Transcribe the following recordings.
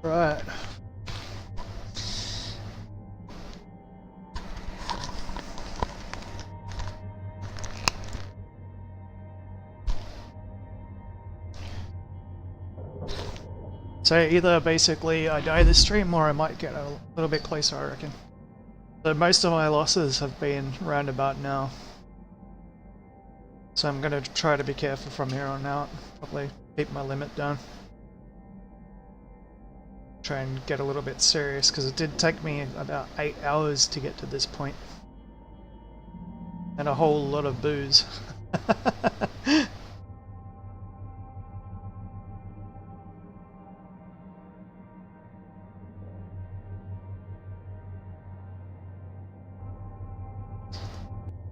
Right. So either basically I die this stream or I might get a little bit closer, I reckon. So most of my losses have been roundabout now. So I'm going to try to be careful from here on out. Probably keep my limit down. Try and get a little bit serious because it did take me about 8 hours to get to this point. And a whole lot of booze.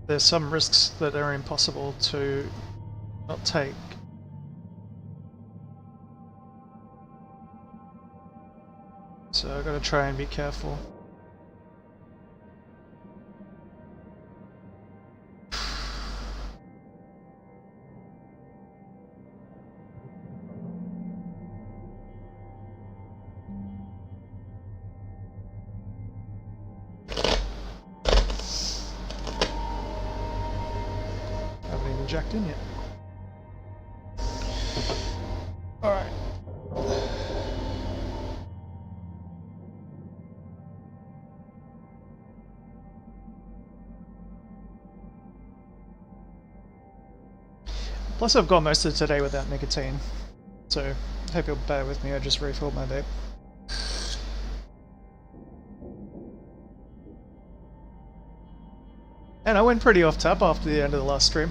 There's some risks that are impossible to not take. So I've got to try and be careful. Haven't even jacked in yet. Alright. Plus I've got most of today without nicotine, so I hope you'll bear with me, I just refilled my vape. And I went pretty off tap after the end of the last stream,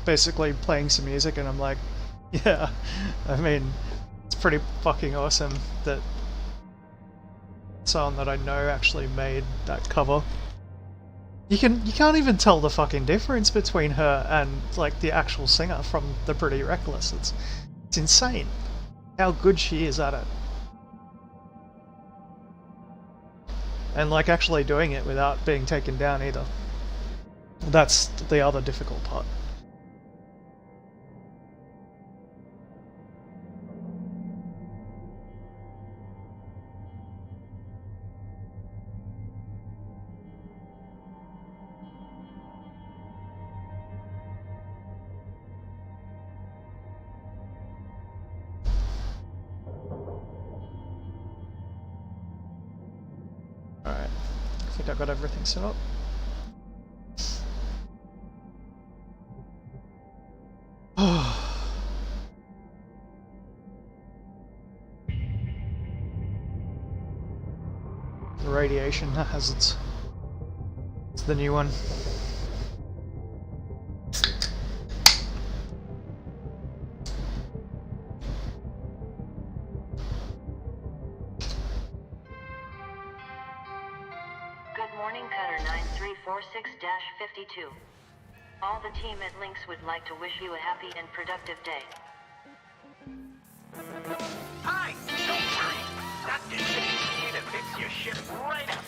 basically playing some music, and I'm like, yeah, I mean, it's pretty fucking awesome that someone that I know actually made that cover. You can't even tell the fucking difference between her and like the actual singer from The Pretty Reckless. It's insane how good she is at it. And like actually doing it without being taken down either. That's the other difficult part. Alright, I think I've got everything set up. The radiation hazards. It's the new one. Good morning, Cutter 9346-52. All the team at Lynx would like to wish you a happy and productive day. Hi! Don't worry. Dr. Ship's here to fix your ship right up.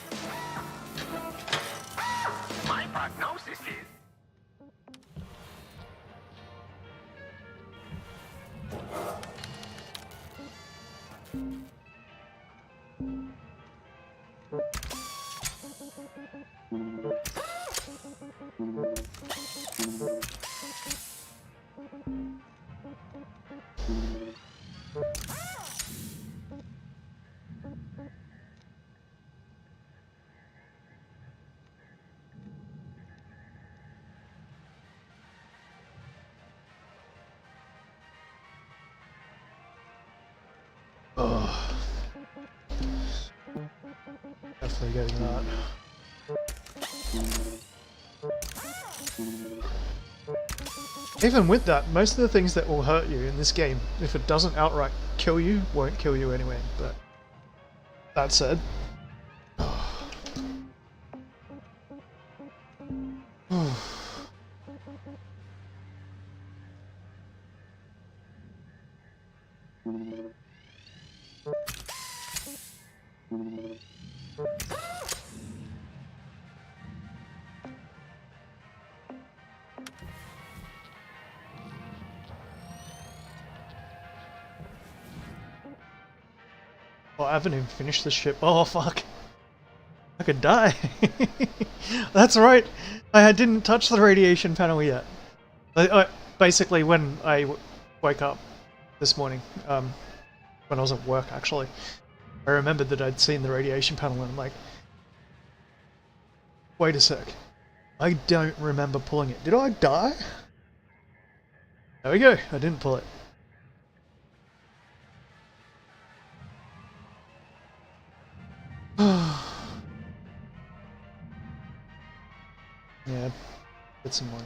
My prognosis is... Oh. Definitely getting that. Even with that, most of the things that will hurt you in this game, if it doesn't outright kill you, won't kill you anyway, but that said... Oh, I haven't even finished the ship. Oh, fuck. I could die. That's right. I didn't touch the radiation panel yet. Basically, when I woke up this morning, when I was at work, actually, I remembered that I'd seen the radiation panel, and I'm like, wait a sec. I don't remember pulling it. Did I die? There we go. I didn't pull it. Yeah, get some more.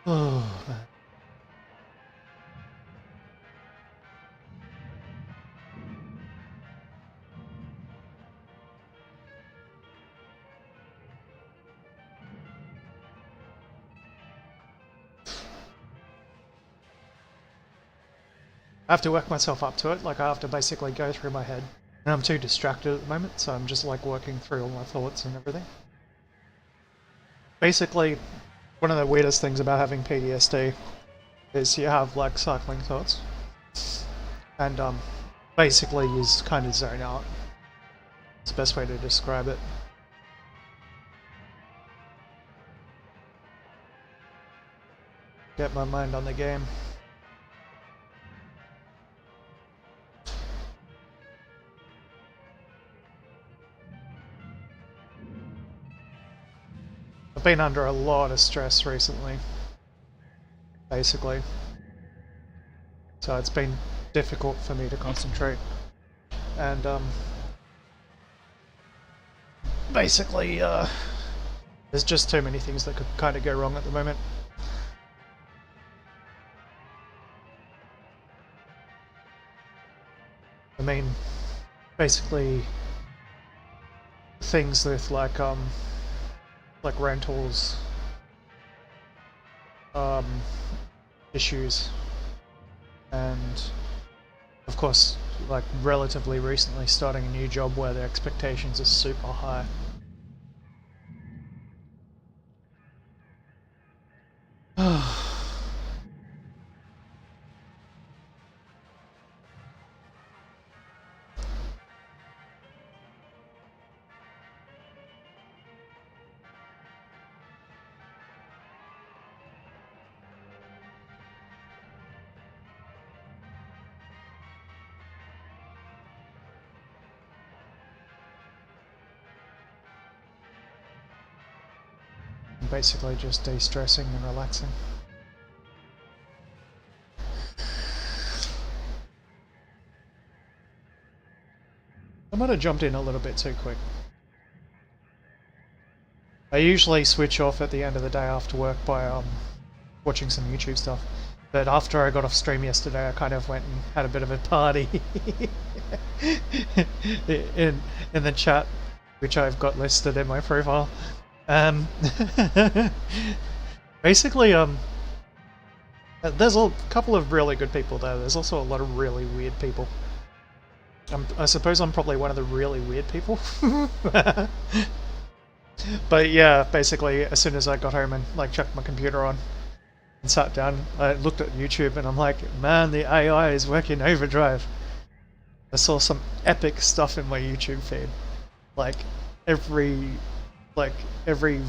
Oh, man. I have to work myself up to it, like I have to basically go through my head. And I'm too distracted at the moment, so I'm just like working through all my thoughts and everything. Basically, one of the weirdest things about having PTSD is you have like cycling thoughts. And basically you just kind of zone out. It's the best way to describe it. Get my mind on the game. I've been under a lot of stress recently, basically. So it's been difficult for me to concentrate. And basically, there's just too many things that could kind of go wrong at the moment. I mean, basically, things with like rentals, issues, and of course, like relatively recently starting a new job where the expectations are super high. Basically just de-stressing and relaxing. I might have jumped in a little bit too quick. I usually switch off at the end of the day after work by watching some YouTube stuff. But after I got off stream yesterday, I kind of went and had a bit of a party in the chat, which I've got listed in my profile. Basically, there's a couple of really good people there. There's also a lot of really weird people. I suppose I'm probably one of the really weird people. But yeah, basically, as soon as I got home and like chucked my computer on and sat down, I looked at YouTube and I'm like, man, the AI is working overdrive. I saw some epic stuff in my YouTube feed, like every like every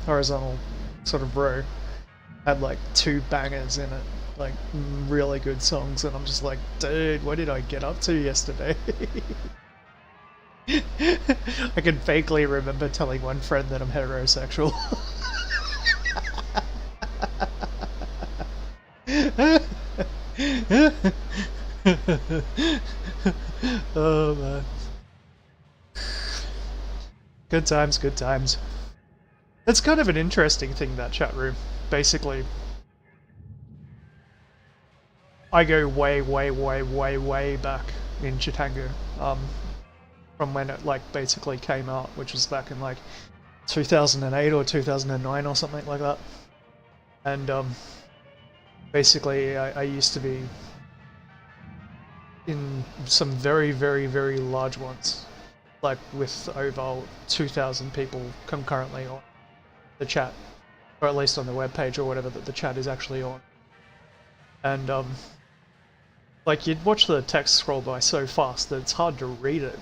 horizontal sort of row had like 2 bangers in it, like really good songs, and I'm just like, dude, what did I get up to yesterday? I can vaguely remember telling one friend that I'm heterosexual. Oh man. Good times, good times. It's kind of an interesting thing, that chat room. Basically, I go way, way, way, way, way back in Chitangu, from when it like basically came out, which was back in like 2008 or 2009 or something like that. And basically, I used to be in some very, very, very large ones, like with over 2,000 people concurrently on the chat, or at least on the webpage or whatever that the chat is actually on. And like you'd watch the text scroll by so fast that it's hard to read it.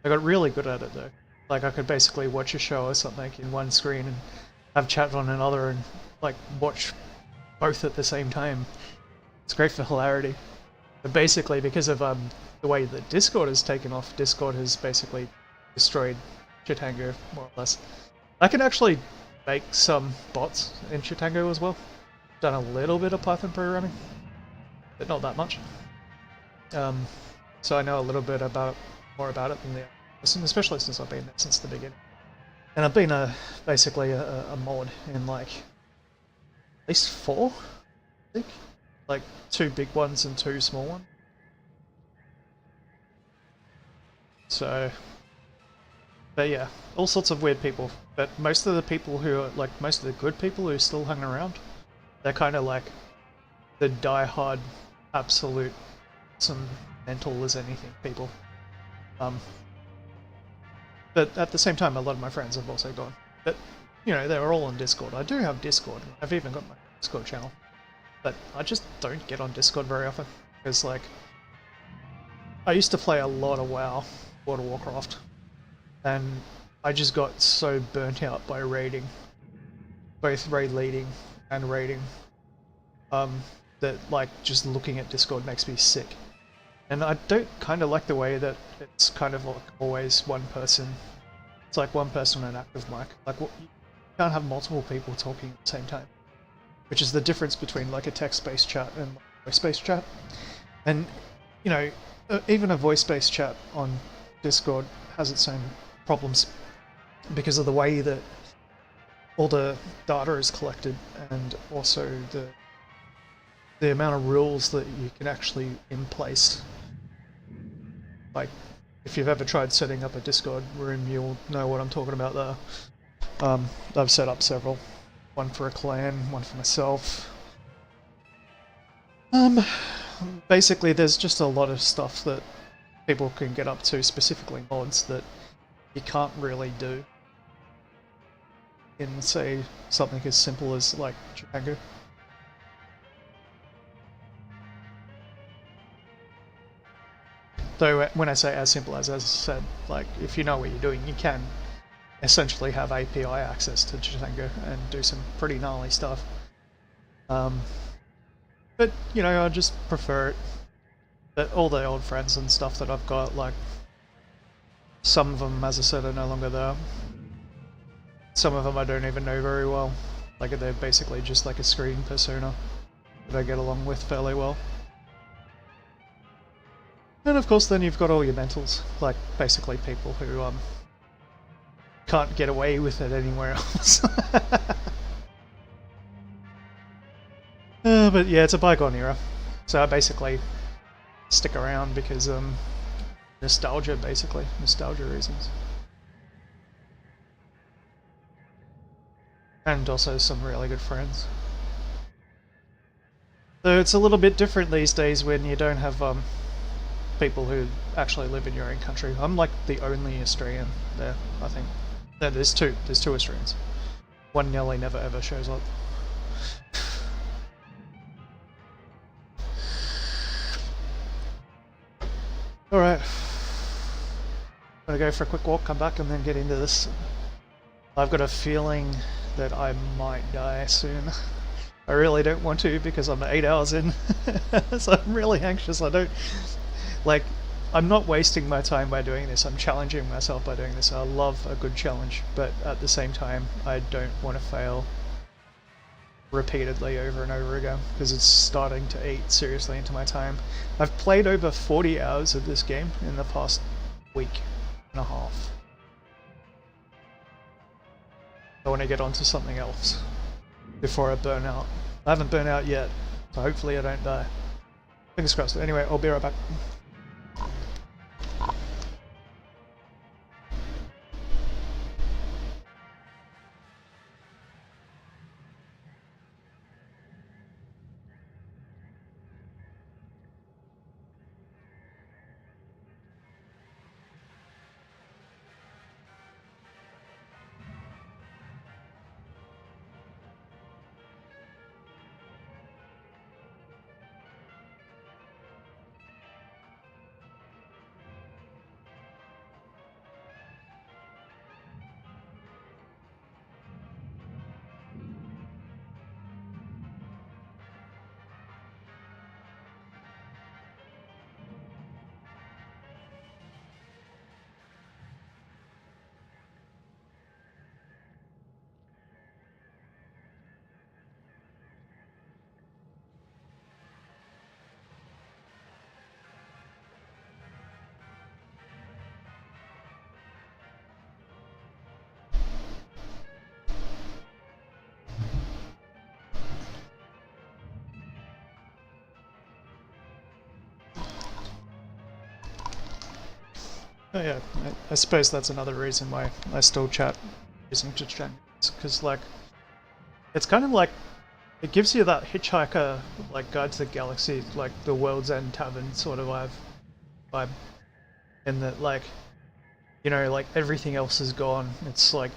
I got really good at it though. Like I could basically watch a show or something in one screen and have chat on another and like watch both at the same time. It's great for hilarity. But basically, because of the way that Discord has taken off, Discord has basically destroyed Chitango, more or less. I can actually make some bots in Chitango as well. Done a little bit of Python programming, but not that much. So I know a little bit more about it than the other person, especially since I've been there since the beginning. And I've been basically a mod in like at least 4, I think. Like 2 big ones and 2 small ones. So, but yeah, all sorts of weird people. But most of the people who are like, most of the good people who still hang around, they're kind of like the die-hard, absolute, some mental as anything people. But at the same time, a lot of my friends have also gone. But you know, they're all on Discord. I do have Discord. I've even got my Discord channel. But I just don't get on Discord very often, because like, I used to play a lot of WoW, World of Warcraft, and I just got so burnt out by raiding, both raid leading and raiding, that like just looking at Discord makes me sick. And I don't kind of like the way that it's kind of like always one person. It's like one person on an active mic. Like you can't have multiple people talking at the same time. Which is the difference between like a text-based chat and voice-based chat. And, you know, even a voice-based chat on Discord has its own problems because of the way that all the data is collected, and also the amount of rules that you can actually in place. Like, if you've ever tried setting up a Discord room, you'll know what I'm talking about there. I've set up several. One for a clan, one for myself. Basically there's just a lot of stuff that people can get up to, specifically mods, that you can't really do in, say, something as simple as, like, Django. Though, when I say as simple as I said, like, if you know what you're doing, you can essentially have API access to Django and do some pretty gnarly stuff. But, you know, I just prefer it. But all the old friends and stuff that I've got, like, some of them, as I said, are no longer there. Some of them I don't even know very well. Like, they're basically just like a screen persona that I get along with fairly well. And of course then you've got all your mentals, like basically people who can't get away with it anywhere else. But yeah, it's a bygone era. So I basically stick around because nostalgia, basically. Nostalgia reasons. And also some really good friends. So it's a little bit different these days when you don't have people who actually live in your own country. I'm like the only Australian there, I think. No, there's two. There's two Australians. One nearly never ever shows up. Alright. I'm gonna go for a quick walk, come back, and then get into this. I've got a feeling that I might die soon. I really don't want to because I'm 8 hours in. So I'm really anxious. I don't... Like, I'm not wasting my time by doing this. I'm challenging myself by doing this. I love a good challenge, but at the same time, I don't want to fail repeatedly over and over again because it's starting to eat seriously into my time. I've played over 40 hours of this game in the past week and a half. I want to get onto something else before I burn out. I haven't burnt out yet, so hopefully I don't die. Fingers crossed. Anyway, I'll be right back. Oh yeah, I suppose that's another reason why I still chat using to chat, because like, it's kind of like, it gives you that hitchhiker, like Guide to the Galaxy, like the World's End Tavern sort of vibe, in that like, you know, like everything else is gone. It's like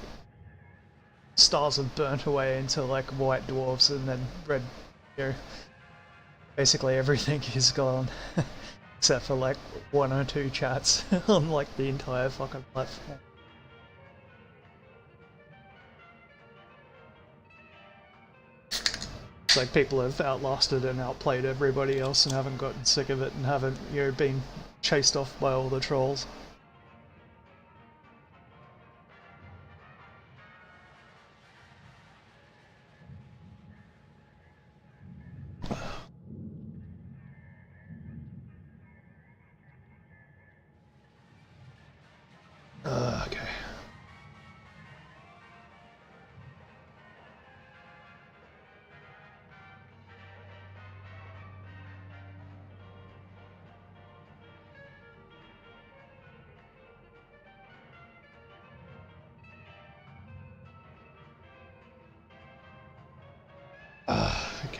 stars have burnt away into like white dwarves, and then red, you know, basically everything is gone. Except for like 1 or 2 chats on like the entire fucking platform. It's like people have outlasted and outplayed everybody else and haven't gotten sick of it and haven't, you know, been chased off by all the trolls. Okay. Okay.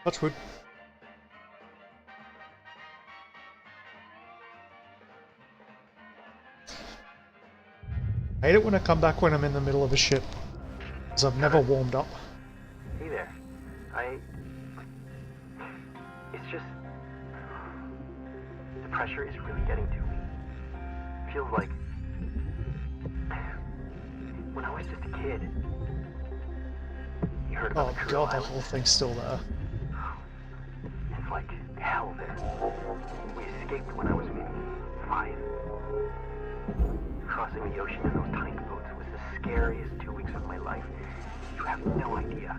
Touchwood. I hate it when I come back when I'm in the middle of a ship, because I've never warmed up. Hey there. It's just... The pressure is really getting to me. Feels like... When I was just a kid. You heard about Oh the god, the whole thing's still there. It's like hell there. We escaped when I was maybe 5. Crossing the ocean in those tiny boats was the scariest 2 weeks of my life. You have no idea.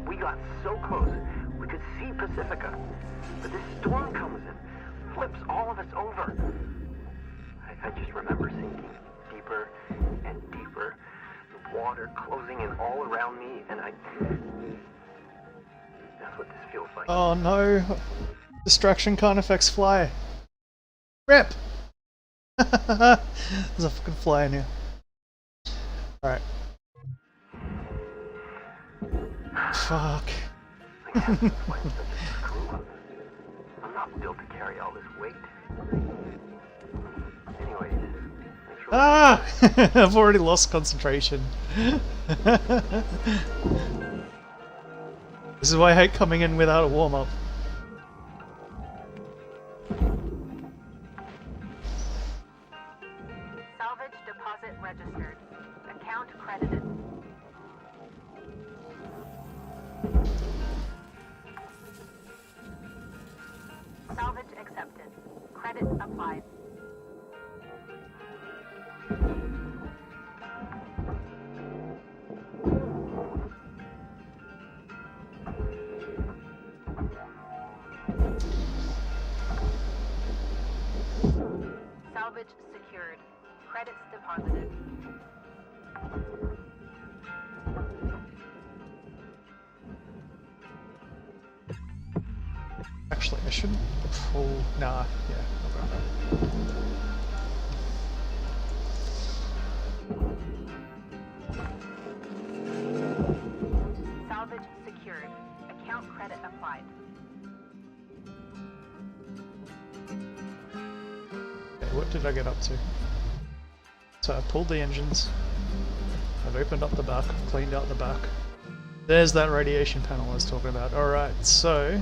We got so close, we could see Pacifica. But this storm comes in, flips all of us over. I just remember sinking deeper and deeper, the water closing in all around me, and that's what this feels like. Oh no! Distraction can't affect fly. Rip! There's a fucking fly in here. Alright. Fuck. I have to find such a screw up. I'm not built to carry all this weight. Anyways, thanks for Ah! I've already lost concentration. This is why I hate coming in without a warm-up. Salvage deposit registered. Account credited. Salvage accepted. Credit applied. Salvage secured. Credits deposited. Actually, I shouldn't pull. Nah, yeah, I'll go. Salvage secured. Account credit applied. Okay, what did I get up to? So I pulled the engines. I've opened up the back, cleaned out the back. There's that radiation panel I was talking about. Alright, so...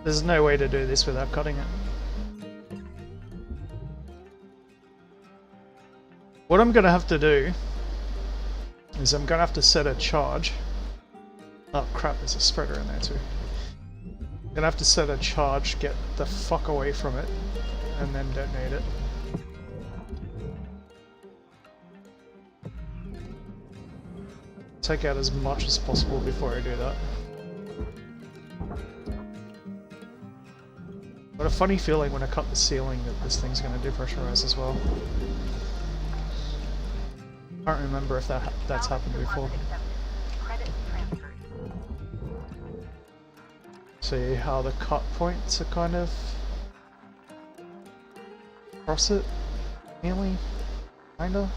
there's no way to do this without cutting it. What I'm gonna have to do is I'm gonna have to set a charge. Oh crap, there's a spreader in there too. I'm gonna have to set a charge, get the fuck away from it, and then detonate it. Take out as much as possible before I do that. But a funny feeling when I cut the ceiling that this thing's going to depressurize as well. Can't remember if that's happened before. Credit transferred. See how the cut points are kind of across it? Nearly? Kinda?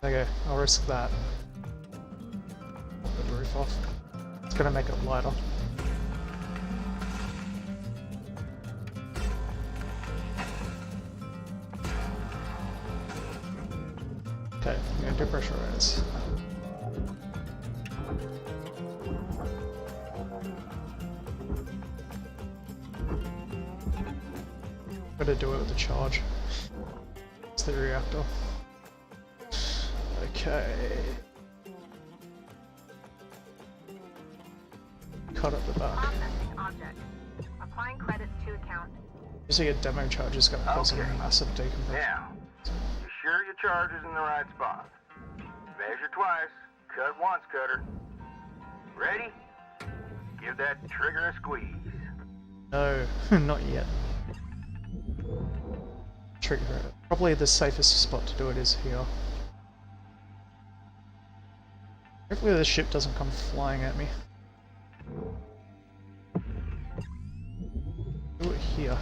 Okay, I'll risk that. Put the roof off. It's gonna make it lighter. Okay, I'm gonna depressurize. Gotta do it with the charge. It's the reactor. Okay. Cut up the back. Processing object. Applying credits to account. Using a demo charge is going to cause a Okay. massive decompression. Now, you sure your charge is in the right spot? Measure twice, cut once, Cutter. Ready? Give that trigger a squeeze. No, not yet. Trigger it. Probably the safest spot to do it is here. Hopefully the ship doesn't come flying at me. Do it here.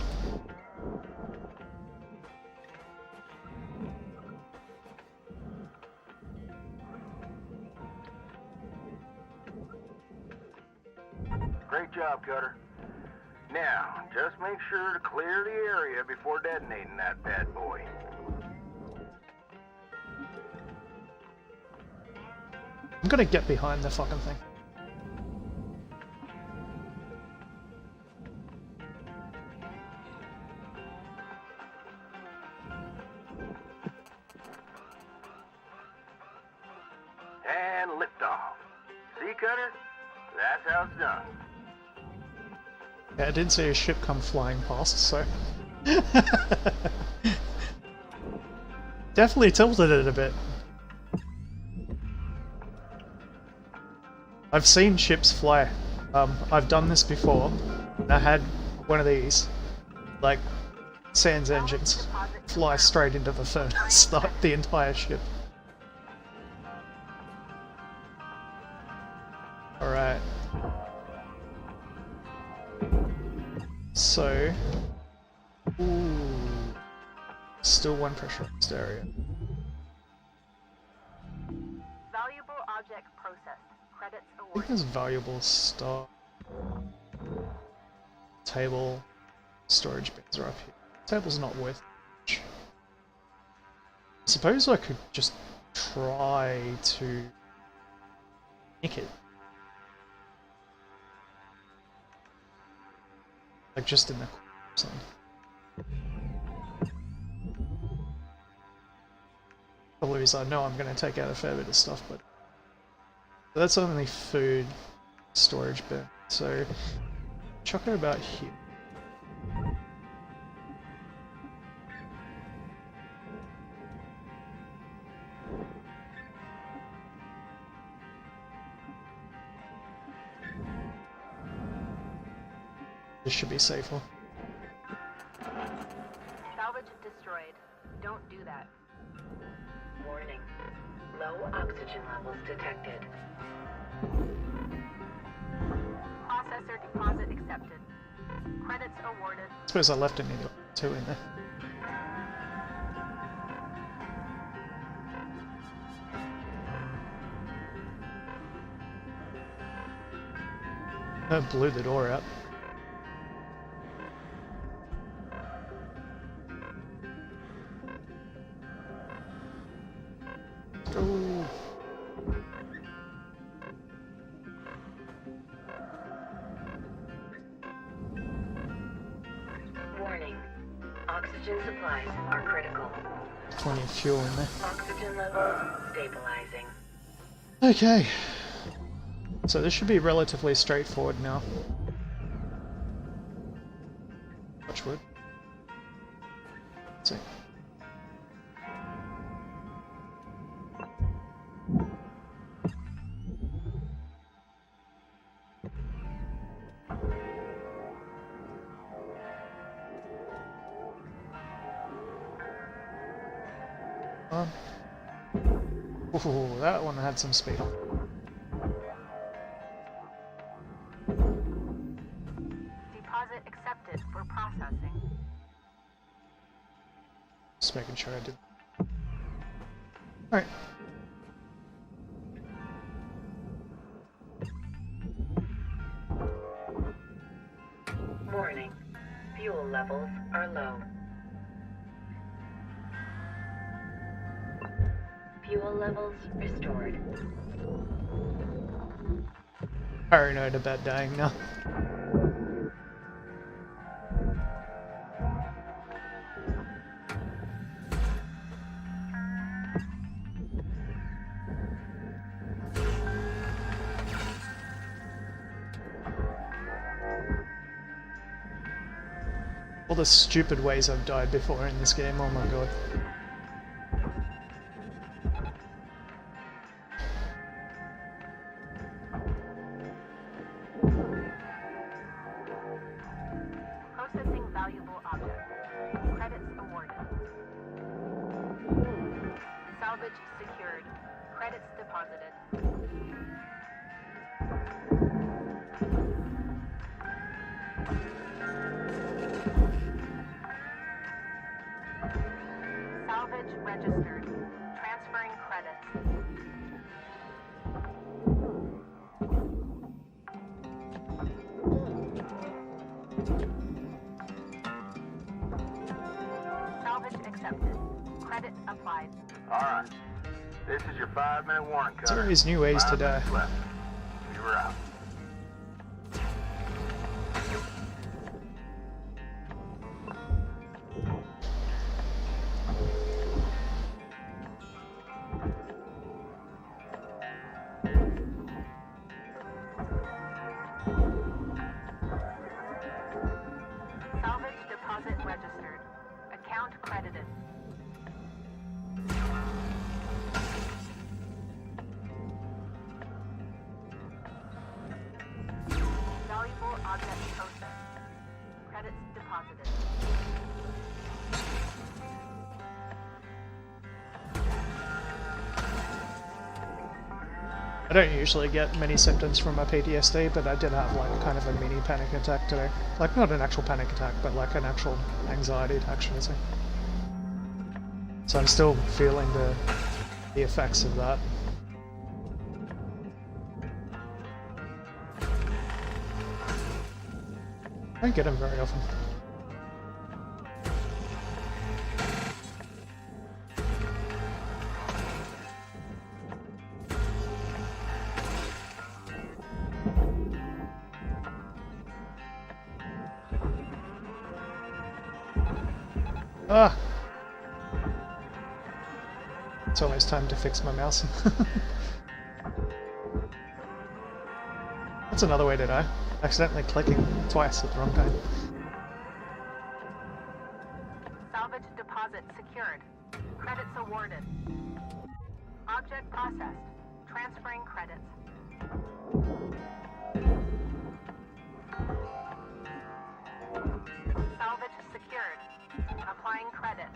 Great job, Cutter. Now, just make sure to clear the area before detonating that bad boy. I'm gonna get behind the fucking thing. And lift off. See, Cutter? That's how it's done. Yeah, I did see a ship come flying past, so... Definitely tilted it a bit. I've seen ships fly. I've done this before. I had one of these, like, sans engines, fly straight into the furnace, like the entire ship. So, ooh, still one pressurized area. Valuable object processed. Credits I think awarded. there's valuable stuff. Table, storage bins are up here. Table's not worth much. Suppose I could just try to nick it. Like just in the corner or something. Probably is I know I'm going to take out a fair bit of stuff, but that's only food storage bin. So chuck it about here. This should be safer. Salvage destroyed. Don't do that. Warning. Low oxygen levels detected. Processor deposit accepted. Credits awarded. I suppose I left an idiot two in there. I blew the door out. Oh. Warning. Oxygen supplies are critical. Plenty of fuel in there. Oxygen levels stabilizing. Okay. So this should be relatively straightforward now. Touch wood. Let's see. Ooh, that one had some speed on it. Deposit accepted for processing. Just making sure I did. Alright. Warning. Fuel levels are low. Fuel levels restored. Paranoid about dying now. All the stupid ways I've died before in this game, oh my god. Processing valuable object. Credits awarded. Salvage secured. Credits deposited. Salvage registered. Transferring credits. Salvage accepted. Credit applied. Alright. This is your 5-minute warning There's code. always new ways to 5 die. minutes left. We were out. Salvage deposit registered. Account credited. Valuable object processed. Credits deposited. I don't usually get many symptoms from my PTSD, but I did have like kind of a mini panic attack today. Like not an actual panic attack, but like an actual anxiety attack, should I say. So I'm still feeling the effects of that. I don't get them very often. Ah! It's always time to fix my mouse. That's another way to die. Accidentally clicking twice at the wrong time. Salvage deposit secured. Credits awarded. Object processed. Transferring credits. Salvage secured. Applying credit.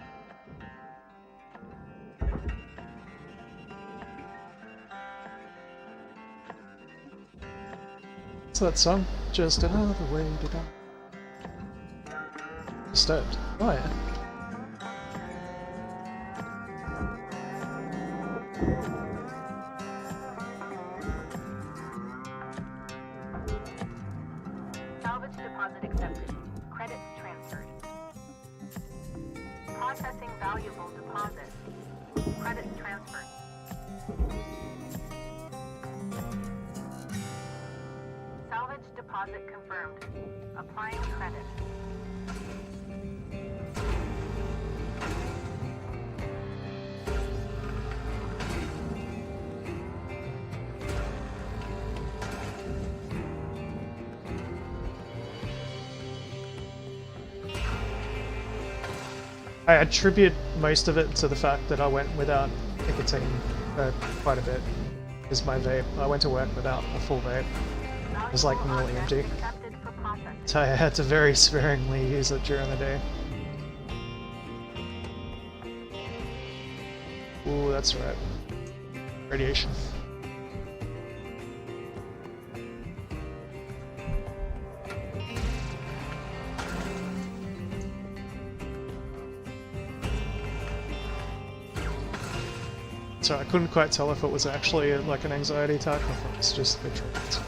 What's that song? Just another way to die. Disturbed. Oh yeah. Salvage deposit accepted. Credits transferred. Processing valuable deposit. Credits transferred. Salvage deposit confirmed. Applying credit. I attribute most of it to the fact that I went without nicotine quite a bit. Because my vape, I went to work without a full vape. It was like nearly empty. Accepted for processing. So I had to very sparingly use it during the day. Ooh, that's right. Radiation. So I couldn't quite tell if it was actually like an anxiety attack or if it was just the treatment.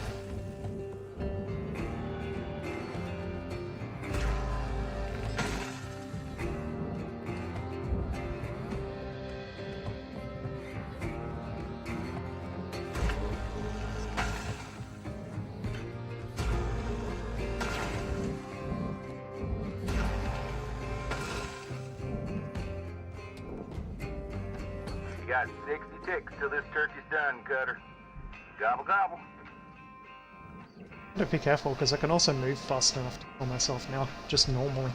You got 60 ticks till this turkey's done, Cutter. Gobble gobble. Gotta be careful because I can also move fast enough to kill myself now, just normally.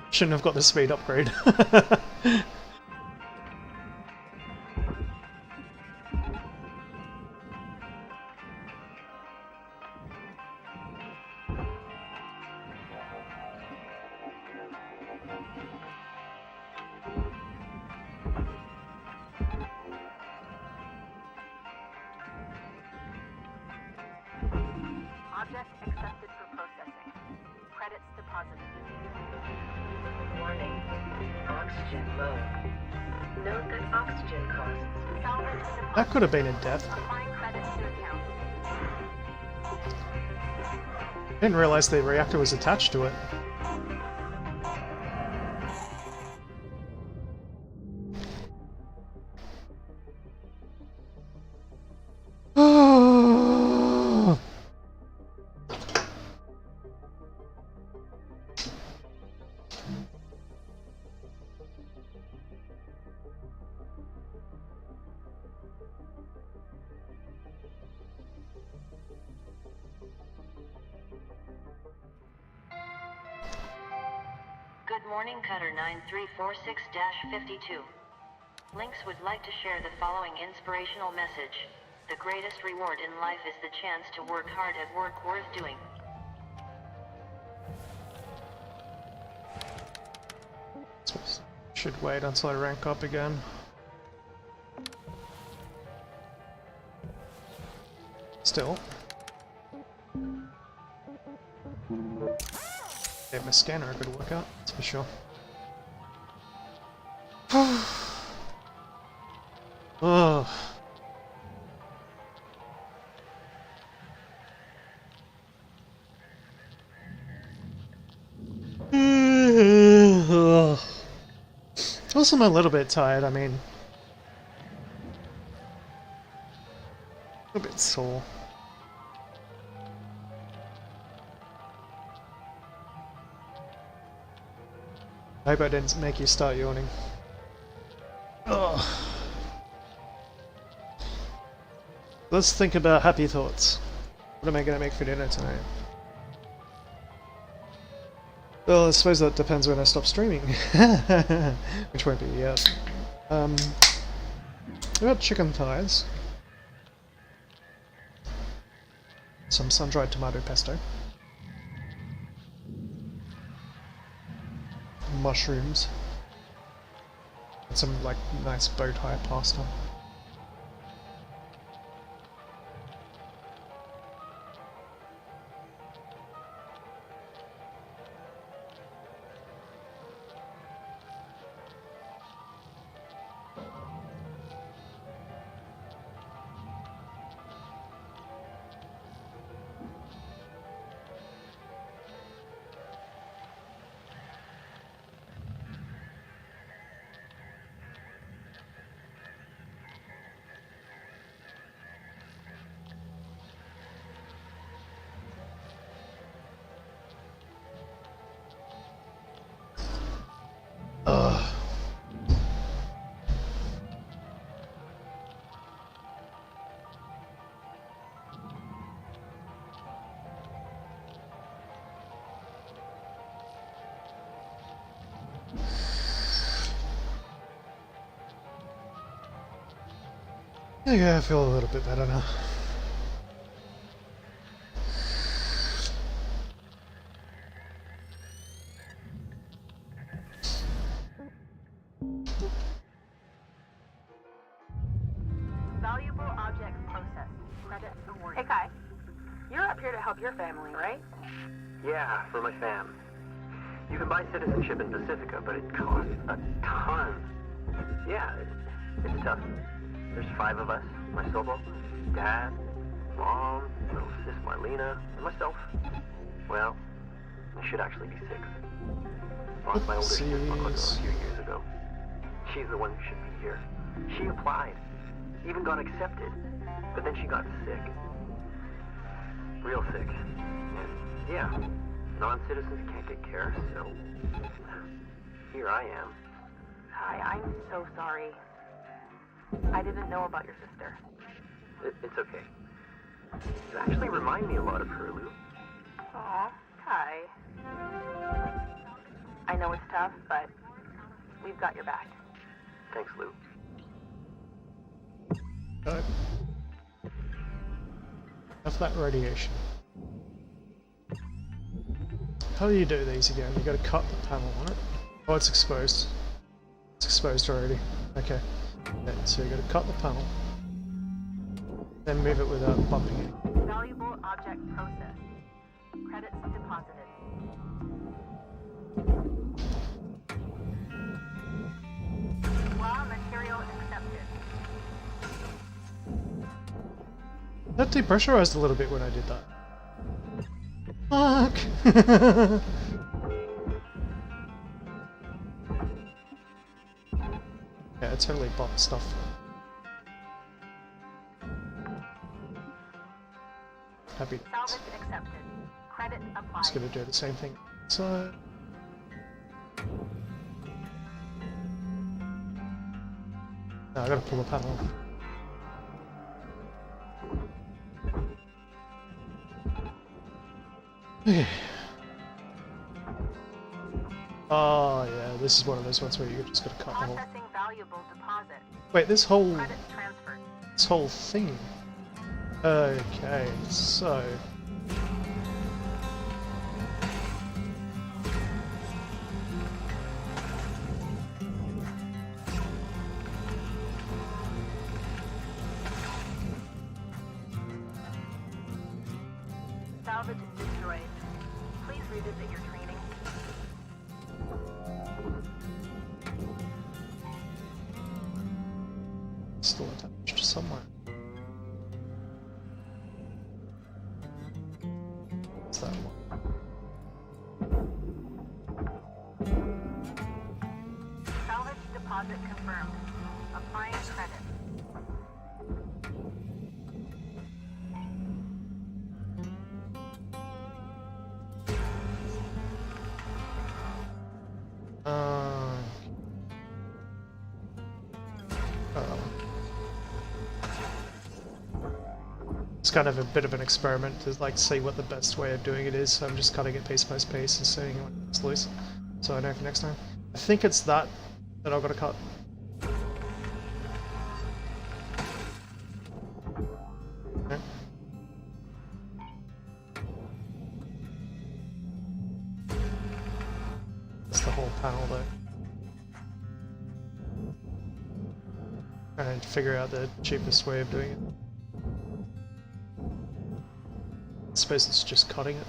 Shouldn't have got the speed upgrade. Object accepted for processing. Credits deposited. Warning. Oxygen low. Note that oxygen costs. Salvage deposit. That could have been a death. Applying credits to account. Didn't realize the reactor was attached to it. Good morning, Cutter 9346-52. Lynx would like to share the following inspirational message. The greatest reward in life is the chance to work hard at work worth doing. Should wait until I rank up again. Still. Yeah, my scanner could work out, that's for sure. Ugh. Also, I'm a little bit tired, I mean... A bit sore. I hope I didn't make you start yawning. Ugh. Let's think about happy thoughts. What am I going to make for dinner tonight? Well, I suppose that depends when I stop streaming. Which won't be yet. I got chicken thighs. Some sun-dried tomato pesto. Mushrooms. And some, like, nice bow tie pasta. Yeah, I feel a little bit better now. Valuable objects processed. Credits awarded. Hey Kai, you're up here to help your family, right? Yeah, for my fam. You can buy citizenship in Pacifica, but it costs a ton. Yeah, it's tough. There's 5 of us. My solo, Dad, Mom, little sis Marlena, and myself. Well, I should actually be 6. Lost my older sister a few years ago. She's the one who should be here. She applied. Even got accepted. But then she got sick. Real sick. And yeah, non-citizens can't get care, so here I am. Hi, I'm so sorry. I didn't know about your sister. It's okay. You actually remind me a lot of her, Lou. Aw, Kai. I know it's tough, but we've got your back. Thanks, Lou. Enough of that radiation. How do you do these again? You gotta cut the panel on it. Oh, it's exposed. It's exposed already. Okay. Yeah, so you gotta cut the panel. Then move it without bumping it. Valuable object processed. Credits deposited. Raw material accepted. That depressurized a little bit when I did that. Fuck! Yeah, it totally bought stuff. Happy days. Salvage accepted. Credit applied. Just gonna do the same thing. So... No, I gotta pull the panel off. Okay. Oh yeah, this is one of those ones where you just gotta cut the whole... Processing valuable deposit. Wait, this whole Credits transferred. thing. Okay, so... Salvage destroyed. Please revisit your training. Still attached somewhere. What's that one? Salvage deposit confirmed. Applying credit. It's kind of a bit of an experiment to like see what the best way of doing it is, so I'm just cutting it piece by piece and seeing what's loose, so I know for next time. I think it's that I've got to cut. Okay. That's the whole panel though. Trying to figure out the cheapest way of doing it. I suppose it's just cutting it.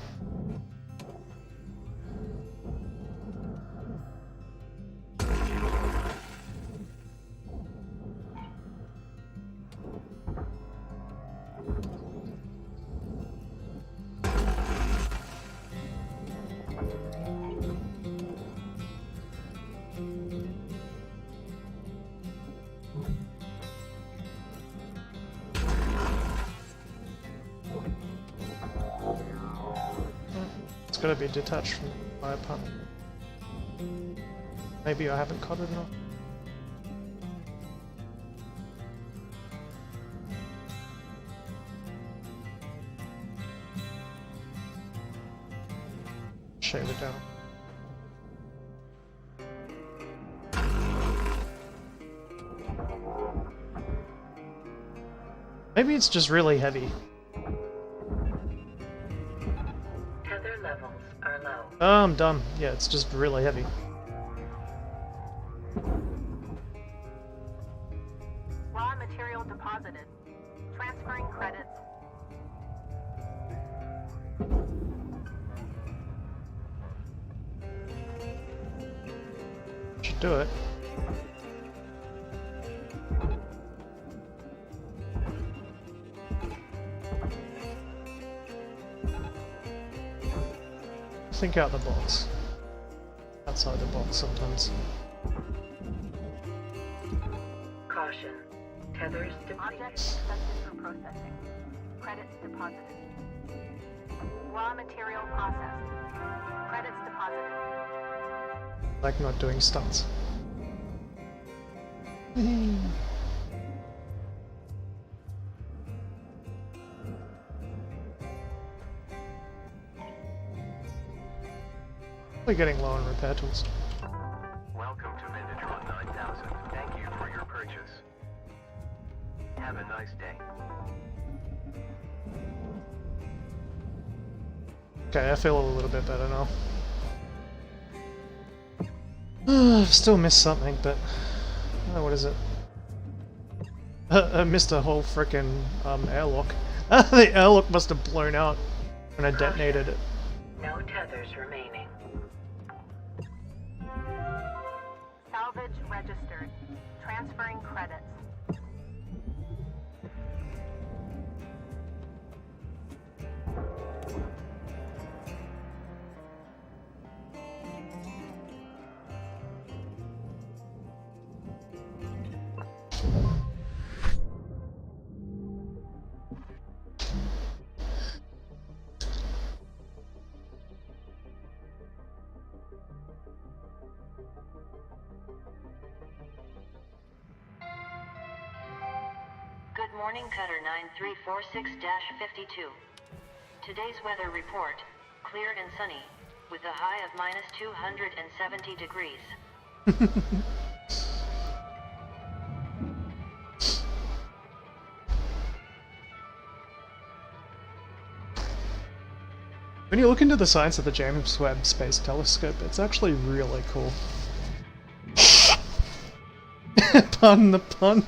It's gotta be detached from my panel. Maybe I haven't cut it enough. Shave it down. Maybe it's just really heavy. Tether levels are low. Oh, I'm done. Yeah, it's just really heavy. Raw material deposited. Transferring credits. Should do it. Think out the box. Outside the box sometimes. Caution. Tethers Object depleted. accepted for processing. Credits deposited. Raw material processed. Credits deposited. Like not doing stunts. We're getting low on repair tools. Welcome to Mindatron 9000. Thank you for your purchase. Have a nice day. Okay, I feel a little bit better now. I've still missed something, but oh, what is it? I missed a whole frickin' airlock. The airlock must have blown out when I detonated it. No tethers remaining. Salvage registered. Transferring credits. Good morning, Cutter 9346-52. Today's weather report, clear and sunny, with a high of minus 270 degrees. When you look into the science of the James Webb Space Telescope, it's actually really cool. Pun the pun.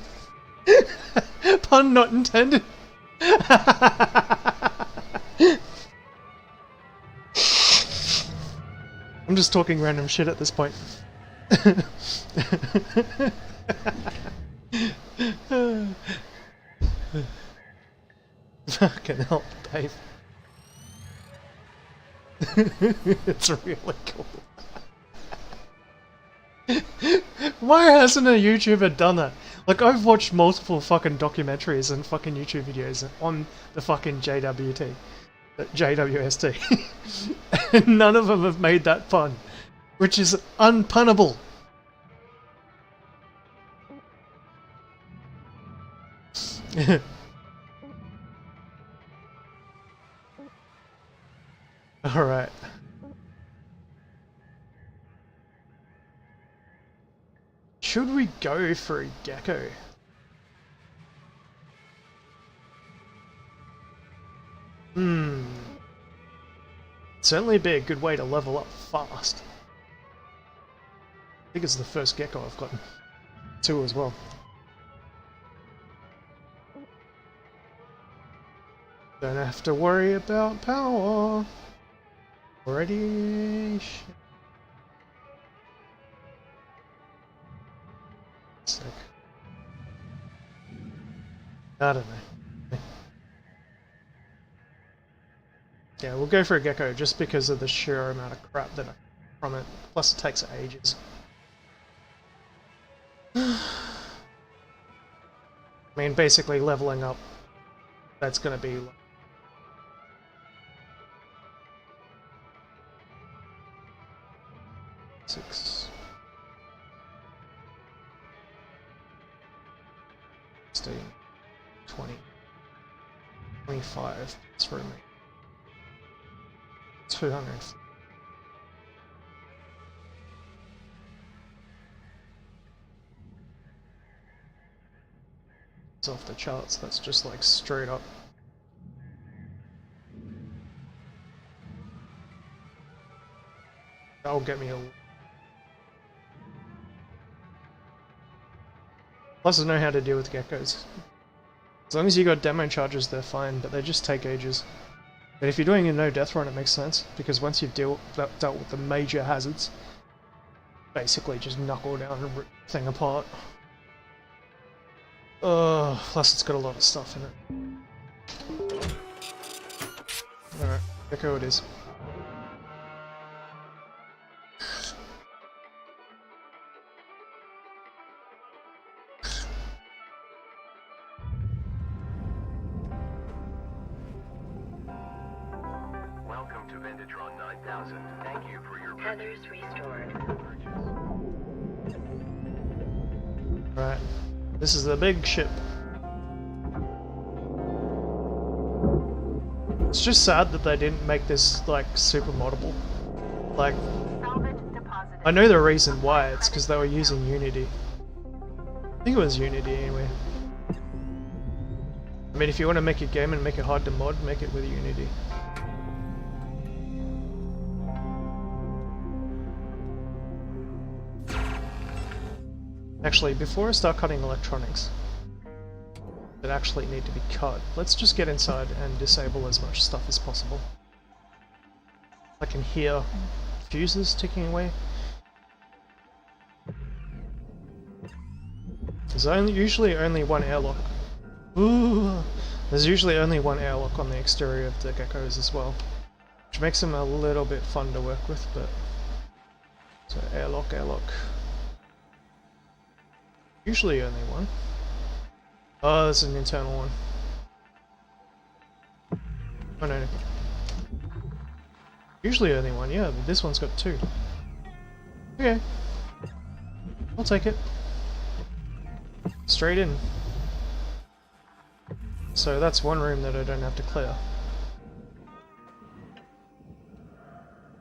Pun not intended. I'm just talking random shit at this point. Fucking hell, Dave. It's really cool. Why hasn't a YouTuber done that? Like, I've watched multiple fucking documentaries and fucking YouTube videos on the fucking JWST. And none of them have made that pun. Which is unpunnable. Alright. Should we go for a gecko? Certainly be a good way to level up fast. I think it's the first gecko I've gotten. 2 as well. Don't have to worry about power. Radiation. Sick. I don't know. Yeah, we'll go for a gecko just because of the sheer amount of crap that I get from it. Plus it takes ages. I mean, basically leveling up, that's gonna be like 6, 16, 20, 25, that's for me. 200. It's off the charts, that's just like straight up. That'll get me a... Plus I know how to deal with geckos. As long as you got demo charges, they're fine, but they just take ages. But if you're doing a no-death run, it makes sense, because once you've dealt with the major hazards, basically just knuckle down and rip the thing apart. Plus it's got a lot of stuff in it. Alright, gecko it is. Heather's restored. Right. This is the big ship. It's just sad that they didn't make this, like, super moddable. Like, I know the reason why, it's because they were using Unity. I think it was Unity anyway. I mean, if you want to make a game and make it hard to mod, make it with Unity. Actually, before I start cutting electronics that actually need to be cut, let's just get inside and disable as much stuff as possible. I can hear fuses ticking away. There's usually only one airlock. Ooh, there's usually only one airlock on the exterior of the geckos as well, which makes them a little bit fun to work with, but... So airlock, airlock. Usually only one. Oh, there's an internal one. Oh no. Usually only one, yeah, but this one's got 2. Okay. I'll take it. Straight in. So that's one room that I don't have to clear.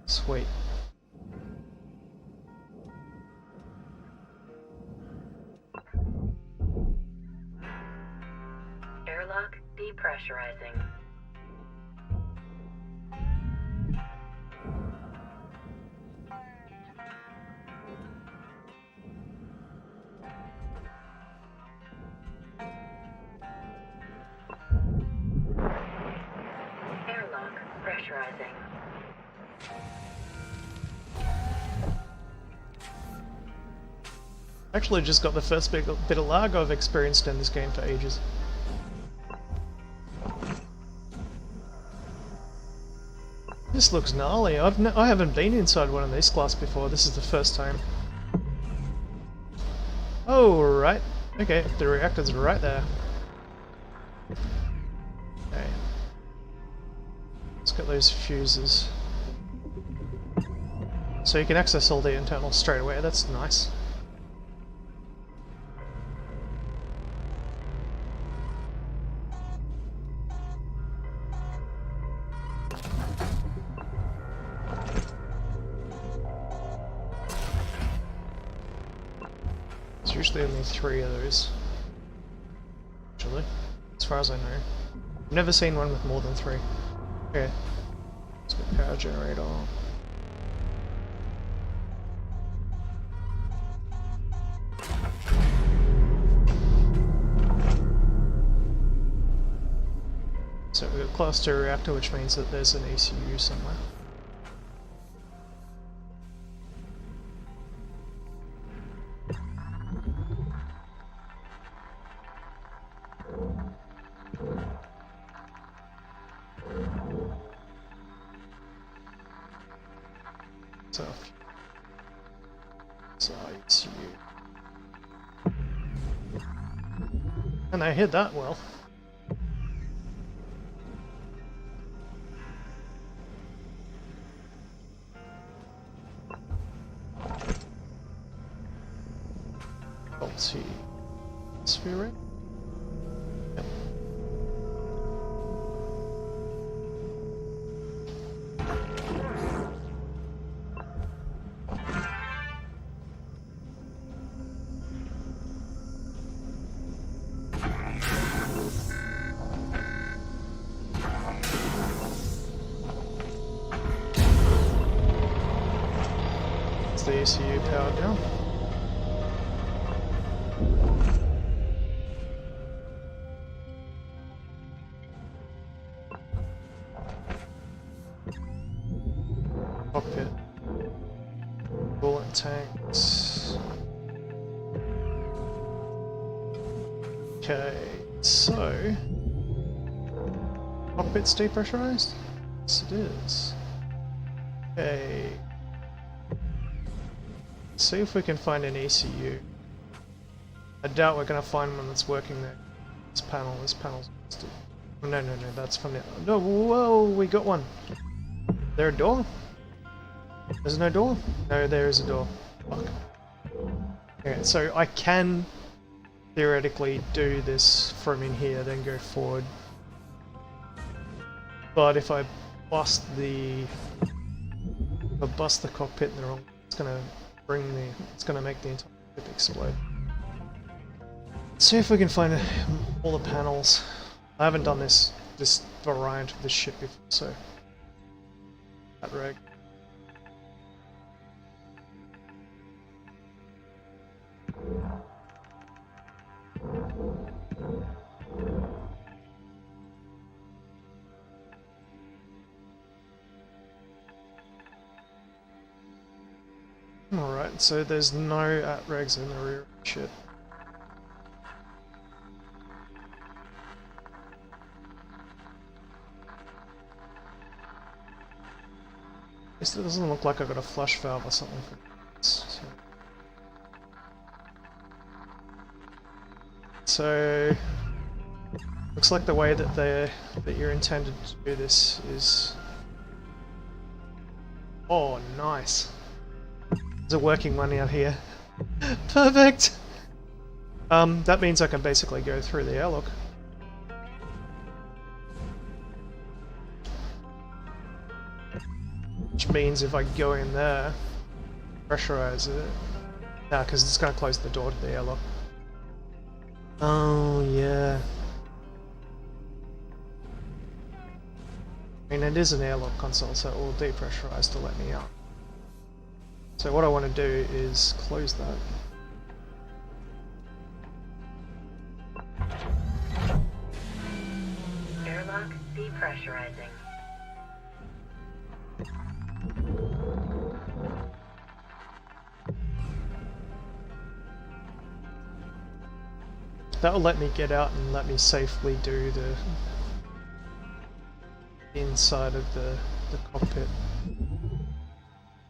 Sweet. Airlock depressurizing. Airlock pressurizing. Actually just got the first bit of lag I've experienced in this game for ages. This looks gnarly. I haven't been inside one of these class before. This is the first time. Oh, right. Okay, the reactor's right there. Okay. Let's get those fuses. So you can access all the internals straight away. That's nice. There's usually only 3 of those. Actually, as far as I know. I've never seen one with more than 3. Okay. Let's get power generator. So we've got class 2 reactor, which means that there's an ECU somewhere. So ECU. And I hit that well. Sphere. Yep. It's the ECU powered now. Cockpit. Bullet tanks. Okay, so cockpit's depressurized? Yes, it is. Okay. See if we can find an ECU. I doubt we're gonna find one that's working there. This panel's busted. Oh, no, that's from the... No, whoa, we got one. Is there a door? There's no door? No, there is a door. Fuck. Okay, so I can theoretically do this from in here, then go forward. But if I bust the cockpit in the wrong, it's gonna make the entire ship explode. Let's see if we can find all the panels. I haven't done this variant of this ship before, so that reg. Alright, so there's no at-regs in the rear ship. It doesn't look like I've got a flush valve or something for this. So looks like the way that you're intended to do this is... Oh, nice. There's a working one out here. Perfect! That means I can basically go through the airlock. Which means if I go in there, pressurize it... Nah, because it's going to close the door to the airlock. Oh, yeah. I mean, it is an airlock console, so it will depressurize to let me out. So what I want to do is close that. Airlock depressurizing. That'll let me get out and let me safely do the inside of the cockpit.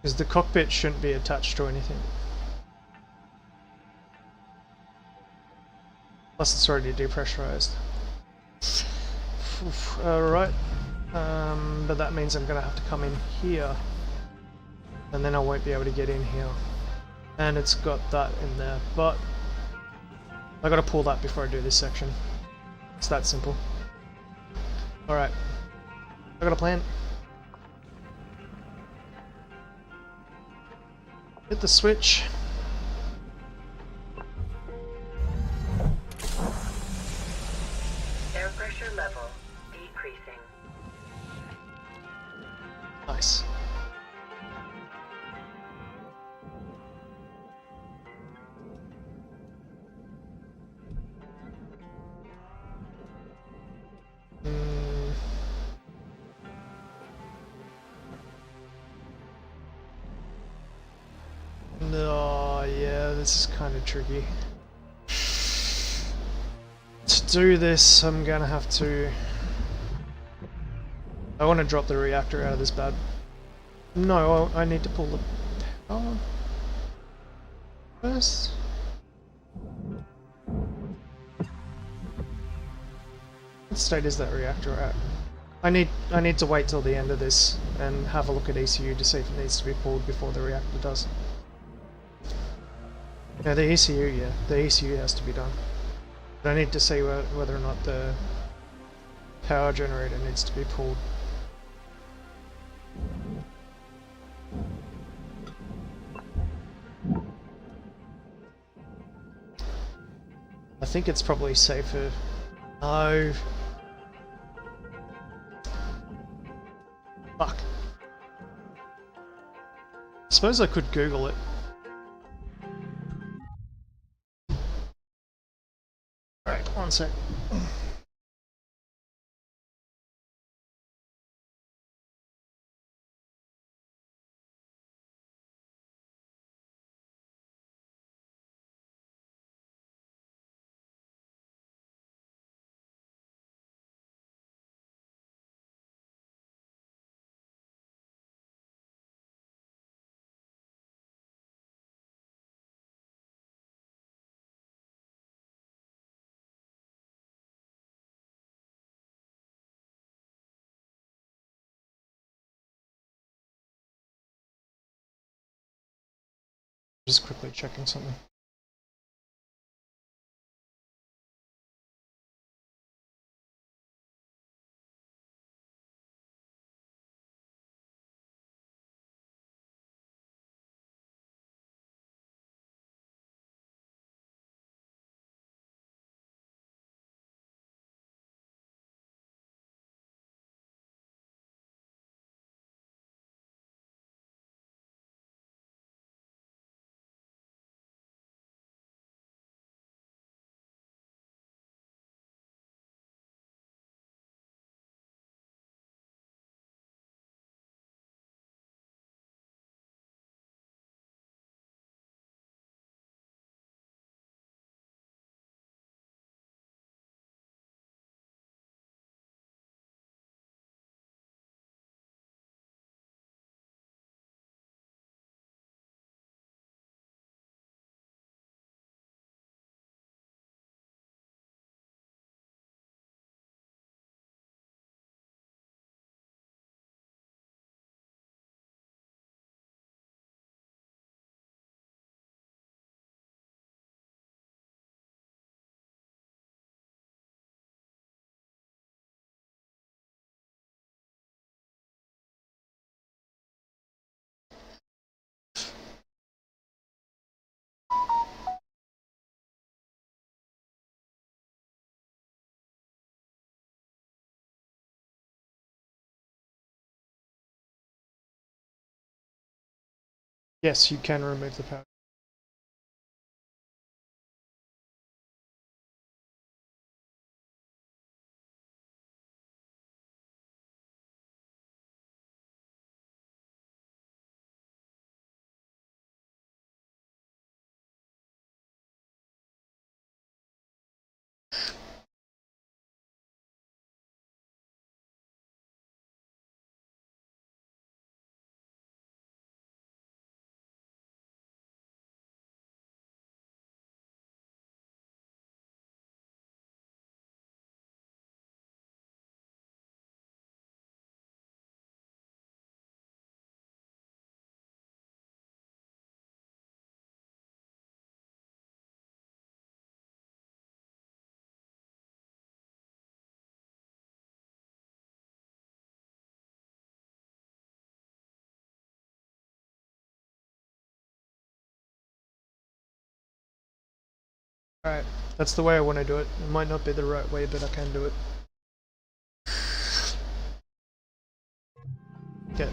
Because the cockpit shouldn't be attached to anything. Plus it's already depressurized. Alright. But that means I'm gonna have to come in here. And then I won't be able to get in here. And it's got that in there. But I gotta pull that before I do this section. It's that simple. Alright. I got a plan. Hit the switch. Air pressure level decreasing. Nice. No, yeah, this is kind of tricky. To do this, I'm gonna have to... I want to drop the reactor out of this bad. No, I need to pull the power first. What state is that reactor at? I need to wait till the end of this and have a look at ECU to see if it needs to be pulled before the reactor does. Yeah, the ECU, yeah. The ECU has to be done. But I need to see whether or not the power generator needs to be pulled. I think it's probably safer. No. Fuck. I suppose I could Google it. Alright, one sec. Just quickly checking something. Yes, you can remove the power. Alright, that's the way I want to do it. It might not be the right way, but I can do it. Okay.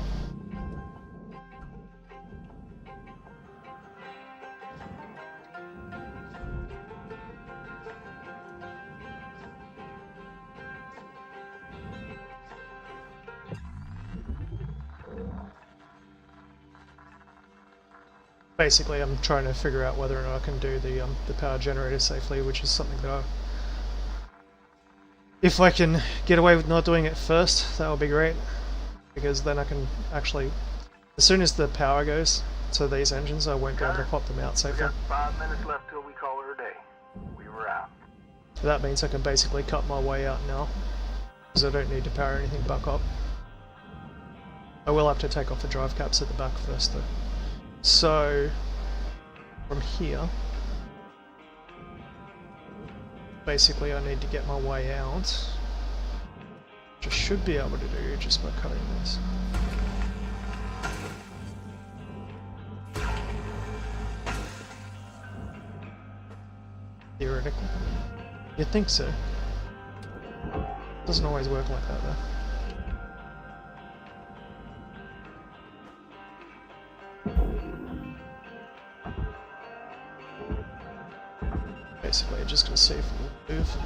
Basically, I'm trying to figure out whether or not I can do the power generator safely, which is something that if I can get away with not doing it first, that would be great, because then I can actually, as soon as the power goes to these engines, I won't be able to pop them out We safely. got 5 minutes left till we call her a day. We were out. So that means I can basically cut my way out now, because I don't need to power anything back up. I will have to take off the drive caps at the back first though. So, from here, basically I need to get my way out, which I should be able to do just by cutting this. Theoretically. You'd think so. Doesn't always work like that though. Basically, I'm just gonna see if it will move.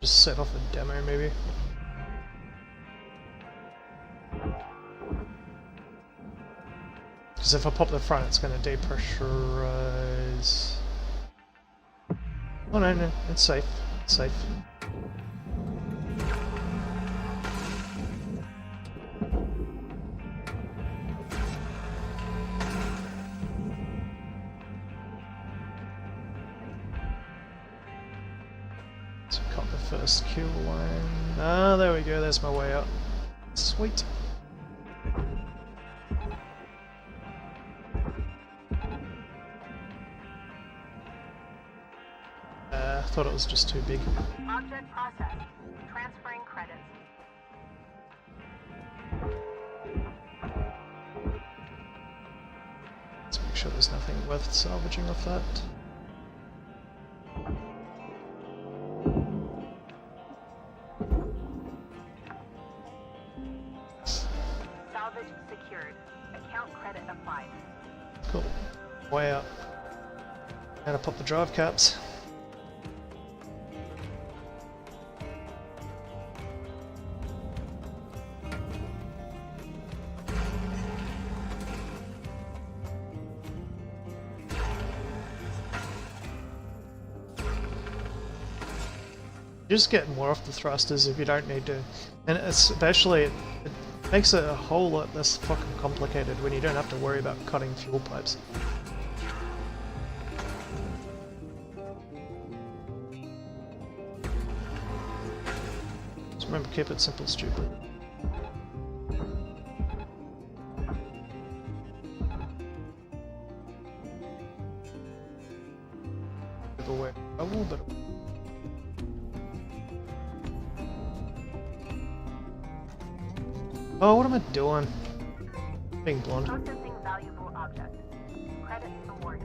Just set off a demo, maybe. Because if I pop the front, it's gonna depressurize. Oh no, it's safe. It's safe. So cut the first kill line. Ah, there we go, there's my way out. Sweet. I thought it was just too big. Object processed. Transferring credits. Let's make sure there's nothing worth salvaging off that. Salvage secured. Account credit applied. Cool. Way out. And I pop the drive caps. Just get more off the thrusters if you don't need to, and especially it makes it a whole lot less fucking complicated when you don't have to worry about cutting fuel pipes. Just remember, keep it simple, stupid. Bit of a way to travel, but oh, what am I doing? Being blonde. Processing valuable object. Credits awarded.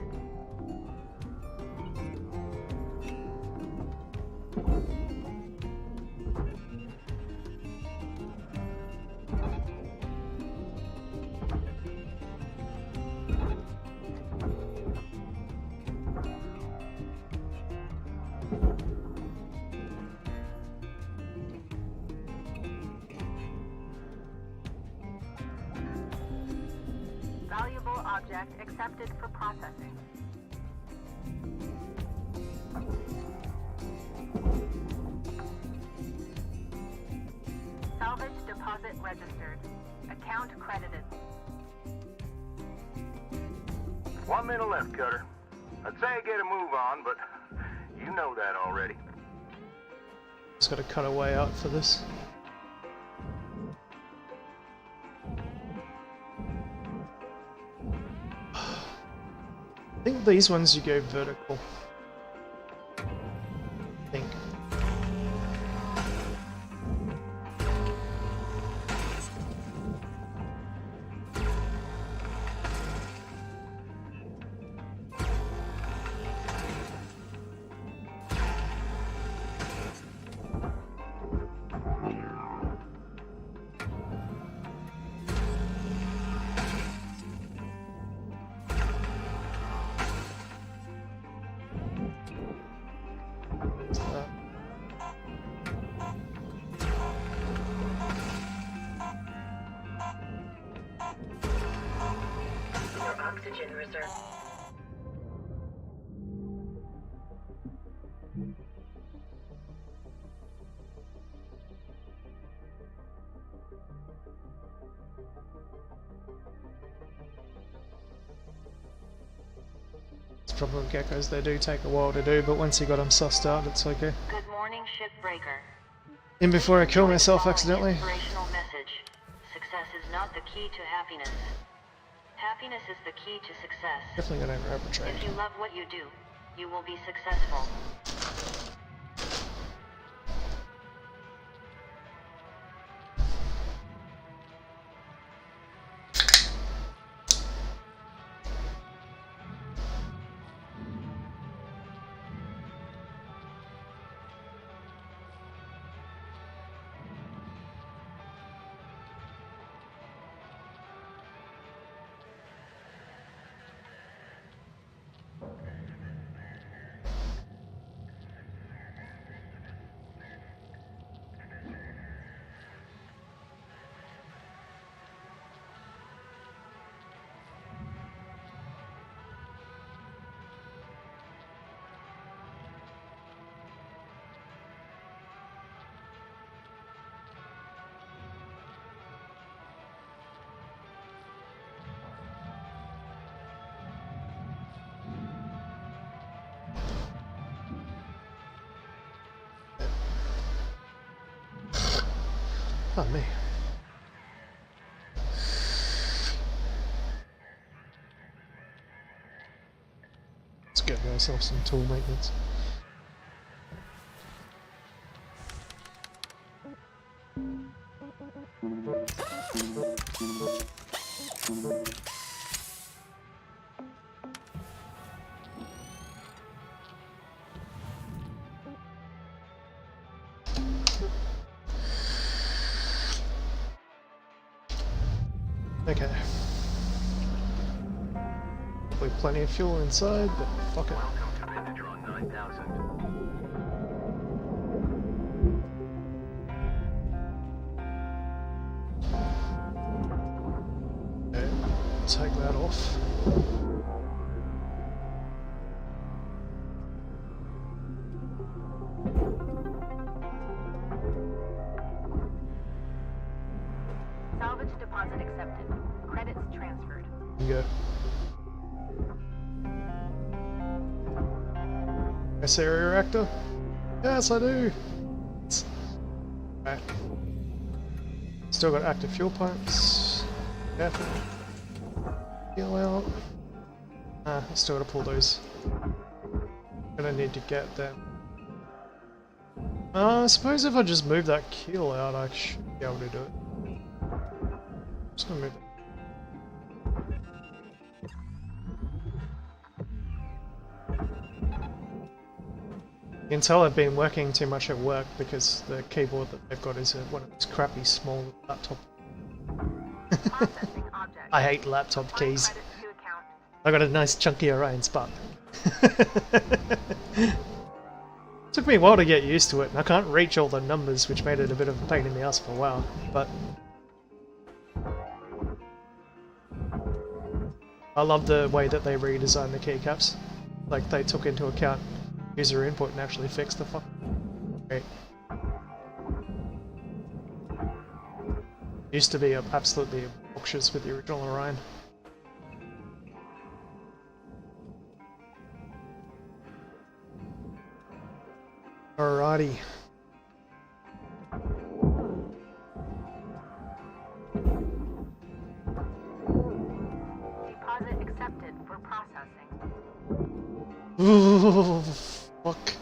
Valuable object accepted for processing. Salvage deposit registered. Account credited. 1 minute left, Cutter. I'd say get a move on, but you know that already. Just gotta cut a way out for this. I think these ones you go vertical. oxygen reserve. It's probably geckos, they do take a while to do, but once you got them sussed out, it's okay. Good morning, Shipbreaker. In before I kill Enjoy the myself following accidentally. Inspirational message. Success is not the key to happiness. Happiness is the key to success. Definitely gonna overtrade. If you love what you do, you will be successful. Oh me. Let's get ourselves some tool maintenance. Okay. Probably plenty of fuel inside, but fuck it. Welcome to Pentatron 9000. Okay, take that off. Salvage deposit accepted. Credits transferred. Go. S area reactor? Yes, I do. Right. Still got active fuel pumps. Careful. Fuel out. I still gotta pull those. Gonna need to get them. I suppose if I just move that keel out, I should be able to do it. Just gonna move it. You can tell I've been working too much at work because the keyboard that they've got is one of those crappy small laptop. Processing object. I hate laptop keys. Credits to account. I got a nice chunky Orion spot. Took me a while to get used to it, and I can't reach all the numbers, which made it a bit of a pain in the ass for a while, but I love the way that they redesigned the keycaps. Like, they took into account user input and actually fixed the fuck. Great. Used to be absolutely obnoxious with the original Orion. Alrighty. Deposit accepted for processing. Ooh, fuck.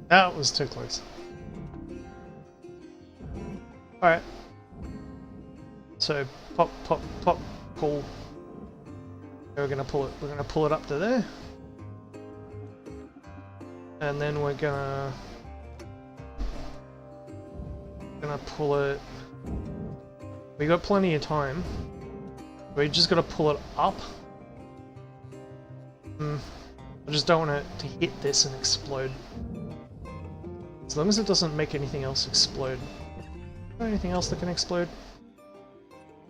That was too close. Alright. So pop, pop, pop, pull. We're gonna pull it up to there. And then we're gonna pull it. We got plenty of time. We just gotta pull it up. I just don't want it to hit this and explode. As long as it doesn't make anything else explode. Is there anything else that can explode?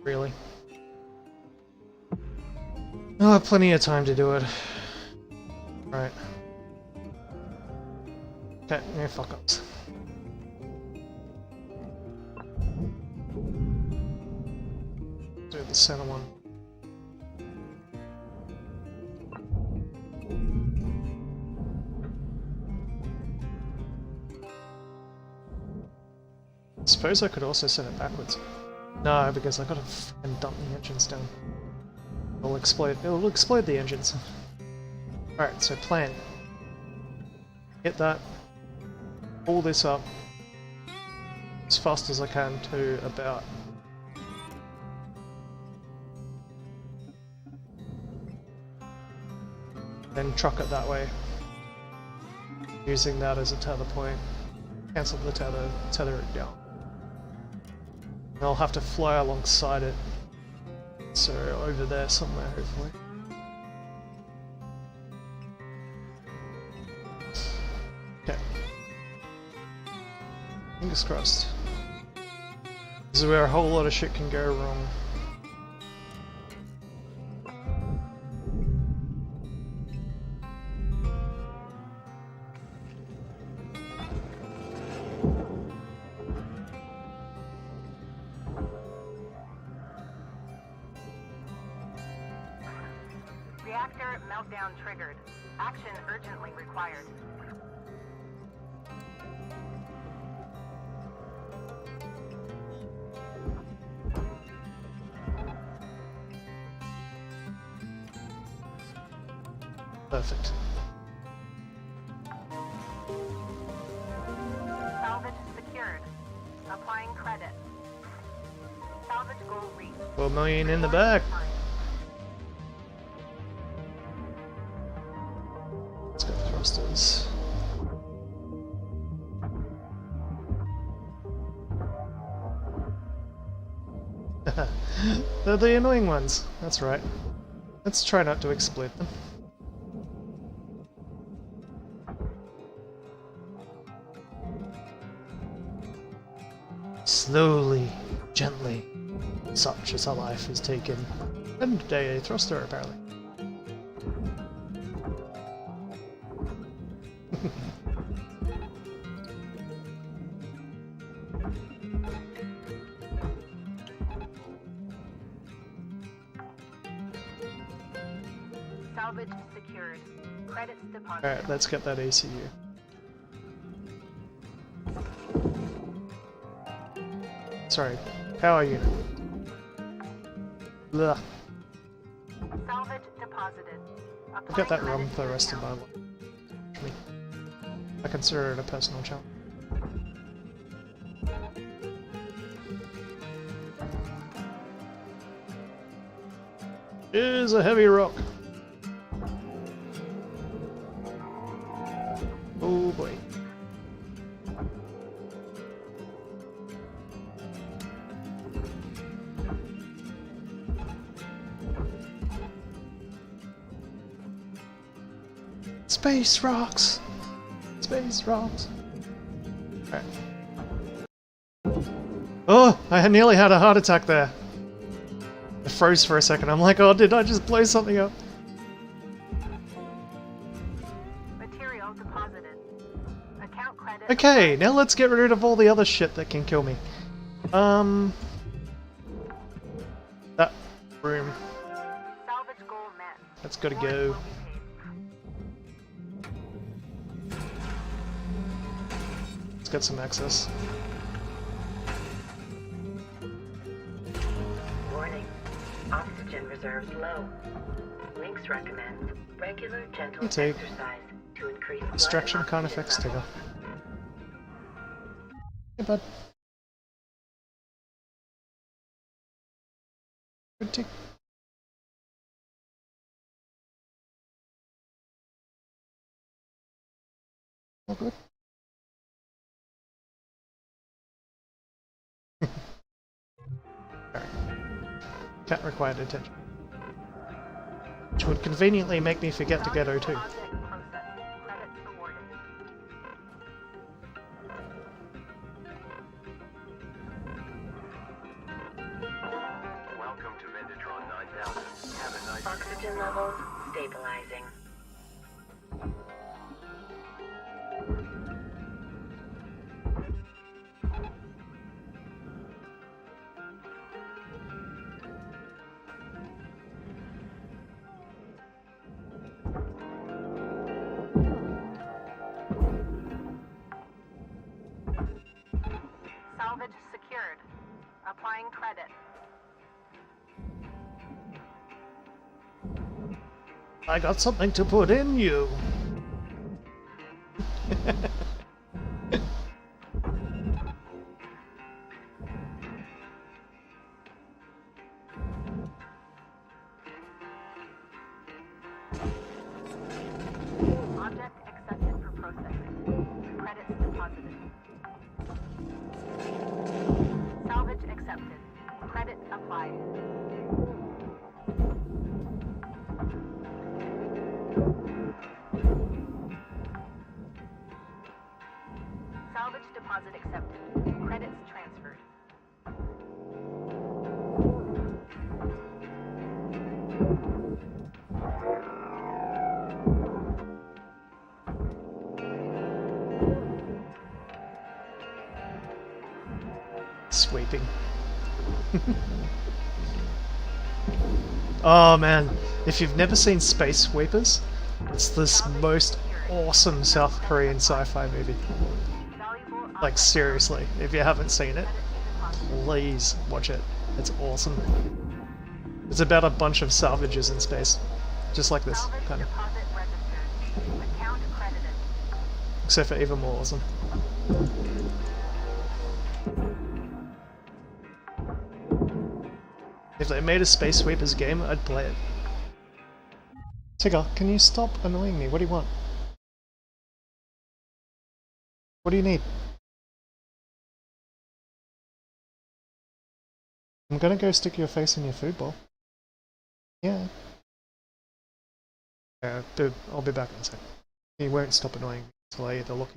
Really? I'll have plenty of time to do it. Right. Okay, no fuck ups. Do the center one. I suppose I could also set it backwards. No, because I gotta fucking dump the engines down. It'll explode the engines. Alright, so plan. Hit that. Pull this up as fast as I can to about. Then truck it that way. Using that as a tether point. Cancel the tether, tether it down. And I'll have to fly alongside it. So over there somewhere, hopefully. Okay. Fingers crossed. This is where a whole lot of shit can go wrong. Reactor meltdown triggered. Action urgently required. Perfect. Salvage secured. Applying credit. Salvage goal reached. 4 million in the bag. Let's go thrusters. They're the annoying ones. That's right. Let's try not to exploit them. Slowly, gently, such as a life is taken. And a thruster, apparently. Salvage secured. Credits deposited. Alright, let's get that ACU. Sorry, power unit. Blah. Salvage deposited. I'll get that wrong for the rest of my life. I consider it a personal challenge. Is a heavy rock. Oh boy. Space rocks! Space rocks! Alright. Oh! I nearly had a heart attack there! I froze for a second. I'm like, oh, did I just blow something up? Material deposited. Account credit. Okay, now let's get rid of all the other shit that can kill me. That room. Salvage goal met. That's gotta Warrant go. will be paid. Let's get some access. Warning. Oxygen reserves low. Lynx recommends regular gentle Intake. exercise to increase blood Distraction can't oxygen affect Stigger. levels. Hey, bud. Good tick. All good. Alright. Cat required attention. Which would conveniently make me forget to get O2. Deposit processed. Credits awarded. Welcome to Vendatron 9000. Have a nice life. Oxygen levels stabilizing. Salvage secured. Applying credit. I got something to put in you. Object accepted for processing. Credits deposited. Salvage accepted. Credit applied. Salvage deposit accepted. Credits transferred. Sweeping. Oh man, if you've never seen Space Sweepers, it's this most awesome South Korean sci-fi movie. Valuable Like seriously, if you haven't seen it, please watch it. It's awesome. It's about a bunch of salvages in space. Just like this, Salvage kind of. deposit registered. Account credited. Except for even more awesome. If they made a Space Sweepers game, I'd play it. Tigger, can you stop annoying me? What do you want? What do you need? I'm gonna go stick your face in your food bowl. Yeah. Yeah, dude, I'll be back in a sec. He won't stop annoying me until I either look.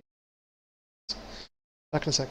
Back in a sec.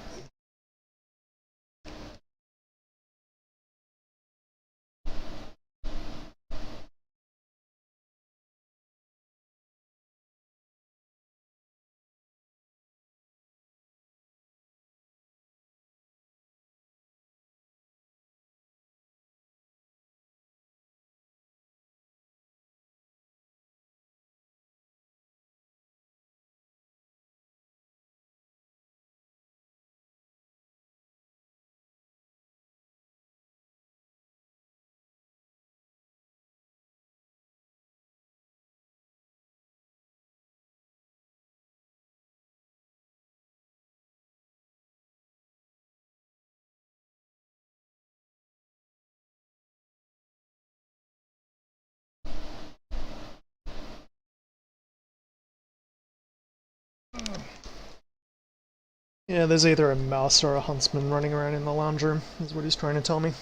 Yeah, there's either a mouse or a huntsman running around in the lounge room, is what he's trying to tell me. It's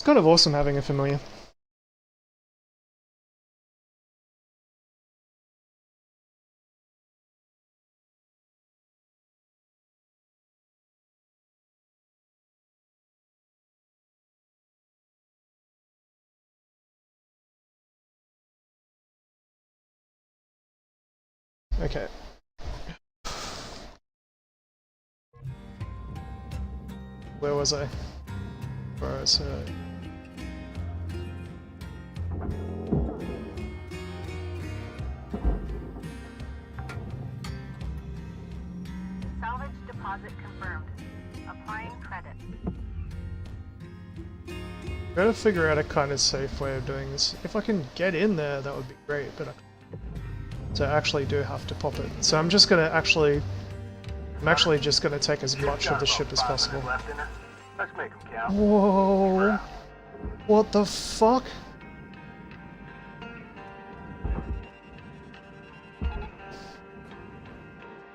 kind of awesome having a familiar. Okay. Where was I? Where was I? Salvage deposit confirmed. Applying credit. Gotta figure out a kind of safe way of doing this. If I can get in there, that would be great, but so I actually do have to pop it. So I'm just gonna actually... I'm actually just gonna take as much of the ship as possible. Let's make them count. Whoa! What the fuck?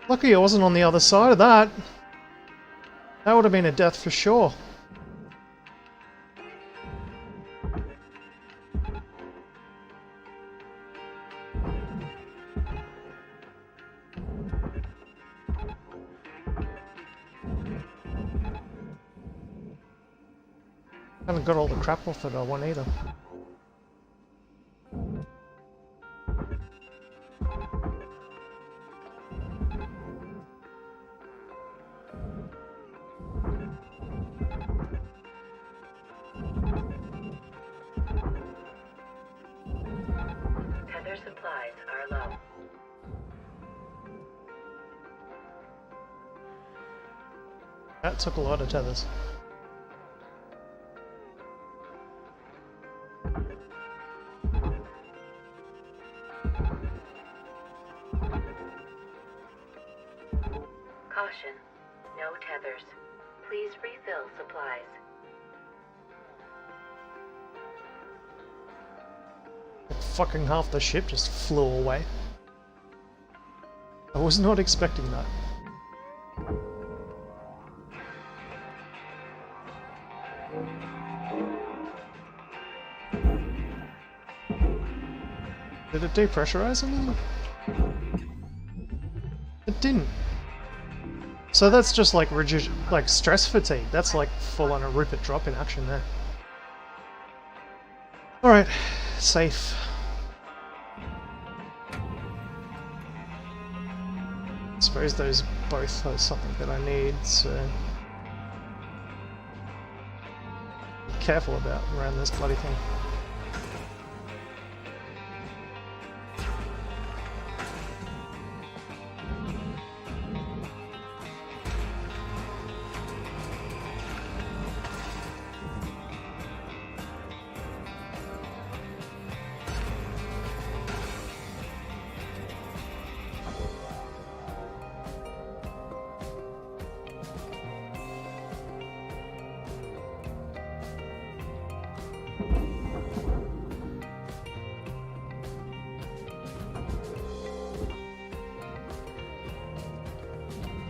Lucky I wasn't on the other side of that. That would have been a death for sure. Haven't got all the crap off it I want either. Tether supplies are low. That took a lot of tethers. Caution. No tethers. Please refill supplies. Fucking half the ship just flew away. I was not expecting that. Did it depressurize anything? It didn't. So that's just like like stress fatigue. That's like full on a rip it drop in action there. Alright, safe. I suppose those both are something that I need, so be careful about around this bloody thing.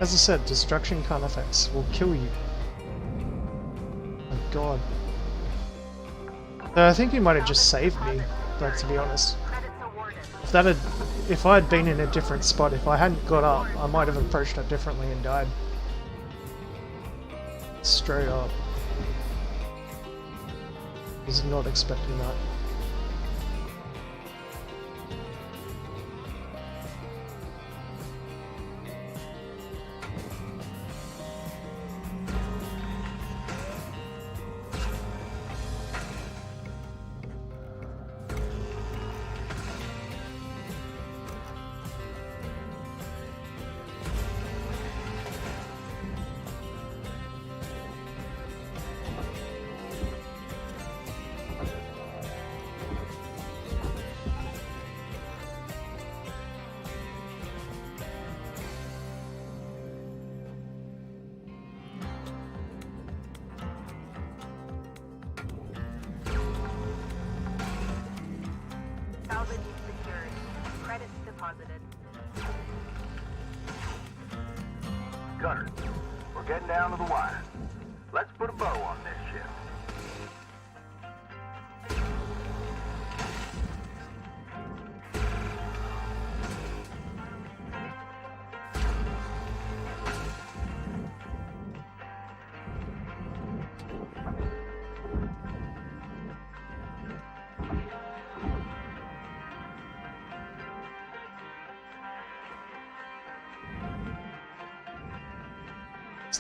As I said, destruction carnifex will kill you. Oh god. I think he might have just saved me, like, to be honest. If I had been in a different spot, if I hadn't got up, I might have approached it differently and died. Straight up. Was not expecting that. Salvage secured. Credits deposited. Gunner, we're getting down to the wire. Let's put a bow on this ship.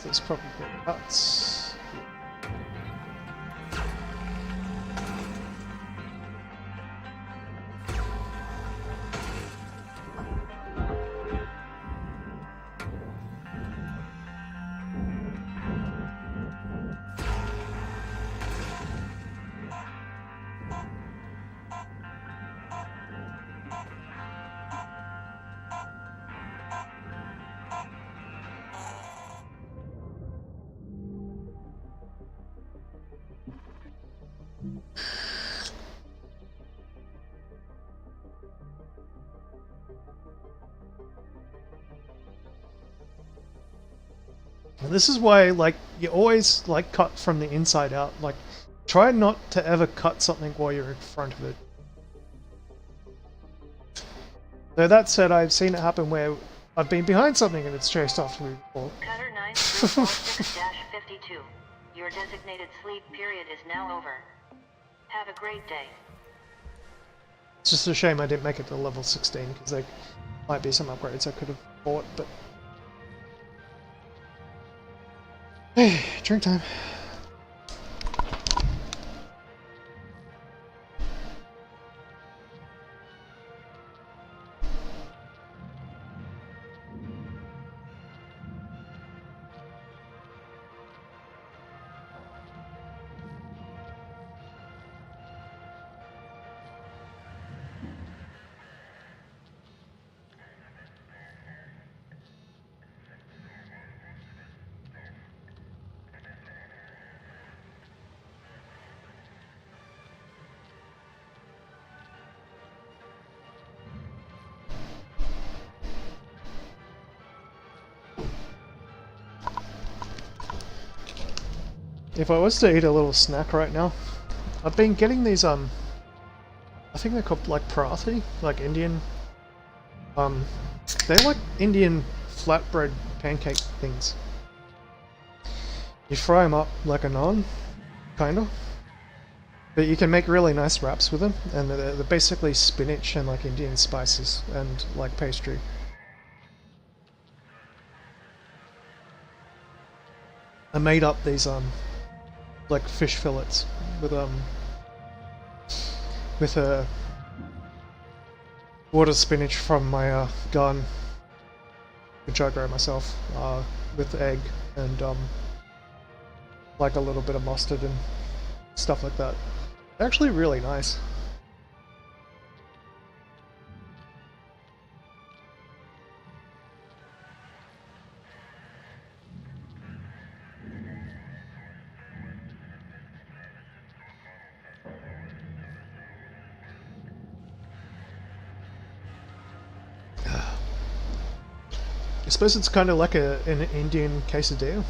There's probably cuts. And this is why, like, you always, like, cut from the inside out. Like, try not to ever cut something while you're in front of it. So that said, I've seen it happen where I've been behind something and it's chased after me before. Cutter 9346-52. Your designated sleep period is now over. Have a great day. It's just a shame I didn't make it to level 16 because there might be some upgrades I could have bought, but... Hey, drink time. If I was to eat a little snack right now, I've been getting these, I think they're called, like, parathi, like Indian, they're like Indian flatbread pancake things. You fry them up like a naan, kinda, but you can make really nice wraps with them, and they're basically spinach and, like, Indian spices and, like, pastry. I made up these, like fish fillets with water spinach from my garden, which I grow myself, with egg and like a little bit of mustard and stuff like that. They're actually really nice. I suppose it's kind of like an Indian quesadilla.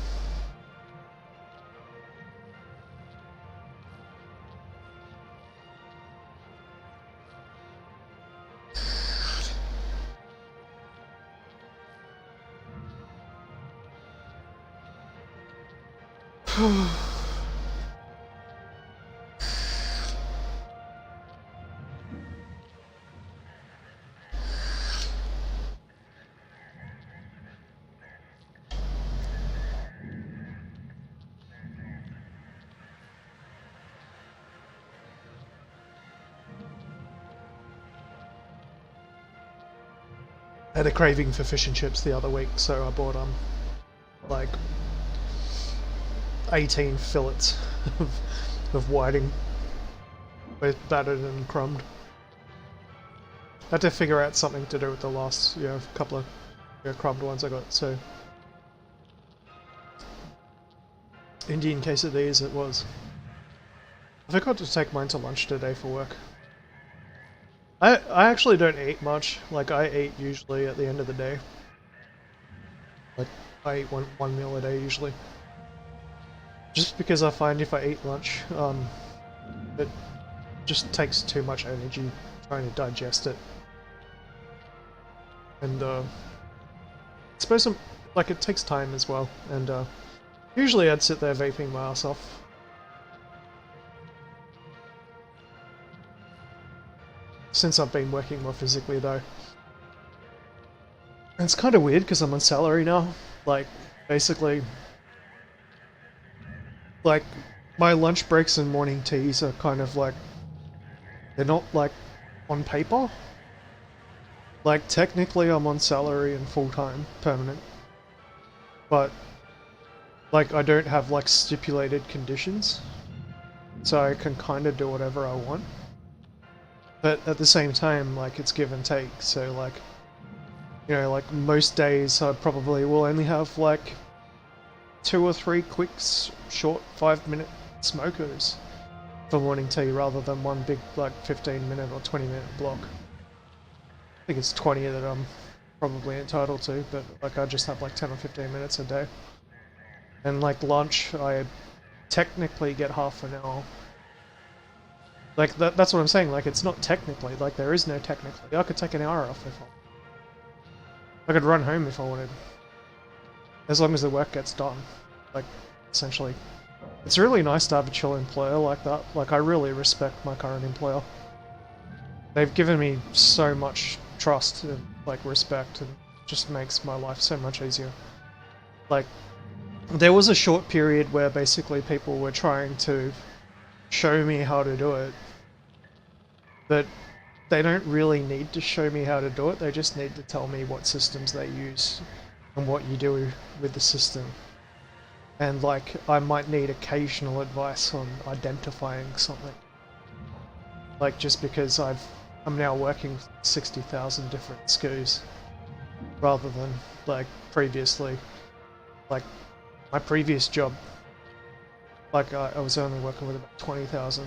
I had a craving for fish and chips the other week, so I bought like 18 fillets of whiting, both battered and crumbed. I had to figure out something to do with the last, couple of crumbed ones I got. So Indian quesadillas it was. I forgot to take mine to lunch today for work. I actually don't eat much. Like, I eat usually at the end of the day. Like, I eat one meal a day usually. Just because I find if I eat lunch, it just takes too much energy trying to digest it. And I suppose like it takes time as well. And usually I'd sit there vaping my ass off. Since I've been working more physically though. And it's kind of weird because I'm on salary now. Like, basically, like, my lunch breaks and morning teas are kind of like, they're not like on paper. Like, technically I'm on salary and full-time, permanent. But, like, I don't have like stipulated conditions. So I can kind of do whatever I want. But at the same time, like, it's give and take, so, like, like, most days I probably will only have, like, 2 or 3 quick, short 5-minute smokers for morning tea, rather than one big, like, 15-minute or 20-minute block. I think it's 20 that I'm probably entitled to, but, like, I just have, like, 10 or 15 minutes a day. And, like, lunch, I technically get half an hour. Like, that's what I'm saying, like, it's not technically, like, there is no technically. I could take an hour off if I could run home if I wanted. As long as the work gets done. Like, essentially. It's really nice to have a chill employer like that. Like, I really respect my current employer. They've given me so much trust and, like, respect, and just makes my life so much easier. Like, there was a short period where basically people were trying to show me how to do it, but they don't really need to show me how to do it, they just need to tell me what systems they use and what you do with the system. And like, I might need occasional advice on identifying something. Like, just because I'm now working 60,000 different SKUs, rather than like previously. Like, my previous job, like I was only working with about 20,000.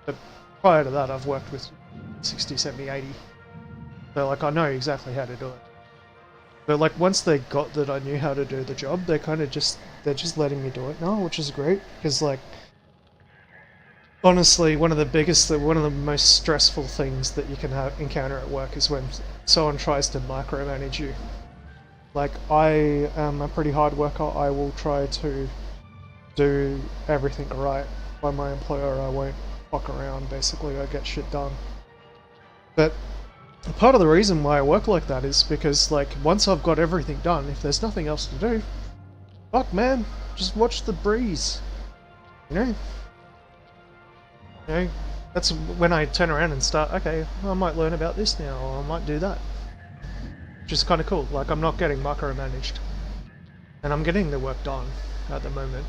But prior to that I've worked with 60, 70, 80. So like, I know exactly how to do it. But like, once they got that I knew how to do the job, they're just letting me do it now, which is great, because like, honestly, one of the most stressful things that you can encounter at work is when someone tries to micromanage you. Like, I am a pretty hard worker. I will try to do everything right by my employer. I won't fuck around, basically. I get shit done. But part of the reason why I work like that is because, like, once I've got everything done, if there's nothing else to do, fuck man, just watch the breeze. You know? You know, that's when I turn around and start, okay, I might learn about this now, or I might do that. Which is kind of cool. Like, I'm not getting micromanaged. And I'm getting the work done at the moment.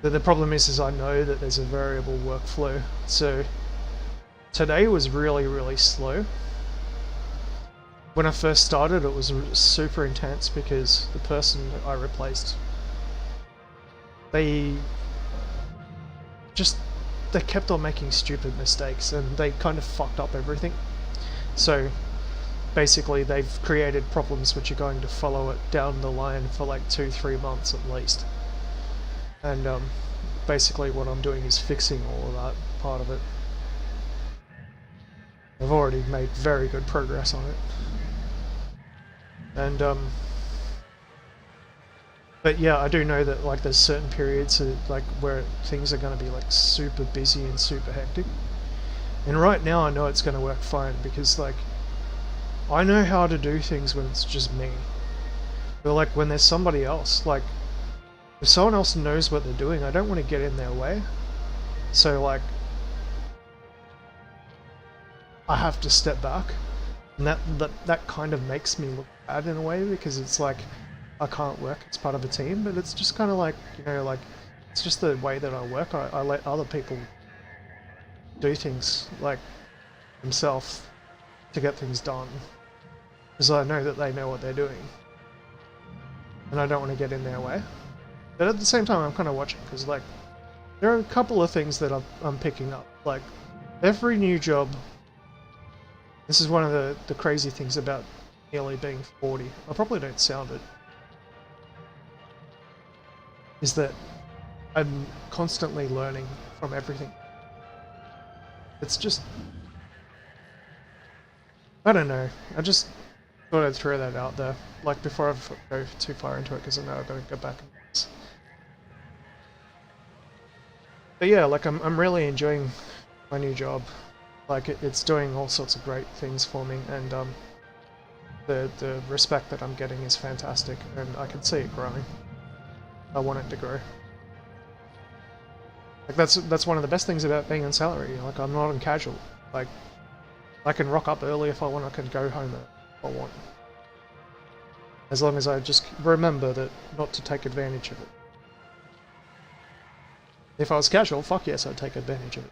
The problem is I know that there's a variable workflow, so today was really, really slow. When I first started, it was super intense because the person that I replaced, they kept on making stupid mistakes, and they kind of fucked up everything. So basically they've created problems which are going to follow it down the line for like 2-3 months at least. And basically what I'm doing is fixing all of that part of it. I've already made very good progress on it. And but yeah, I do know that like there's certain periods like where things are going to be like super busy and super hectic. And right now I know it's going to work fine because like I know how to do things when it's just me. But like when there's somebody else, like if someone else knows what they're doing, I don't want to get in their way. So like I have to step back, and that kind of makes me look bad in a way, because it's like I can't work as part of a team, but it's just kind of like, you know, like it's just the way that I work. I let other people do things like themselves to get things done, because I know that they know what they're doing, and I don't want to get in their way. But at the same time, I'm kind of watching, because like there are a couple of things that I'm picking up. Like every new job, this is one of the crazy things about nearly being 40. I probably don't sound it. Is that I'm constantly learning from everything. It's just, I don't know. I just thought I'd throw that out there, like before I go too far into it, because I know I've got to go back and this. But yeah, like I'm really enjoying my new job. Like it's doing all sorts of great things for me, and the respect that I'm getting is fantastic, and I can see it growing. I want it to grow. Like that's one of the best things about being on salary. Like I'm not on casual. Like I can rock up early if I want. I can go home if I want. As long as I just remember that not to take advantage of it. If I was casual, fuck yes, I'd take advantage of it.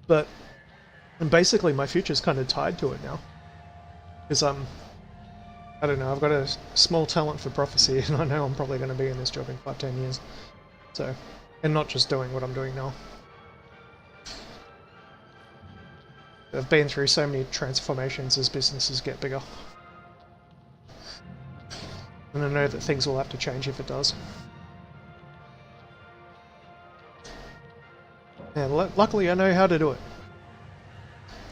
But basically my future's kind of tied to it now. Because I don't know, I've got a small talent for prophecy, and I know I'm probably going to be in this job in 5-10 years. So, and not just doing what I'm doing now. I've been through so many transformations as businesses get bigger. And I know that things will have to change if it does. And luckily I know how to do it.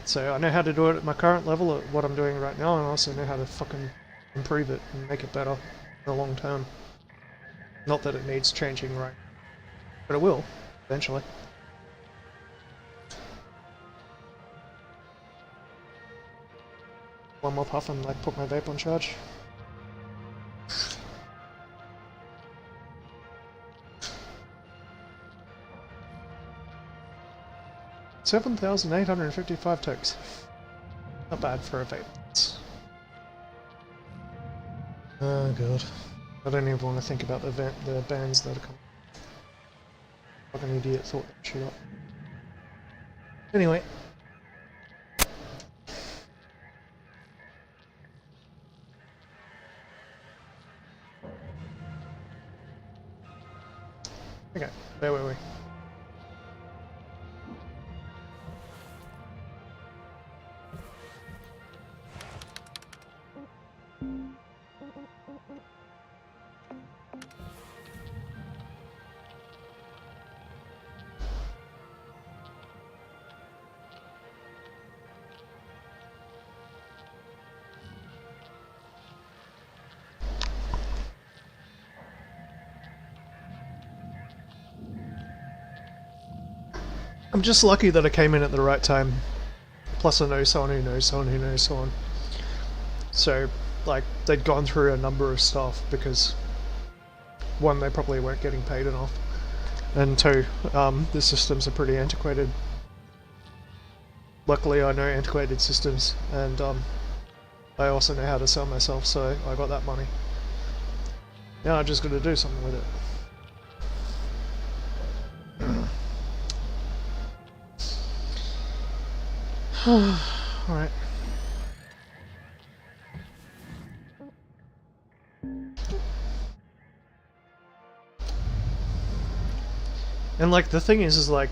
So I know how to do it at my current level, at what I'm doing right now, and I also know how to fucking improve it and make it better in the long term. Not that it needs changing right, but it will, eventually. One more puff and like put my vape on charge. $7,855 tokes. Not bad for a vape. Oh god. I don't even want to think about the bands that are coming. Fucking idiot thought that shit up. Anyway. Okay, where were we? I'm just lucky that I came in at the right time. Plus I know someone who knows someone who knows someone. So, like, they'd gone through a number of stuff because, one, they probably weren't getting paid enough, and two, the systems are pretty antiquated. Luckily I know antiquated systems, and I also know how to sell myself, so I got that money. Now I just got to do something with it. Alright. And like the thing is like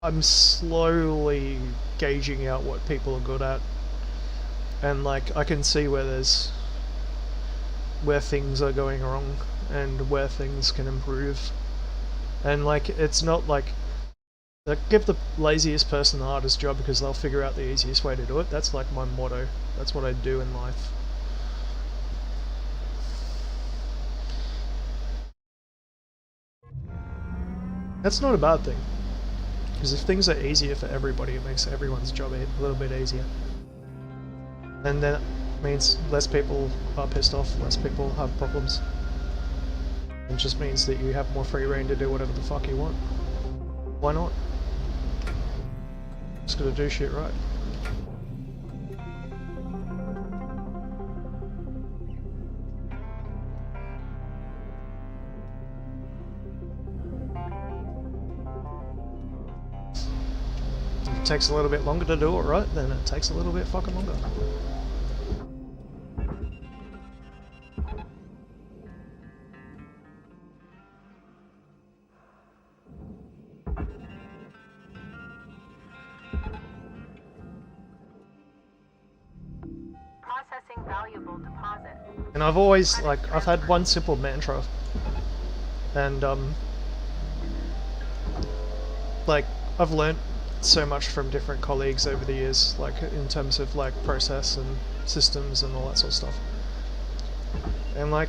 I'm slowly gauging out what people are good at, and like I can see where things are going wrong and where things can improve, and like it's not like give the laziest person the hardest job because they'll figure out the easiest way to do it. That's like my motto. That's what I do in life. That's not a bad thing, because if things are easier for everybody, it makes everyone's job a little bit easier. And that means less people are pissed off, less people have problems. It just means that you have more free reign to do whatever the fuck you want. Why not? Just gotta do shit right. If it takes a little bit longer to do it right, then it takes a little bit fucking longer. Valuable deposit. And I've always, like, I've had one simple mantra, and like, I've learnt so much from different colleagues over the years, like, in terms of, like, process and systems and all that sort of stuff. And, like,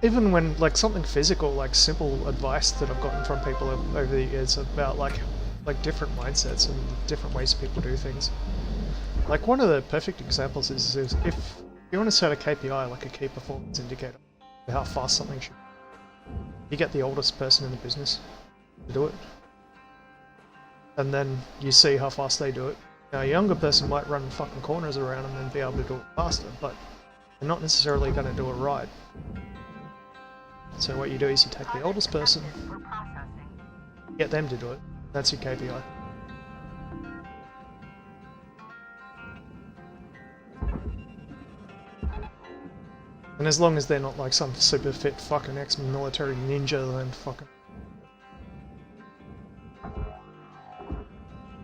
even when, like, something physical, like, simple advice that I've gotten from people over the years about, like different mindsets and different ways people do things. Like, one of the perfect examples is if you want to set a KPI, like a key performance indicator, for how fast something should be, you get the oldest person in the business to do it. And then you see how fast they do it. Now, a younger person might run fucking corners around them and be able to do it faster, but they're not necessarily going to do it right. So what you do is you take the oldest person, get them to do it. That's your KPI. And as long as they're not like some super fit fucking ex-military ninja, then fucking...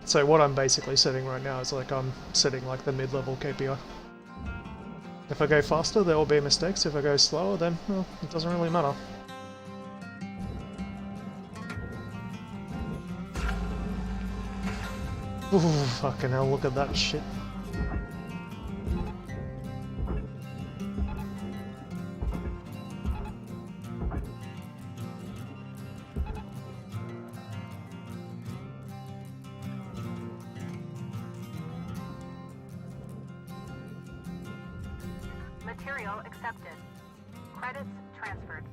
So what I'm basically setting right now is like I'm setting like the mid-level KPI. If I go faster, there will be mistakes. If I go slower, then, well, it doesn't really matter. Ooh, fucking hell, look at that shit. Material accepted. Credits transferred.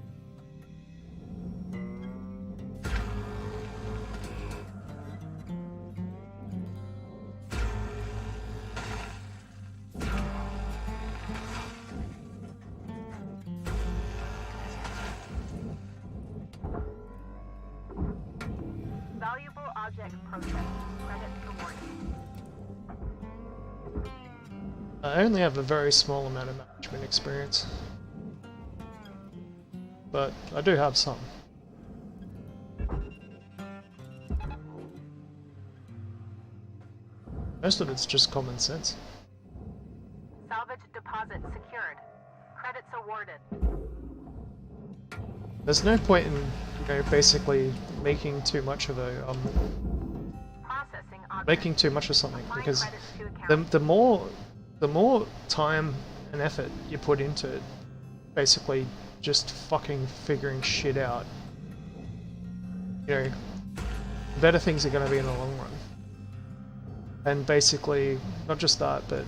Valuable object processed. Credits awarded. I only have a very small amount of management experience, but I do have some. Most of it's just common sense. Salvage deposit secured. Credits awarded. There's no point in, basically making too much of a Processing object. making too much of something, Applying because credits to account. the more time and effort you put into basically just fucking figuring shit out, the better things are going to be in the long run. And basically, not just that, but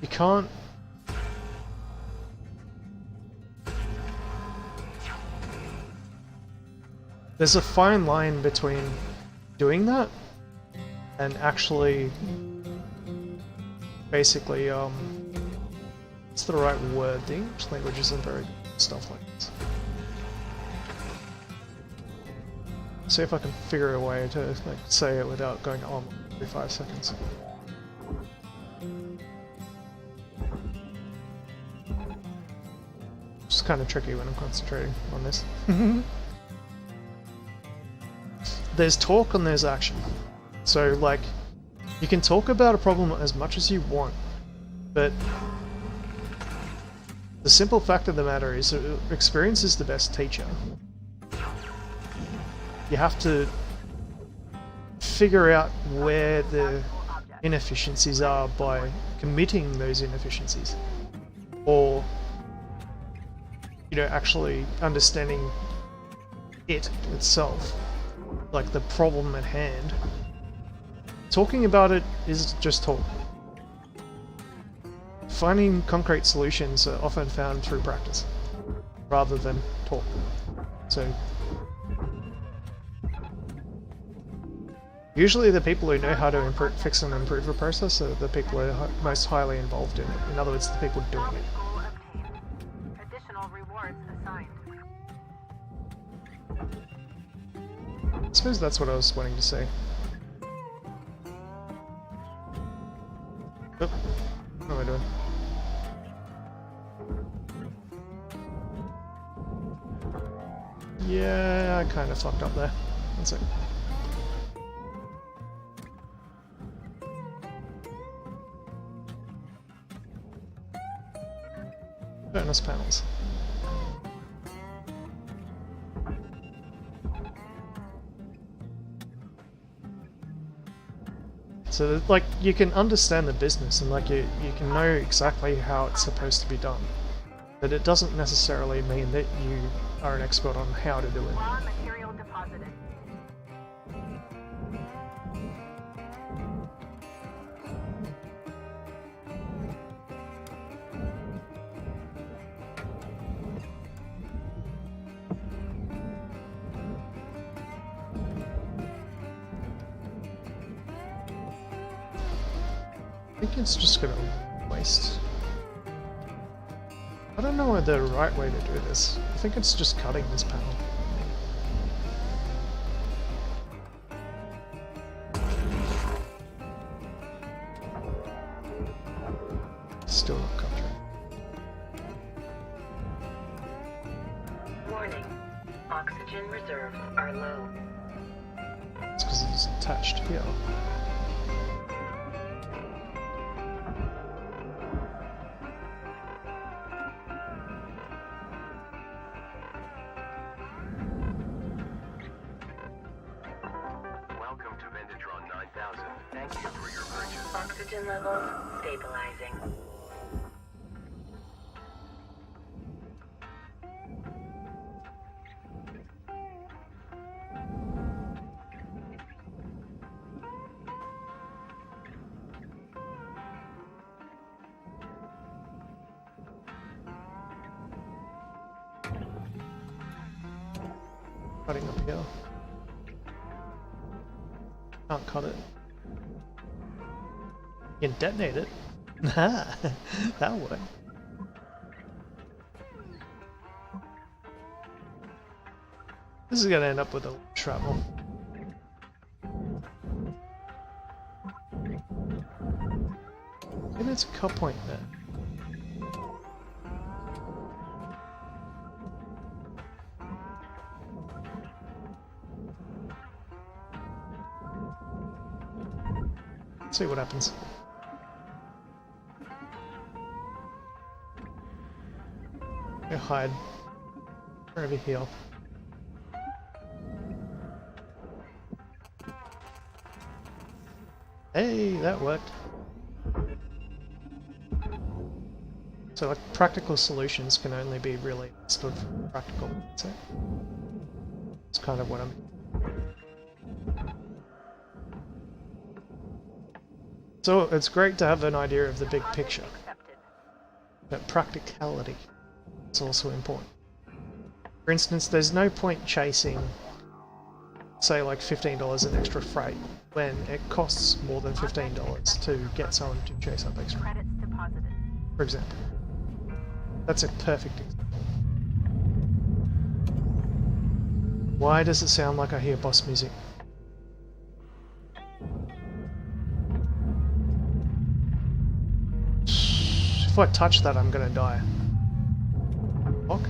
you can't... There's a fine line between doing that and actually basically, what's the right word? The English language isn't very good at stuff like this. See if I can figure a way to say it without going on every 5 seconds. It's kind of tricky when I'm concentrating on this. There's talk and there's action. So, like, you can talk about a problem as much as you want, but the simple fact of the matter is that experience is the best teacher. You have to figure out where the inefficiencies are by committing those inefficiencies, or actually understanding it itself, like the problem at hand. Talking about it is just talk. Finding concrete solutions are often found through practice rather than talk. So usually the people who know how to fix and improve a process are the people who are most highly involved in it. In other words, the people doing it. Goal obtained. Additional rewards assigned. I suppose that's what I was wanting to say. Oop. What am I doing? Yeah, I kind of fucked up there. One sec. Bonus panels. So, like, you can understand the business and, like, you can know exactly how it's supposed to be done. But it doesn't necessarily mean that you are an expert on how to do it. Raw material deposited. I think it's just gonna waste. I don't know the right way to do this. I think it's just cutting this panel. Still not cut through. Warning. Oxygen reserves are low. It's because it's attached here. Welcome to Vendatron Thank you for your purchase. Oxygen levels stabilizing. Cutting up here. Can't cut it. You can detonate it. That'll work. This is gonna end up with a shrapnel. Maybe it's a cut point there. Let's see what happens. Go hide. We're over here. Hey, that worked. So like practical solutions can only be really stood for practical, that's it. It's kind of what I'm... So it's great to have an idea of the big picture, but practicality is also important. For instance, there's no point chasing, say like $15 in extra freight when it costs more than $15 to get someone to chase up extra. Credits deposited. For example. That's a perfect example. Why does it sound like I hear boss music? If I touch that, I'm gonna die. Lock?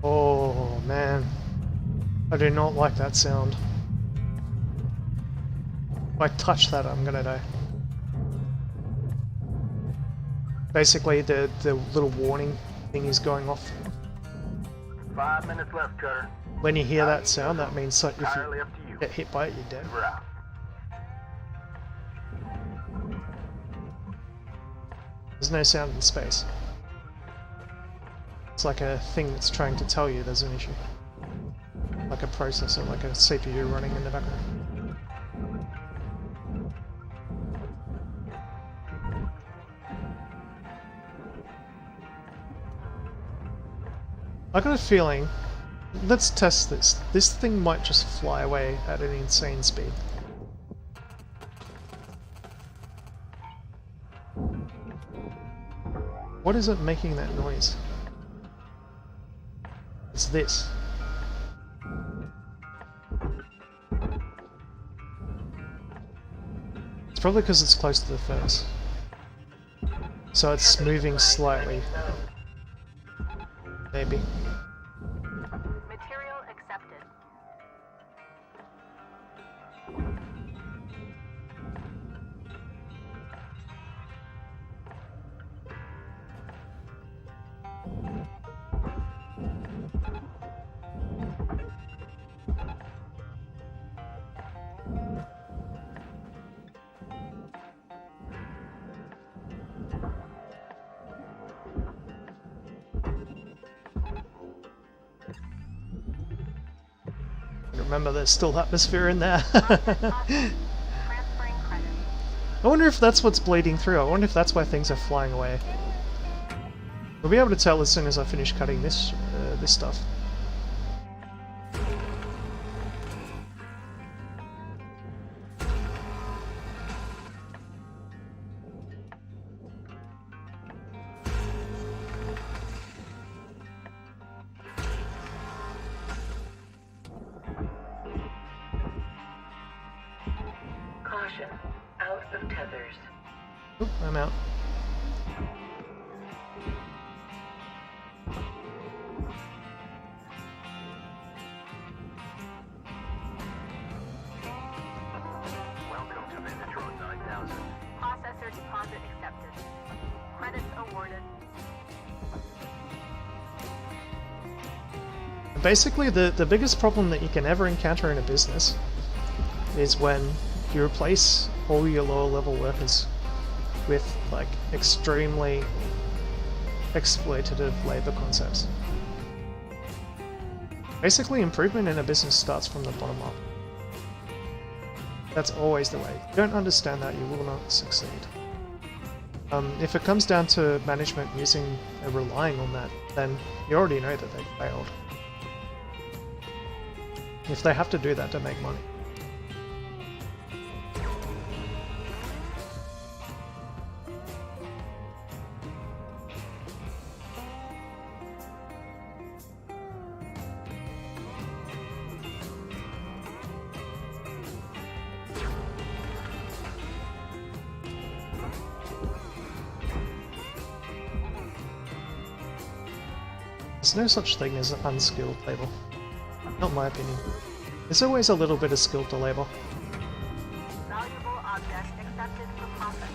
Oh man, I do not like that sound. If I touch that, I'm gonna die. Basically, the little warning thing is going off. 5 minutes left, Cutter. When you hear that sound, that means that if Entirely you up to you. get hit by it, you're dead. We're out. There's no sound in space. It's like a thing that's trying to tell you there's an issue. Like a processor, like a CPU running in the background. I got a feeling, let's test this. This thing might just fly away at an insane speed. What is it making that noise? It's this. It's probably because it's close to the furnace. So it's moving slightly. Maybe. Material accepted. Remember, there's still atmosphere in there. Transferring credit. I wonder if that's what's bleeding through. I wonder if that's why things are flying away. We'll be able to tell as soon as I finish cutting this this stuff. Caution. Out of tethers. Oop, I'm out. Welcome to Vintage Road 9. deposit accepted. Credits awarded. Basically, the biggest problem that you can ever encounter in a business is when you replace all your lower level workers with like extremely exploitative labor concepts. Basically, improvement in a business starts from the bottom up. That's always the way. If you don't understand that, you will not succeed. If it comes down to management using and relying on that, then you already know that they failed. If they have to do that to make money. There's no such thing as unskilled labor. Not in my opinion. There's always a little bit of skill to labor. Valuable object accepted for processing.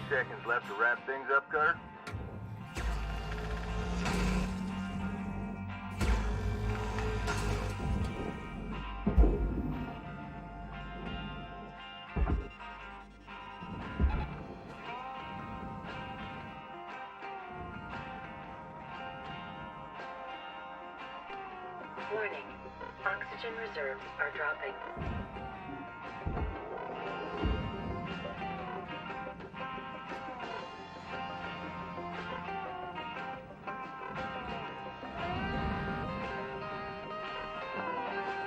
Seconds left to wrap things up, Carter. Warning. Oxygen reserves are dropping.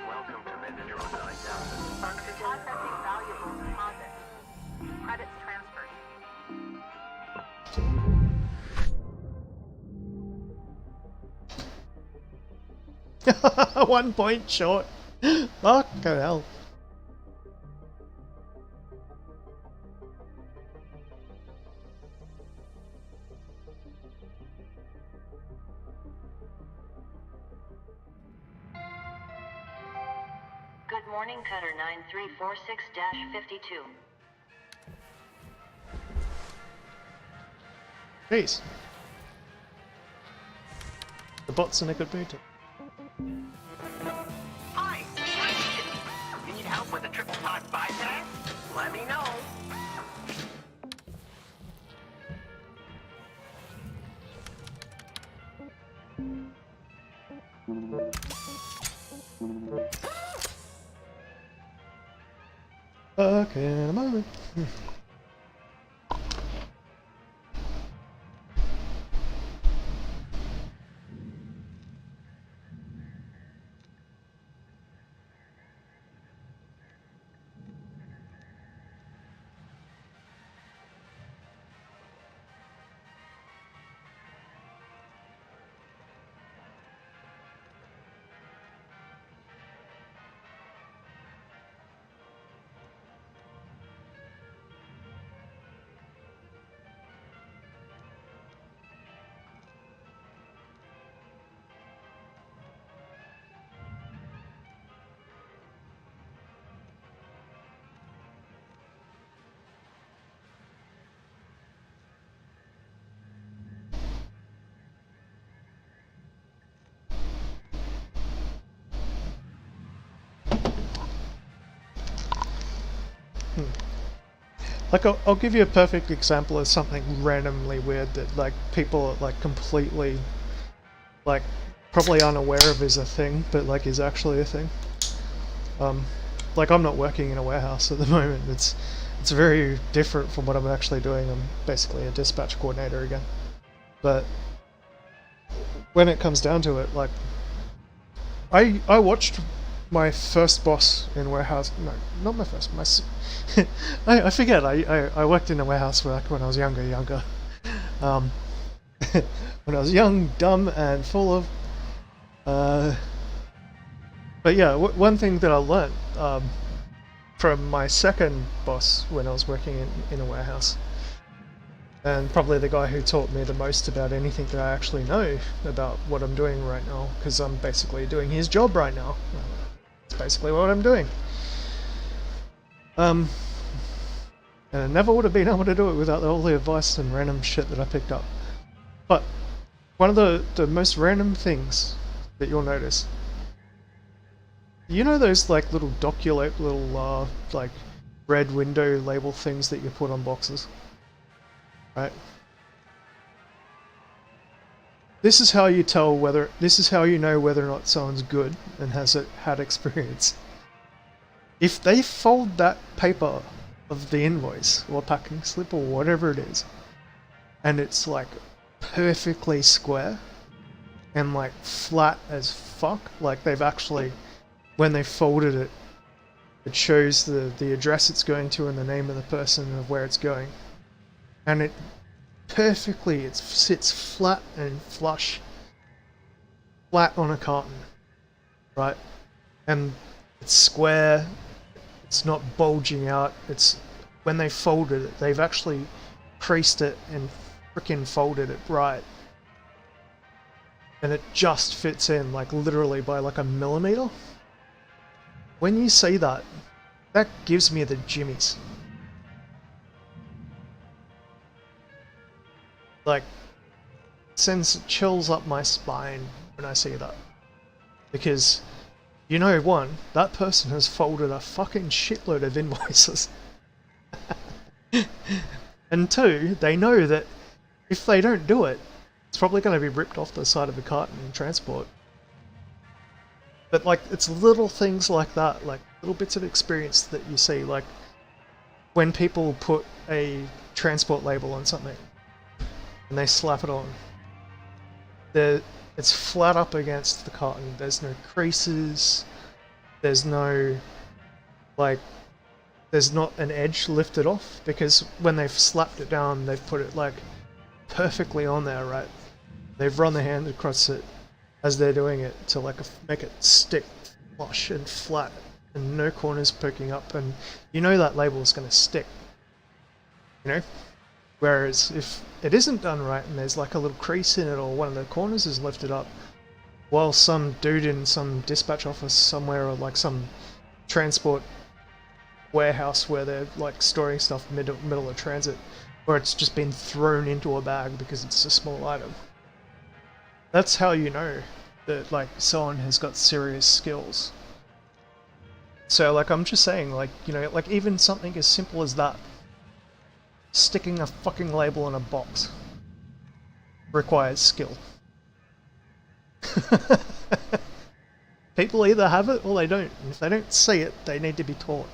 Welcome to Messenger on Oxygen. Processing valuable deposit. Credits transferred. 1 point short. Fucking hell. Good morning, Cutter 9346-52. Jeez. The bot's in a good mood. Hi! Need help with a triple pod bypass? Let me know. Okay, in a moment. Like, I'll give you a perfect example of something randomly weird that, like, people are, like, completely, like, probably unaware of is a thing, but, like, is actually a thing. Like, I'm not working in a warehouse at the moment. It's very different from what I'm actually doing. I'm basically a dispatch coordinator again. But when it comes down to it, like, I watched my first boss in warehouse. No, not my first. I forget. I worked in a warehouse back when I was younger. When I was young, dumb, and full of But yeah, one thing that I learnt from my second boss when I was working in a warehouse, and probably the guy who taught me the most about anything that I actually know about what I'm doing right now, because I'm basically doing his job right now. It's basically what I'm doing. And I never would have been able to do it without all the advice and random shit that I picked up. But one of the most random things that you'll notice, you know those like little doculate little like red window label things that you put on boxes, right? This is how you tell whether, this is how you know whether or not someone's good and has had experience. If they fold that paper of the invoice or packing slip or whatever it is, and it's like perfectly square and like flat as fuck, like they've actually, when they folded it, it shows the address it's going to and the name of the person of where it's going, and it perfectly, it sits flat and flush, flat on a carton, right? And it's square, it's not bulging out, it's, when they folded it, they've actually creased it and frickin' folded it right. And it just fits in, like literally by like a millimeter. When you see that, that gives me the jimmies. Like, sends chills up my spine when I see that. Because, you know, one, that person has folded a fucking shitload of invoices. And two, they know that if they don't do it, it's probably going to be ripped off the side of the carton in transport. But like, it's little things like that, like little bits of experience that you see, like when people put a transport label on something and they slap it on, it's flat up against the carton, there's no creases, there's no, like, there's not an edge lifted off, because when they've slapped it down, they've put it like perfectly on there, right? They've run their hand across it as they're doing it to like make it stick flush and flat and no corners poking up, and you know that label is going to stick, you know? Whereas if it isn't done right and there's like a little crease in it or one of the corners is lifted up, while some dude in some dispatch office somewhere or like some transport warehouse where they're like storing stuff middle of transit, or it's just been thrown into a bag because it's a small item. That's how you know that like someone has got serious skills. So like I'm just saying, like, you know, like even something as simple as that, sticking a fucking label on a box, requires skill. People either have it or they don't. And if they don't see it, they need to be taught.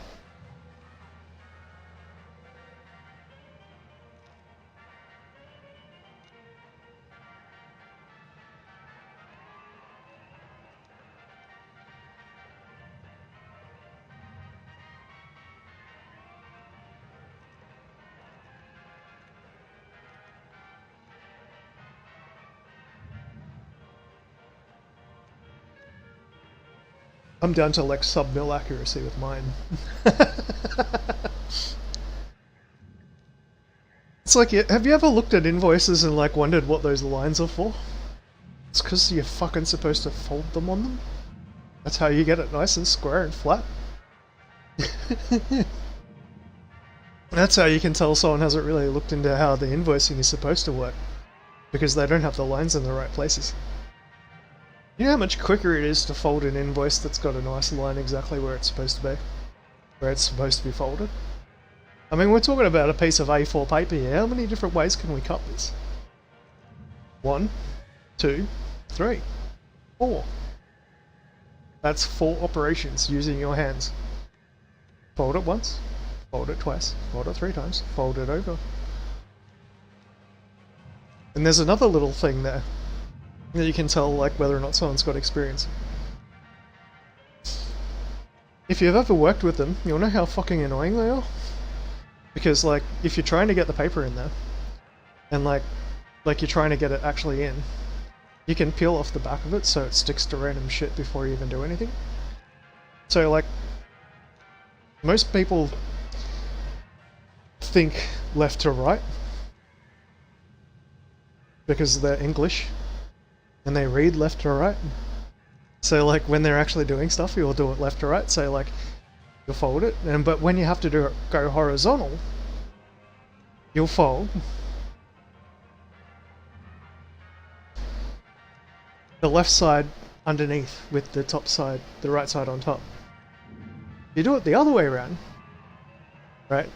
I'm down to like sub-mil accuracy with mine. It's like, have you ever looked at invoices and like wondered what those lines are for? It's because you're fucking supposed to fold them on them. That's how you get it nice and square and flat. That's how you can tell someone hasn't really looked into how the invoicing is supposed to work, because they don't have the lines in the right places. You know how much quicker it is to fold an invoice that's got a nice line exactly where it's supposed to be? Where it's supposed to be folded? I mean, we're talking about a piece of A4 paper here. How many different ways can we cut this? 1, 2, 3, 4. That's 4 operations using your hands. Fold it once, fold it twice, fold it 3 times, fold it over. And there's another little thing there that you can tell like whether or not someone's got experience. If you've ever worked with them, you'll know how fucking annoying they are. Because like, if you're trying to get the paper in there, and like you're trying to get it actually in, you can peel off the back of it so it sticks to random shit before you even do anything. So like, most people think left to right because they're English and they read left to right. So like when they're actually doing stuff, you'll do it left to right. So like you'll fold it, but when you have to do it, go horizontal, you'll fold the left side underneath with the top side, the right side on top. You do it the other way around, right?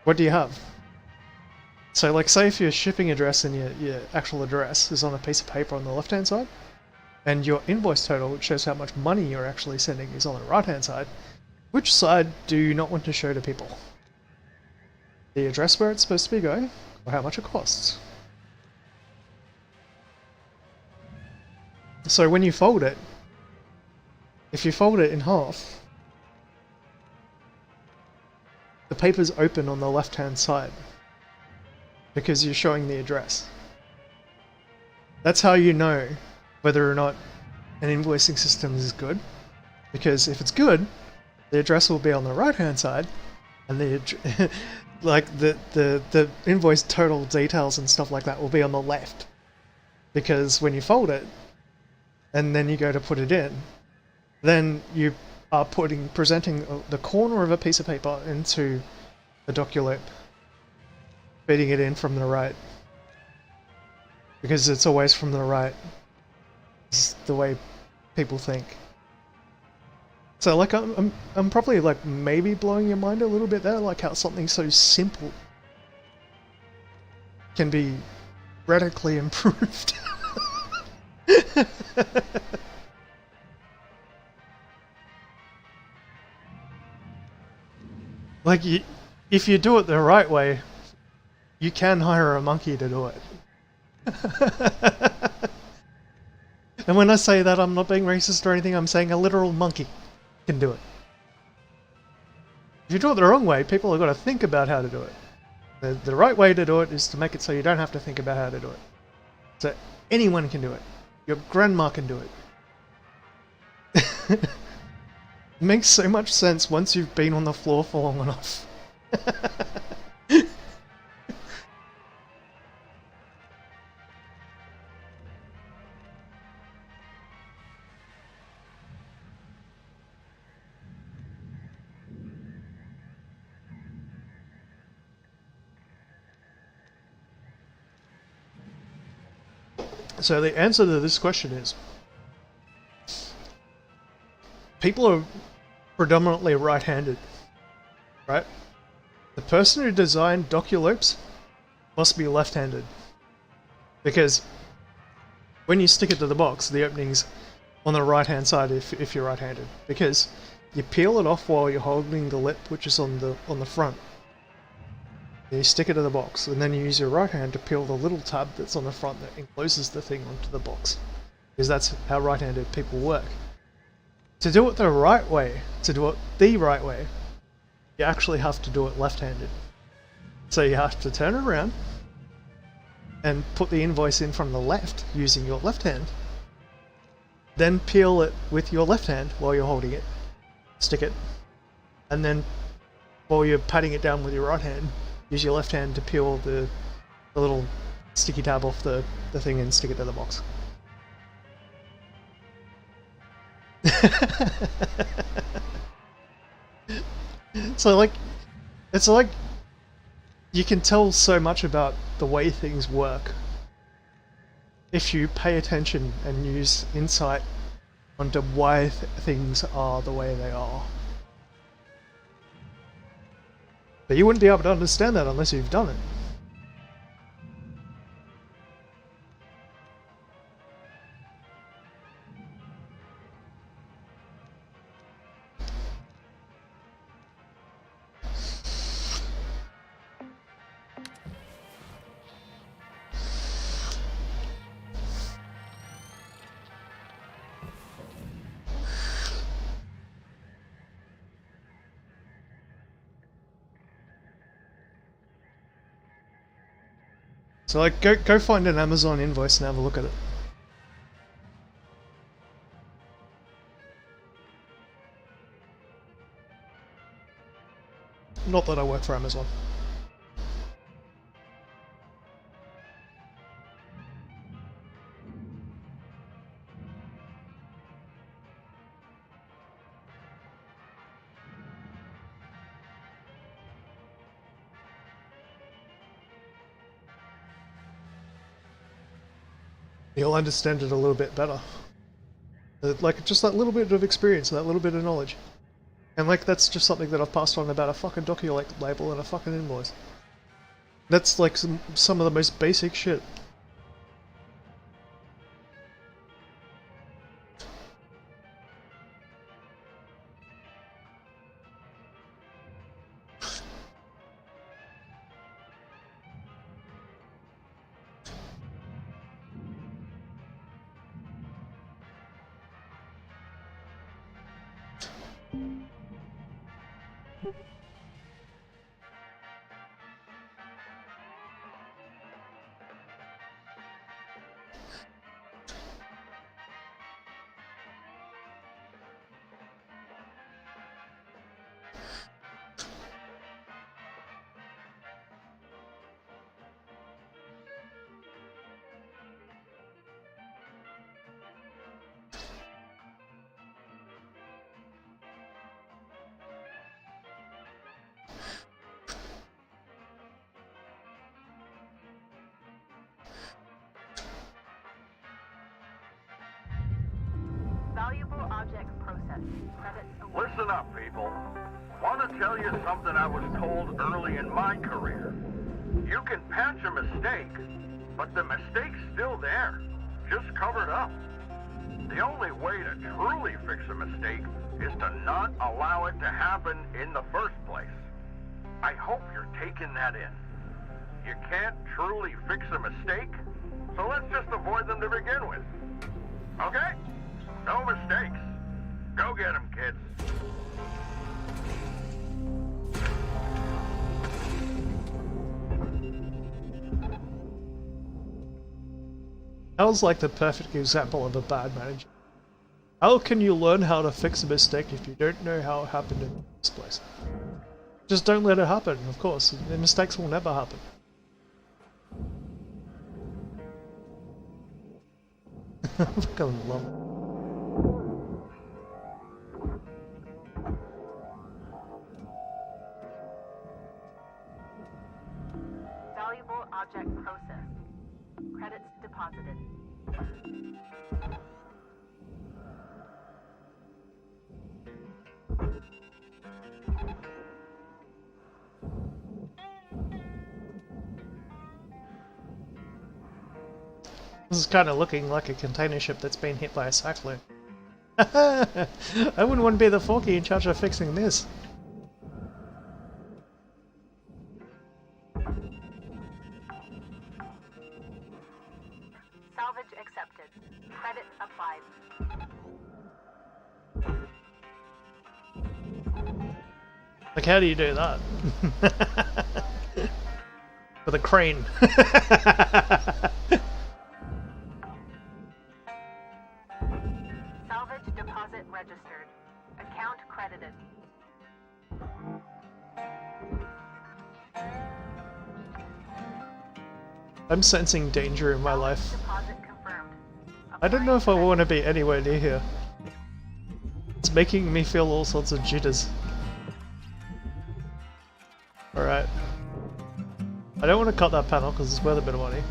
What do you have? So like say if your shipping address and your actual address is on a piece of paper on the left hand side, and your invoice total, which shows how much money you're actually sending, is on the right hand side, which side do you not want to show to people? The address where it's supposed to be going, or how much it costs? So when you fold it, if you fold it in half, the paper's open on the left hand side because you're showing the address. That's how you know whether or not an invoicing system is good, because if it's good, the address will be on the right hand side, and the like the invoice total details and stuff like that will be on the left, because when you fold it and then you go to put it in, then you are presenting the corner of a piece of paper into a doculoop, feeding it in from the right, because it's always from the right. It's the way people think. So like I'm probably like maybe blowing your mind a little bit there, like how something so simple can be radically improved. Like if you do it the right way, you can hire a monkey to do it. And when I say that, I'm not being racist or anything, I'm saying a literal monkey can do it. If you do it the wrong way, people have got to think about how to do it. The right way to do it is to make it so you don't have to think about how to do it. So anyone can do it. Your grandma can do it. It makes so much sense once you've been on the floor for long enough. So the answer to this question is, people are predominantly right-handed, right? The person who designed doculoops must be left-handed, because when you stick it to the box, the opening's on the right-hand side if you're right-handed, because you peel it off while you're holding the lip, which is on the front. You stick it to the box, and then you use your right hand to peel the little tab that's on the front that encloses the thing onto the box. Because that's how right-handed people work. To do it the right way, you actually have to do it left-handed. So you have to turn around and put the invoice in from the left using your left hand. Then peel it with your left hand while you're holding it. Stick it. And then while you're patting it down with your right hand, use your left hand to peel the little sticky tab off the thing and stick it to the box. So like, it's like you can tell so much about the way things work if you pay attention and use insight onto why things are the way they are. But you wouldn't be able to understand that unless you've done it. So like, go find an Amazon invoice and have a look at it. Not that I work for Amazon. You'll understand it a little bit better. Like, just that little bit of experience, that little bit of knowledge. And like, that's just something that I've passed on about a fucking docu label and a fucking invoice. That's like some of the most basic shit. Valuable object processing. Credits awarded. Listen up, people. Want to tell you something I was told early in my career. You can patch a mistake, but the mistake's still there, just covered up. The only way to truly fix a mistake is to not allow it to happen in the first place. I hope you're taking that in. You can't truly fix a mistake, so let's just avoid them to begin with. Okay? No mistakes. Go get 'em, kids. That was like the perfect example of a bad manager. How can you learn how to fix a mistake if you don't know how it happened in the first place? Just don't let it happen, of course. The mistakes will never happen. I fucking love it. Valuable object processed. Credits deposited. This is kind of looking like a container ship that's been hit by a cyclone. I wouldn't want to be the Forky in charge of fixing this. Salvage accepted. Credit applied. Like, how do you do that? With a crane. Salvage deposit registered. Account credited. I'm sensing danger in my life. Deposit confirmed. I don't know if I want to be anywhere near here. It's making me feel all sorts of jitters. Alright. I don't want to cut that panel because it's worth a bit of money.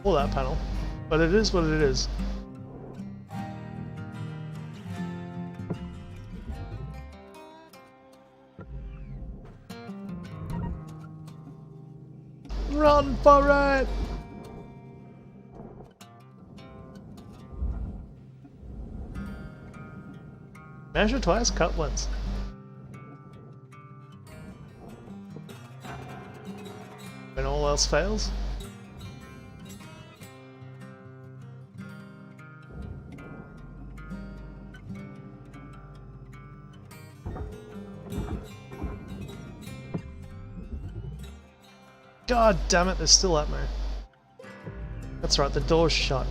Or that panel. But it is what it is. Run for it! Measure twice, cut once. When all else fails? God damn it, they're still at me. That's right, the door's shut.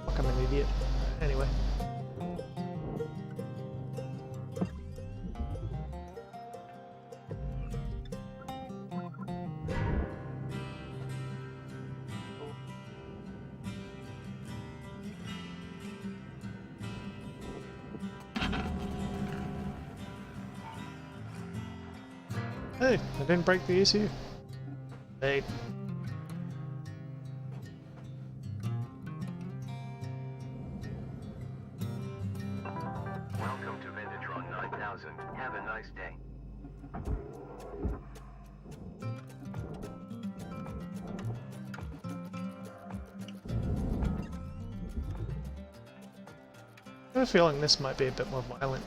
Fuck, I'm an idiot. Anyway. Hey, I didn't break the ECU. Hey. Welcome to Vendatron 9000. Have a nice day. I have a feeling this might be a bit more violent.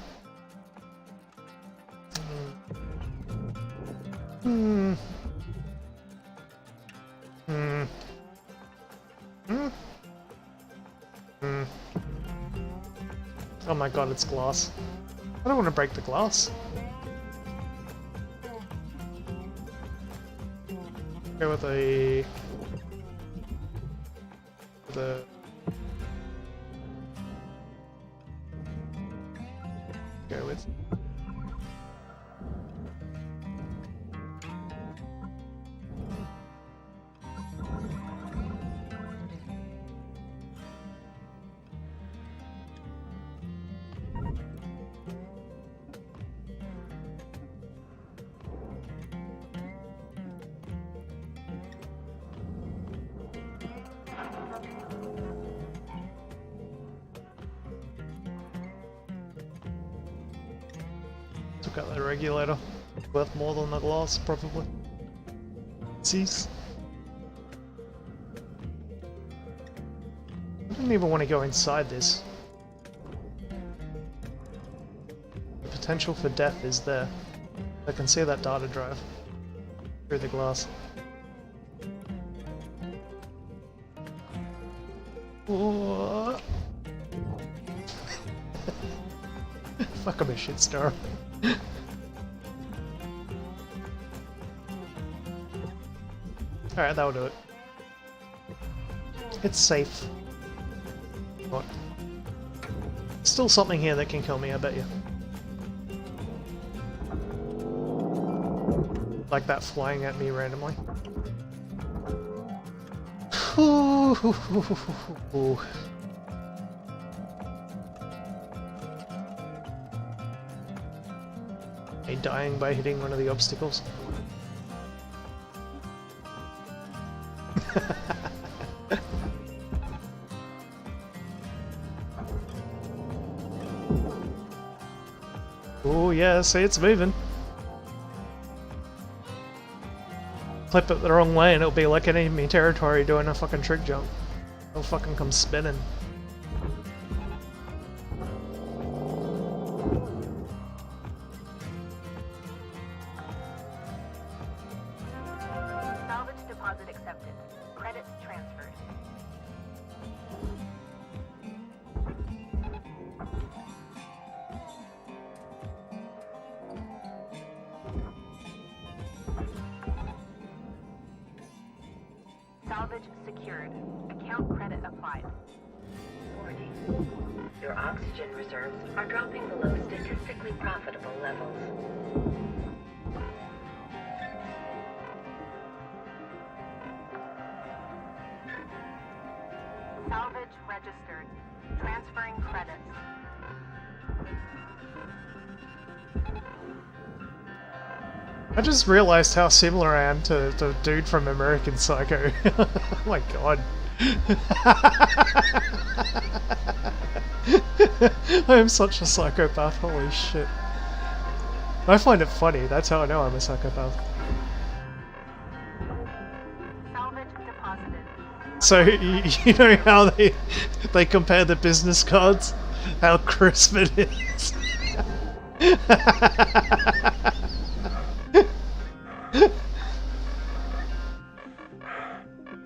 Hmm. Hmm. Hmm. Hmm. Oh my god, it's glass. I don't want to break the glass. Go with a... Go with... Took out the regulator. Worth more than the glass, probably. Cease. I didn't even want to go inside this. The potential for death is there. I can see that data drive through the glass. Oh. Fuck, I'm a shitstorm. Alright, that'll do it. It's safe. What? Still something here that can kill me, I bet you. Like that flying at me randomly. A dying by hitting one of the obstacles. Oh yeah, see, it's moving. Clip it the wrong way and it'll be like an enemy territory doing a fucking trick jump. It'll fucking come spinning. Salvage deposit accepted. Credits transferred. Salvage secured. Account credit applied. Warning. Your oxygen reserves are dropping below statistically profitable levels. Salvage registered. Transferring credits. I just realized how similar I am to the dude from American Psycho. Oh my god. I am such a psychopath, holy shit. I find it funny, that's how I know I'm a psychopath. Salvage deposited. So, you know how they compare the business cards? How crisp it is?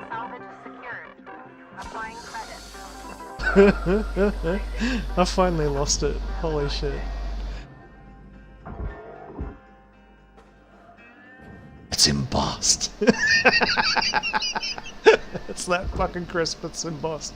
Salvage secured. Applying credit. I finally lost it. Holy shit. It's embossed. It's that fucking crisp, it's embossed.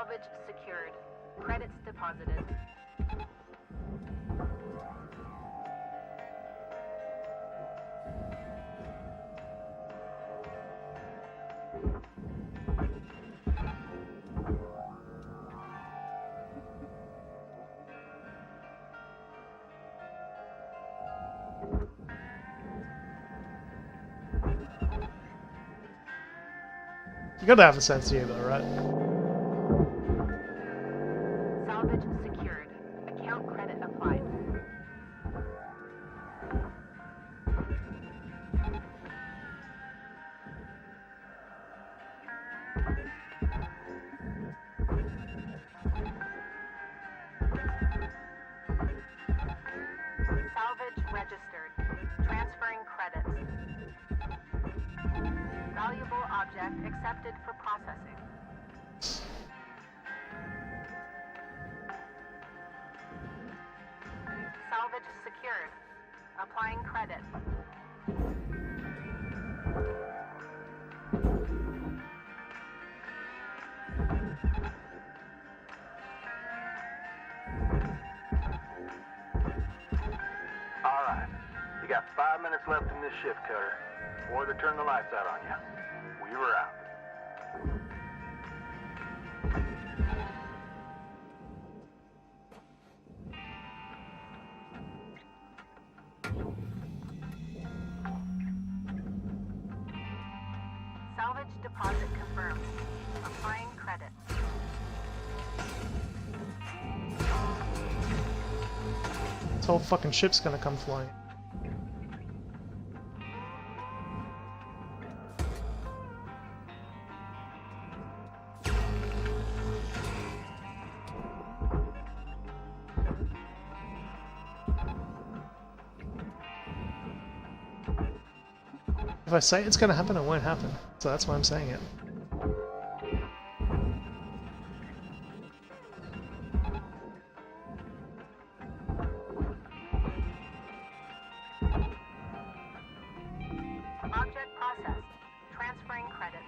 Salvage secured. Credits deposited. You gotta have a sense of humor, right? Salvage secured. Account credit applied. Salvage registered. Transferring credits. Valuable object accepted for processing. Salvage secured. Applying credit. Alright. You got 5 minutes left in this shift, Cutter. Before they turn the lights out on you. We were out. Salvage deposit confirmed. Applying credit. This whole fucking ship's gonna come flying. If I say it's gonna happen, it won't happen. So that's why I'm saying it. Object processed. Transferring credits.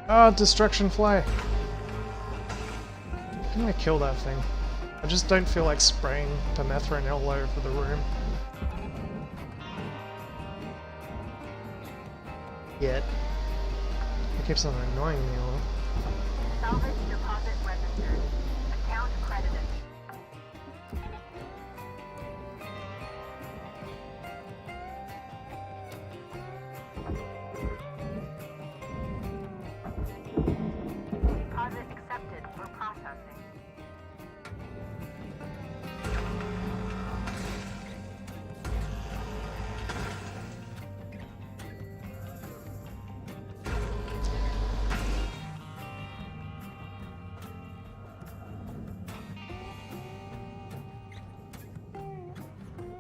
Ah, destruction fly. I'm gonna kill that thing. I just don't feel like spraying permethrin all over the room. Yet. It keeps on annoying me a lot. Salvage deposit registered. Account credited. Deposit accepted for processing.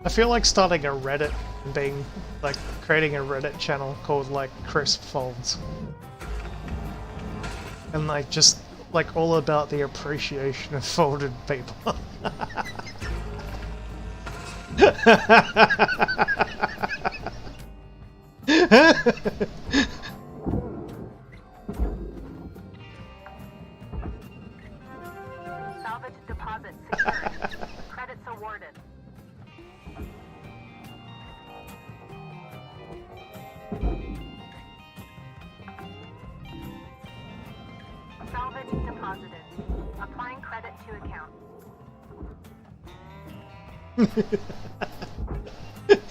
I feel like starting a Reddit and being like creating a Reddit channel called like Crisp Folds. And like just like all about the appreciation of folded people. Salvage deposit secured. Credits awarded. deposited. Applying credit to account.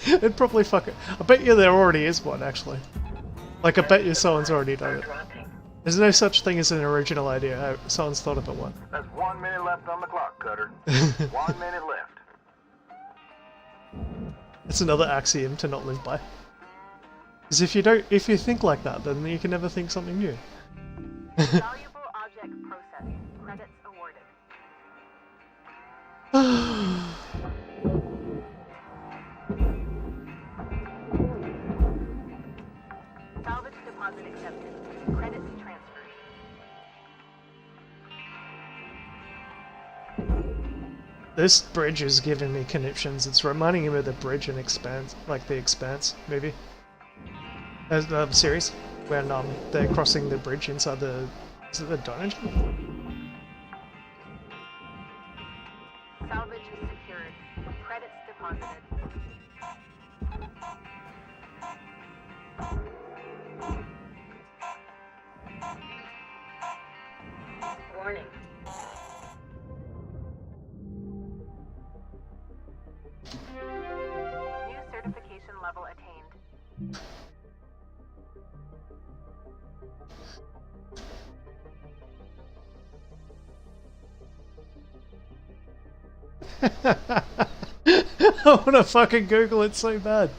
It'd probably fuck it. I bet you there already is one, actually. Like, I bet you someone's already done it. Dropping. There's no such thing as an original idea. Someone's thought of it one. There's 1 minute left on the clock, Cutter. 1 minute left. It's another axiom to not live by. Because if you think like that, then you can never think something new. Valuable object processed. Credits awarded. Salvage deposit accepted. Credits transferred. This bridge is giving me conniptions. It's reminding me of the bridge in Expanse, like the Expanse movie. Series, when they're crossing the bridge inside the... is it the dungeon? Salvage is secured. Credits deposited. Warning. New certification level attained. I wanna fucking Google it so bad.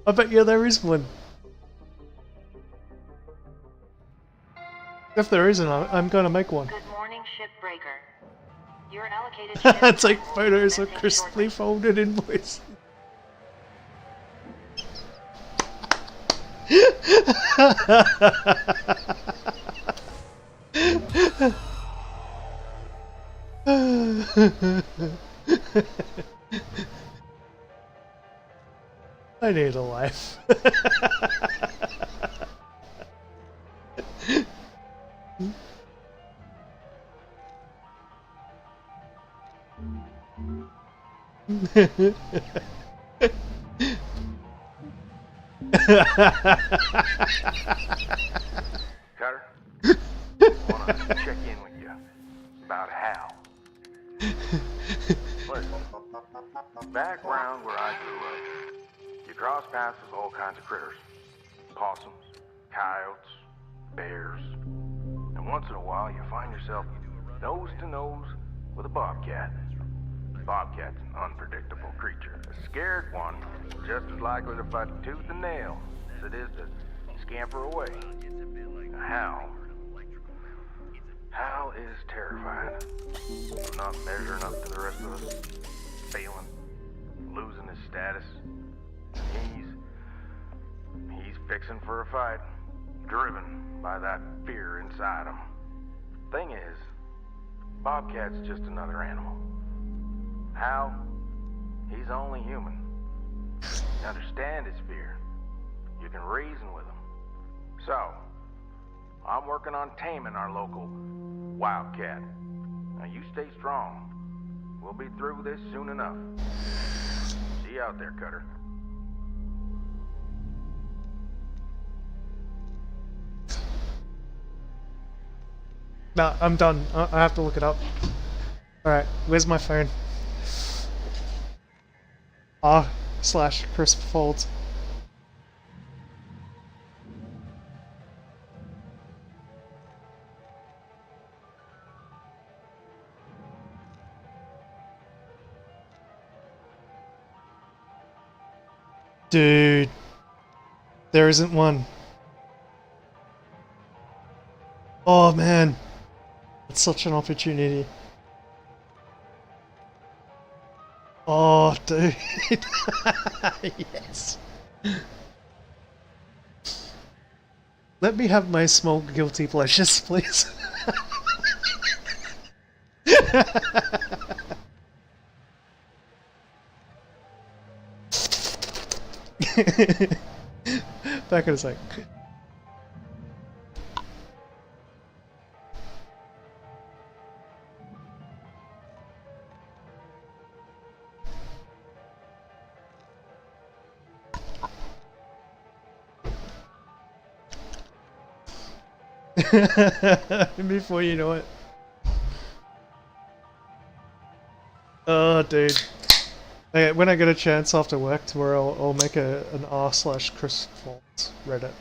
I bet you there is one. If there isn't, I'm gonna make one. Good morning, Shipbreaker. Your allocated ship Take will photos of commence crisply shortly. folded invoices. I need a life. Cutter, I wanna check in with you about Hal. Listen, back round where I grew up, you cross paths with all kinds of critters. Possums, coyotes, bears. And once in a while you find yourself nose to nose with a bobcat. Bobcat's an unpredictable creature. A scared one, just as likely to fight tooth and nail as it is to scamper away. Hal is terrifying. Not measuring up to the rest of us. Failing. Losing his status. He's fixing for a fight. Driven by that fear inside him. Thing is, Bobcat's just another animal. Hal, he's only human. You understand his fear. You can reason with him. So, I'm working on taming our local wildcat. Now you stay strong. We'll be through this soon enough. See you out there, Cutter. No, I'm done. I have to look it up. Alright, where's my phone? r/crisp folds. Dude, there isn't one. Oh man, it's such an opportunity. Oh, dude. Yes. Let me have my small guilty pleasures, please. Back in a sec. Before you know it. Oh, dude. Okay, when I get a chance after work tomorrow, I'll make an r/Chris Faults Reddit.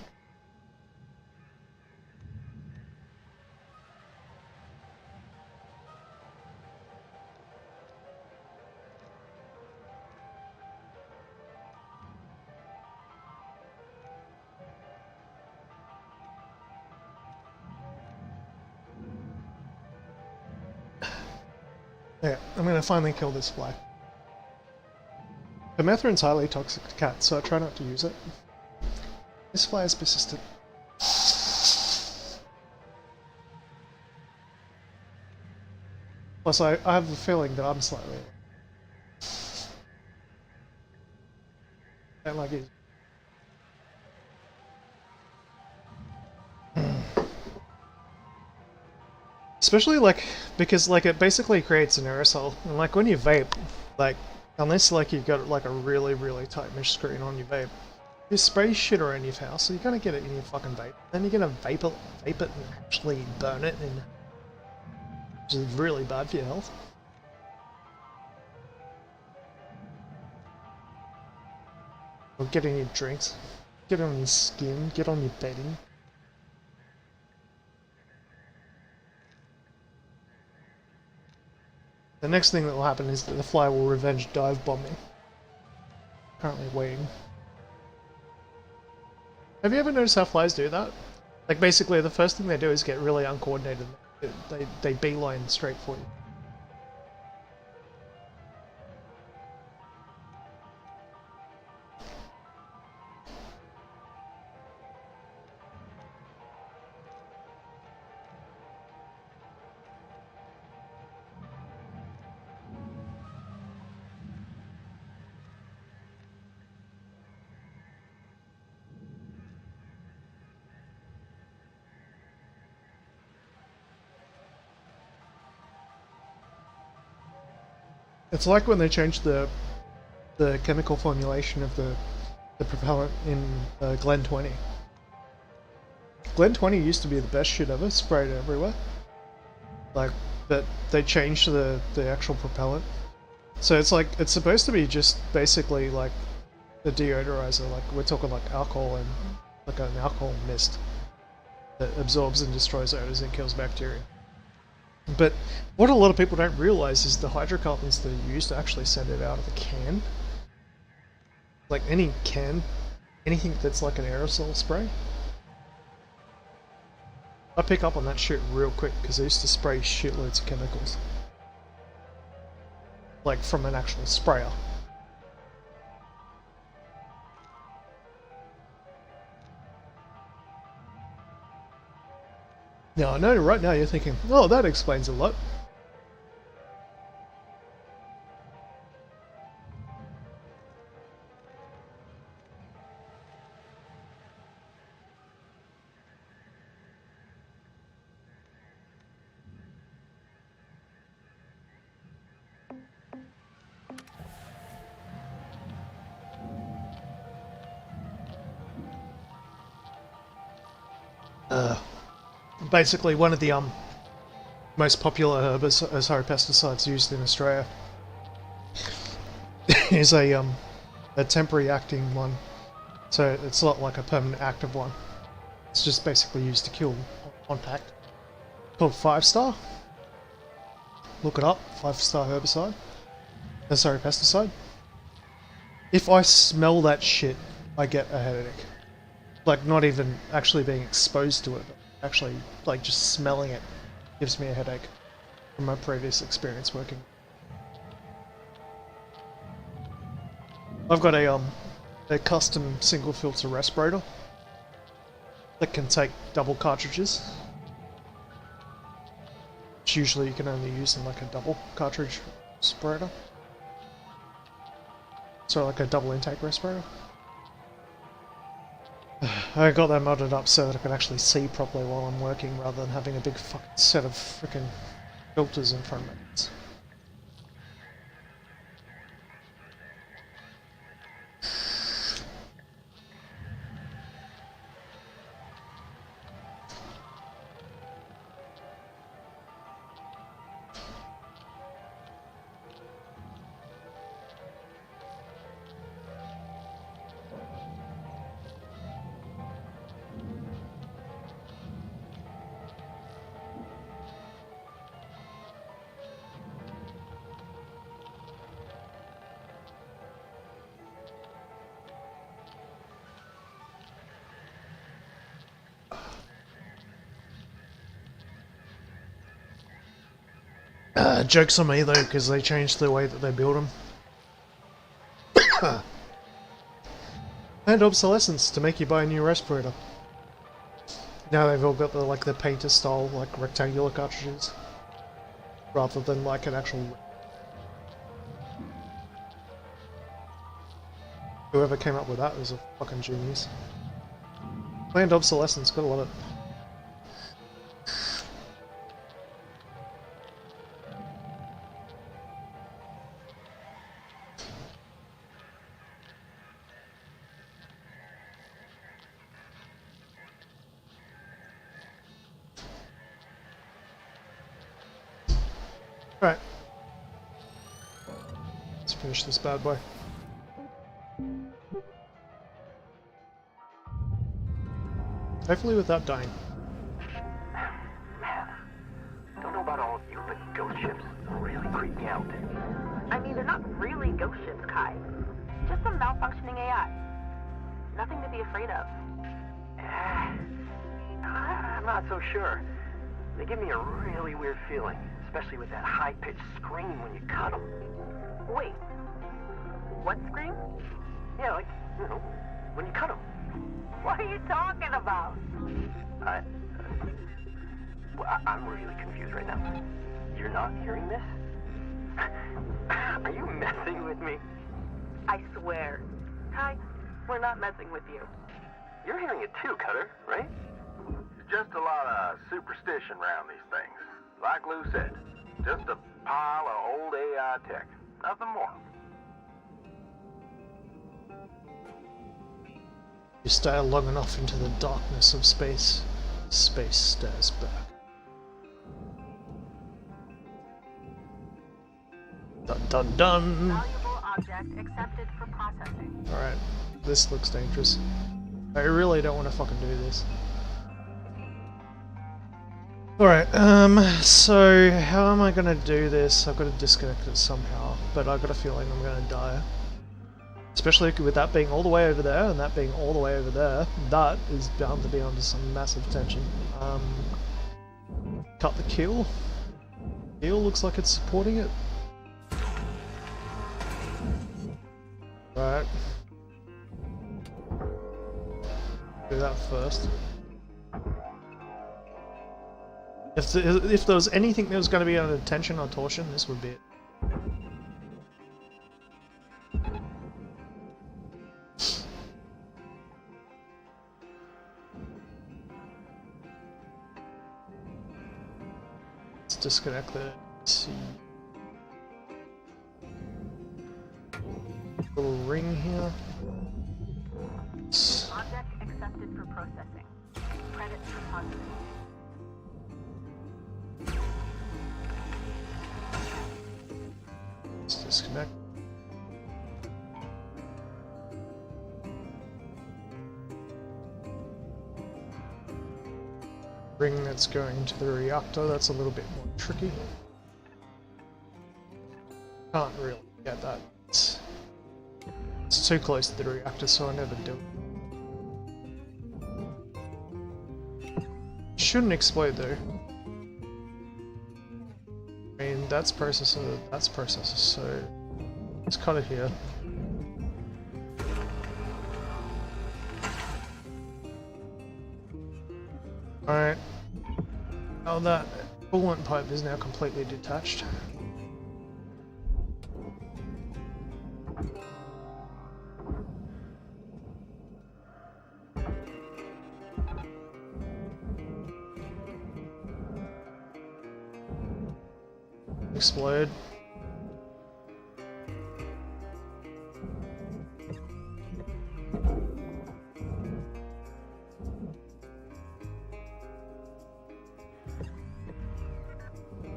Yeah, I'm gonna finally kill this fly. Permethrin's highly toxic to cats, so I try not to use it. This fly is persistent. Plus, I have a feeling that I'm slightly... I don't like it. Especially like, because like it basically creates an aerosol, and like when you vape, like, unless like you've got like a really, really tight mesh screen on your vape, you spray shit around your house, so you're gonna get it in your fucking vape. Then you're gonna vape it and actually burn it, and which is really bad for your health. Or get in your drinks, get on your skin, get on your bedding. The next thing that will happen is that the fly will revenge dive bomb me. Currently waiting. Have you ever noticed how flies do that? Like basically the first thing they do is get really uncoordinated. They beeline straight for you. It's like when they changed the chemical formulation of the propellant in Glen 20. Glen 20 used to be the best shit ever, sprayed everywhere. Like, but they changed the actual propellant. So it's like, it's supposed to be just basically like a deodorizer, like we're talking like alcohol and like an alcohol mist that absorbs and destroys odors and kills bacteria. But what a lot of people don't realize is the hydrocarbons that are used to actually send it out of a can. Like any can, anything that's like an aerosol spray. I pick up on that shit real quick because I used to spray shitloads of chemicals. Like from an actual sprayer. Now I know right now you're thinking, oh, that explains a lot. Basically one of the most popular pesticides used in Australia is a temporary acting one, so it's not like a permanent active one. It's just basically used to kill on contact. Called 5-star. Look it up. 5-star herbicide. Sorry, pesticide. If I smell that shit, I get a headache. Like not even actually being exposed to it, but actually like just smelling it gives me a headache from my previous experience working. I've got a custom single filter respirator that can take double cartridges, which usually you can only use in like a double cartridge respirator. So like a double intake respirator. I got that modded up so that I could actually see properly while I'm working rather than having a big fucking set of freaking filters in front of me. Joke's on me though, because they changed the way that they build them. And obsolescence to make you buy a new respirator. Now they've all got the like the painter style like rectangular cartridges, rather than like an actual. Whoever came up with that was a fucking genius. Planned obsolescence, gotta love it. Right. Let's finish this bad boy. Hopefully without dying. Man, don't know about all of you, but ghost ships really creep me out. I mean, they're not really ghost ships, Kai. Just some malfunctioning AI. Nothing to be afraid of. I'm not so sure. They give me a really weird feeling, especially with that high-pitched scream when you cut them. Wait. What scream? Yeah, like, you know, when you cut them. What are you talking about? I'm really confused right now. You're not hearing this? Are you messing with me? I swear. Kai, we're not messing with you. You're hearing it too, Cutter, right? Just a lot of superstition around these things. Like Lou said, just a pile of old AI tech. Nothing more. You stare long enough into the darkness of space. Space stares back. Dun dun dun! Valuable object accepted for processing. Alright, this looks dangerous. I really don't want to fucking do this. Alright, so how am I gonna do this? I've got to disconnect it somehow, but I've got a feeling I'm gonna die. Especially with that being all the way over there, and that being all the way over there, that is bound to be under some massive tension. Cut the keel. Keel looks like it's supporting it. Right. Do that first. If there was anything that was going to be under tension or torsion, this would be it. Let's disconnect the little ring here. Object accepted for processing. Credits deposited. Let's disconnect. Ring that's going to the reactor, that's a little bit more tricky. Can't really get that. It's too close to the reactor, so I never do it. Shouldn't explode though. I mean, that's processor, so let's cut it here. Alright. Now that coolant pipe is now completely detached. Explode.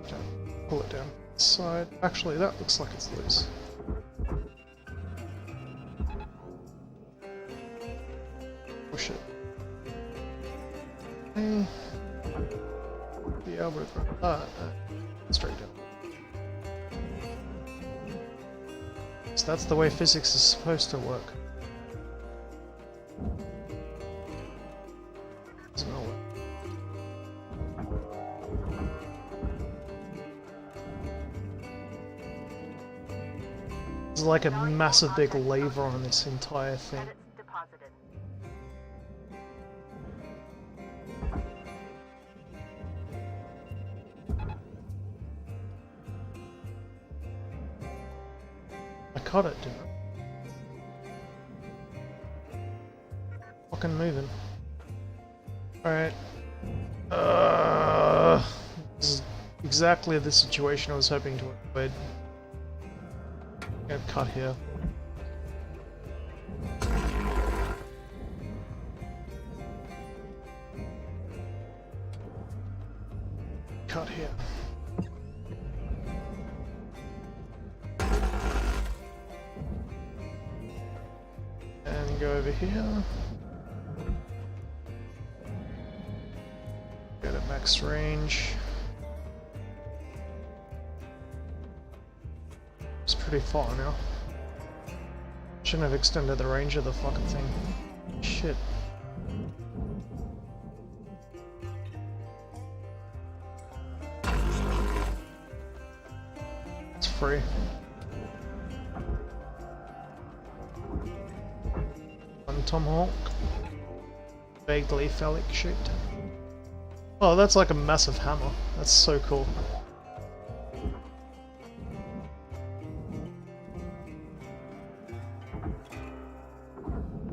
Okay, pull it down side. Actually, that looks like it's loose. Push it. Okay. Be able to throw that straight down. So that's the way physics is supposed to work. Doesn't all work. There's like a massive big lever on this entire thing. Credits deposited. I caught it, didn't I? Fucking moving. Alright. This is exactly the situation I was hoping to avoid. Gonna cut here. Cut here. And go over here. Go to max range. It's pretty far now. Shouldn't have extended the range of the fucking thing. Shit. It's free. One tomahawk. Vaguely phallic shaped. Oh, that's like a massive hammer. That's so cool.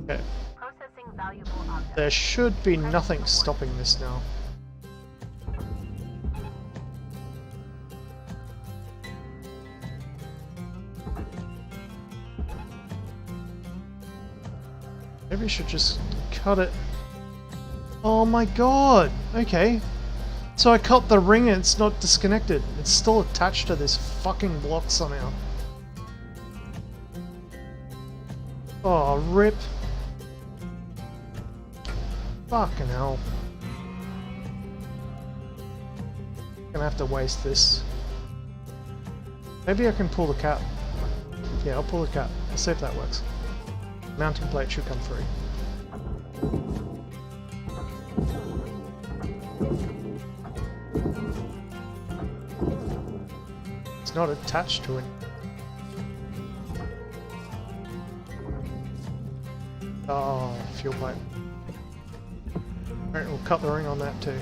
Okay. Processing valuable objects. There should be nothing stopping this now. Maybe I should just cut it. Oh my god! Okay. So I cut the ring and it's not disconnected. It's still attached to this fucking block somehow. Oh, rip. Fucking hell. Gonna have to waste this. Maybe I can pull the cap. Yeah, I'll pull the cap. Let's see if that works. Mounting plate should come free. It's not attached to it. Oh, fuel pipe. Alright, we'll cut the ring on that too.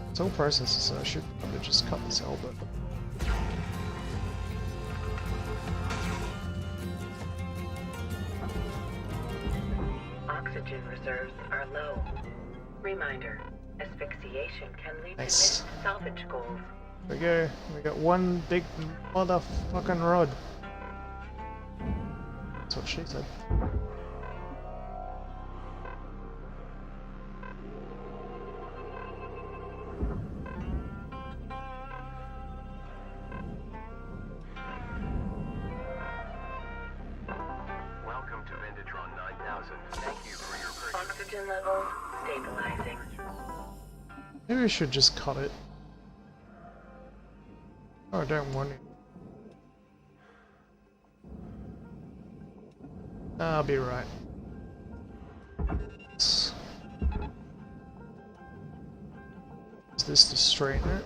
It's all processes, so I should probably just cut this elbow. Oxygen reserves are low. Reminder, asphyxiation can lead to Nice. missed salvage goals. There we go. We got one big motherfucking rod. That's what she said. Welcome to Vindatron 9000. Thank you for your purchase. Oxygen levels stabilizing. Maybe we should just cut it. Oh, I don't want it. I'll be right. Is this to straighten it?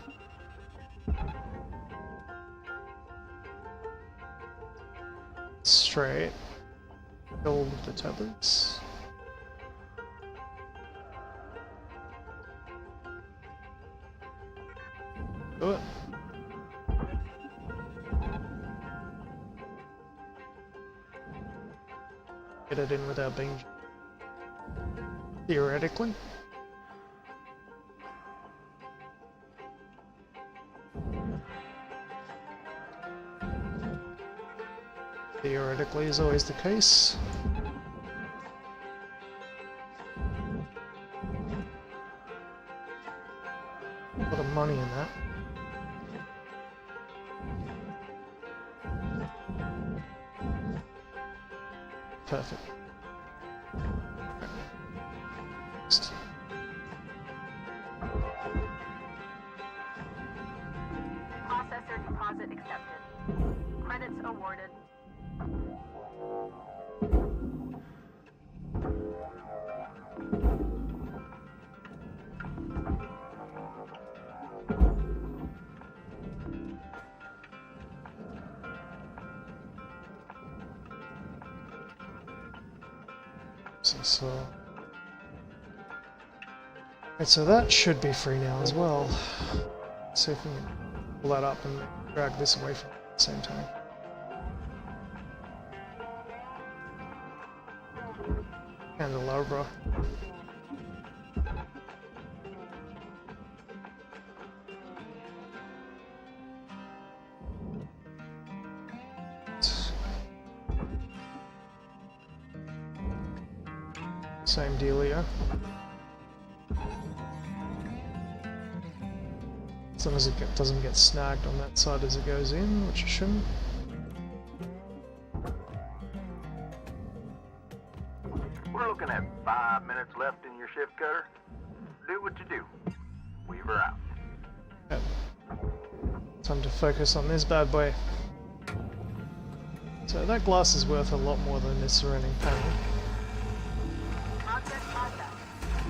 Straight. Build the tethers. Do it. Get it in without being... Theoretically. Theoretically is always the case. A lot of money in that. Perfect. Next. Processor deposit accepted. Credits awarded. So, right, so that should be free now as well. Let's see if we can pull that up and drag this away from it at the same time. Candelabra. Same dealio. As long as it doesn't get snagged on that side as it goes in, which it shouldn't. We're looking at 5 minutes left in your shift, Cutter. Do what you do. Weaver out. Yep. Time to focus on this bad boy. So that glass is worth a lot more than this surrounding panel. Object process.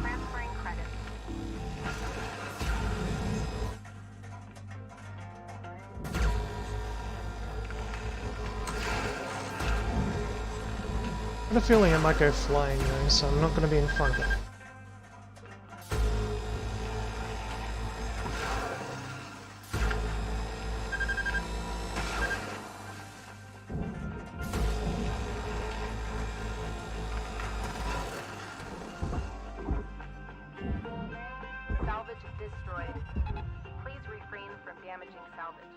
Transferring credit. I have a feeling it might go flying though, so I'm not going to be in front of it. Salvage destroyed. Please refrain from damaging salvage.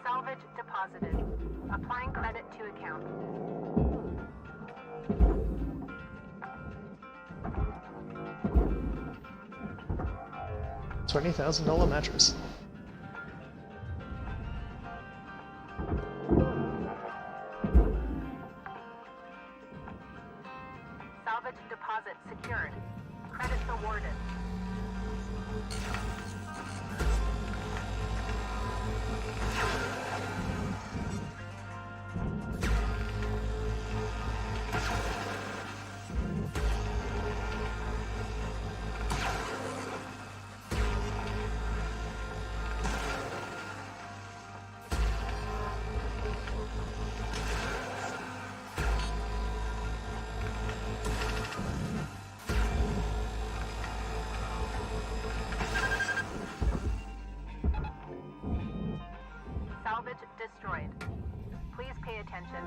Salvage deposited. Applying credit to account. $20,000 mattress. Salvage deposit secured. Credits awarded. Salvage destroyed. Please pay attention.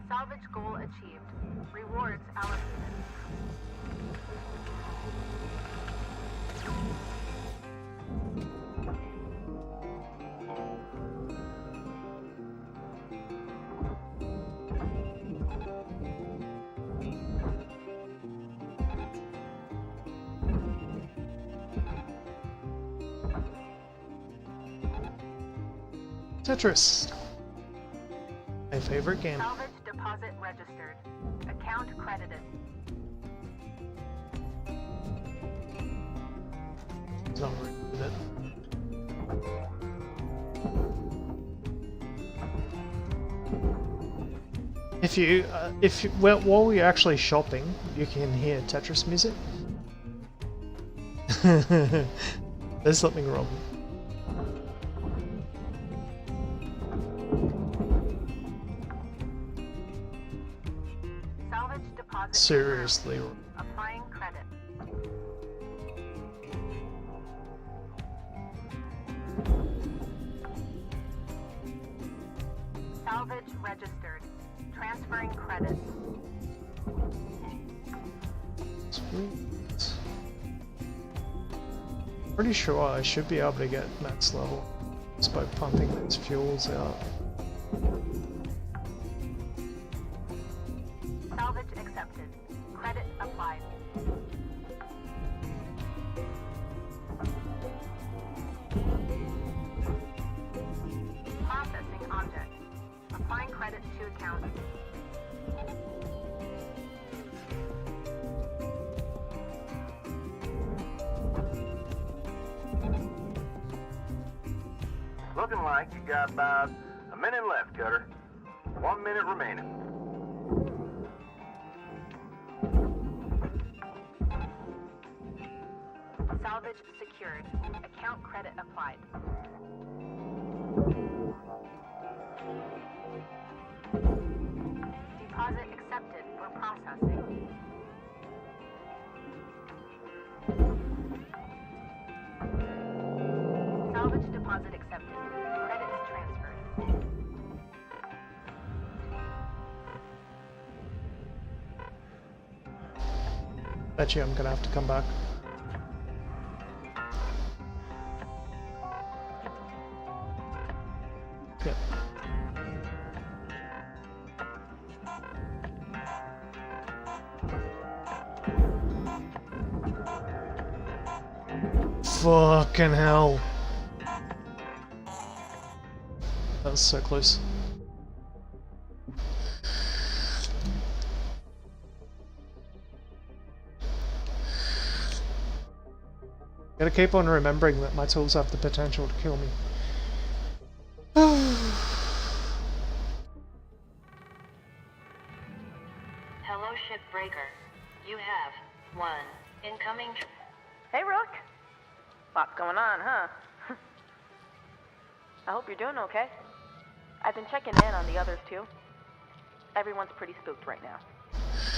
Salvage goal achieved. Rewards allocated. Tetris. My favorite game. Salvage deposit registered. Account credited. It's not right with it. While we're actually shopping, you can hear Tetris music. There's something wrong. Salvage deposit. Seriously. Applying credit. Salvage registered. Transferring credit. Sweet. Pretty sure I should be able to get max level just by pumping those fuels out. Salvage accepted. Credit applied. Processing object. Applying credit to account. Looking like you got about a minute left, Cutter. 1 minute remaining. Salvage secured. Account credit applied. Deposit accepted for processing. Salvage deposit accepted. Credits transferred. Bet you I'm gonna have to come back. Yep. Fucking hell. That was so close. Gotta keep on remembering that my tools have the potential to kill me. Hello, Shipbreaker. You have one incoming. Hey, Rook. Lots going on, huh? I hope you're doing okay. I've been checking in on the others, too. Everyone's pretty spooked right now.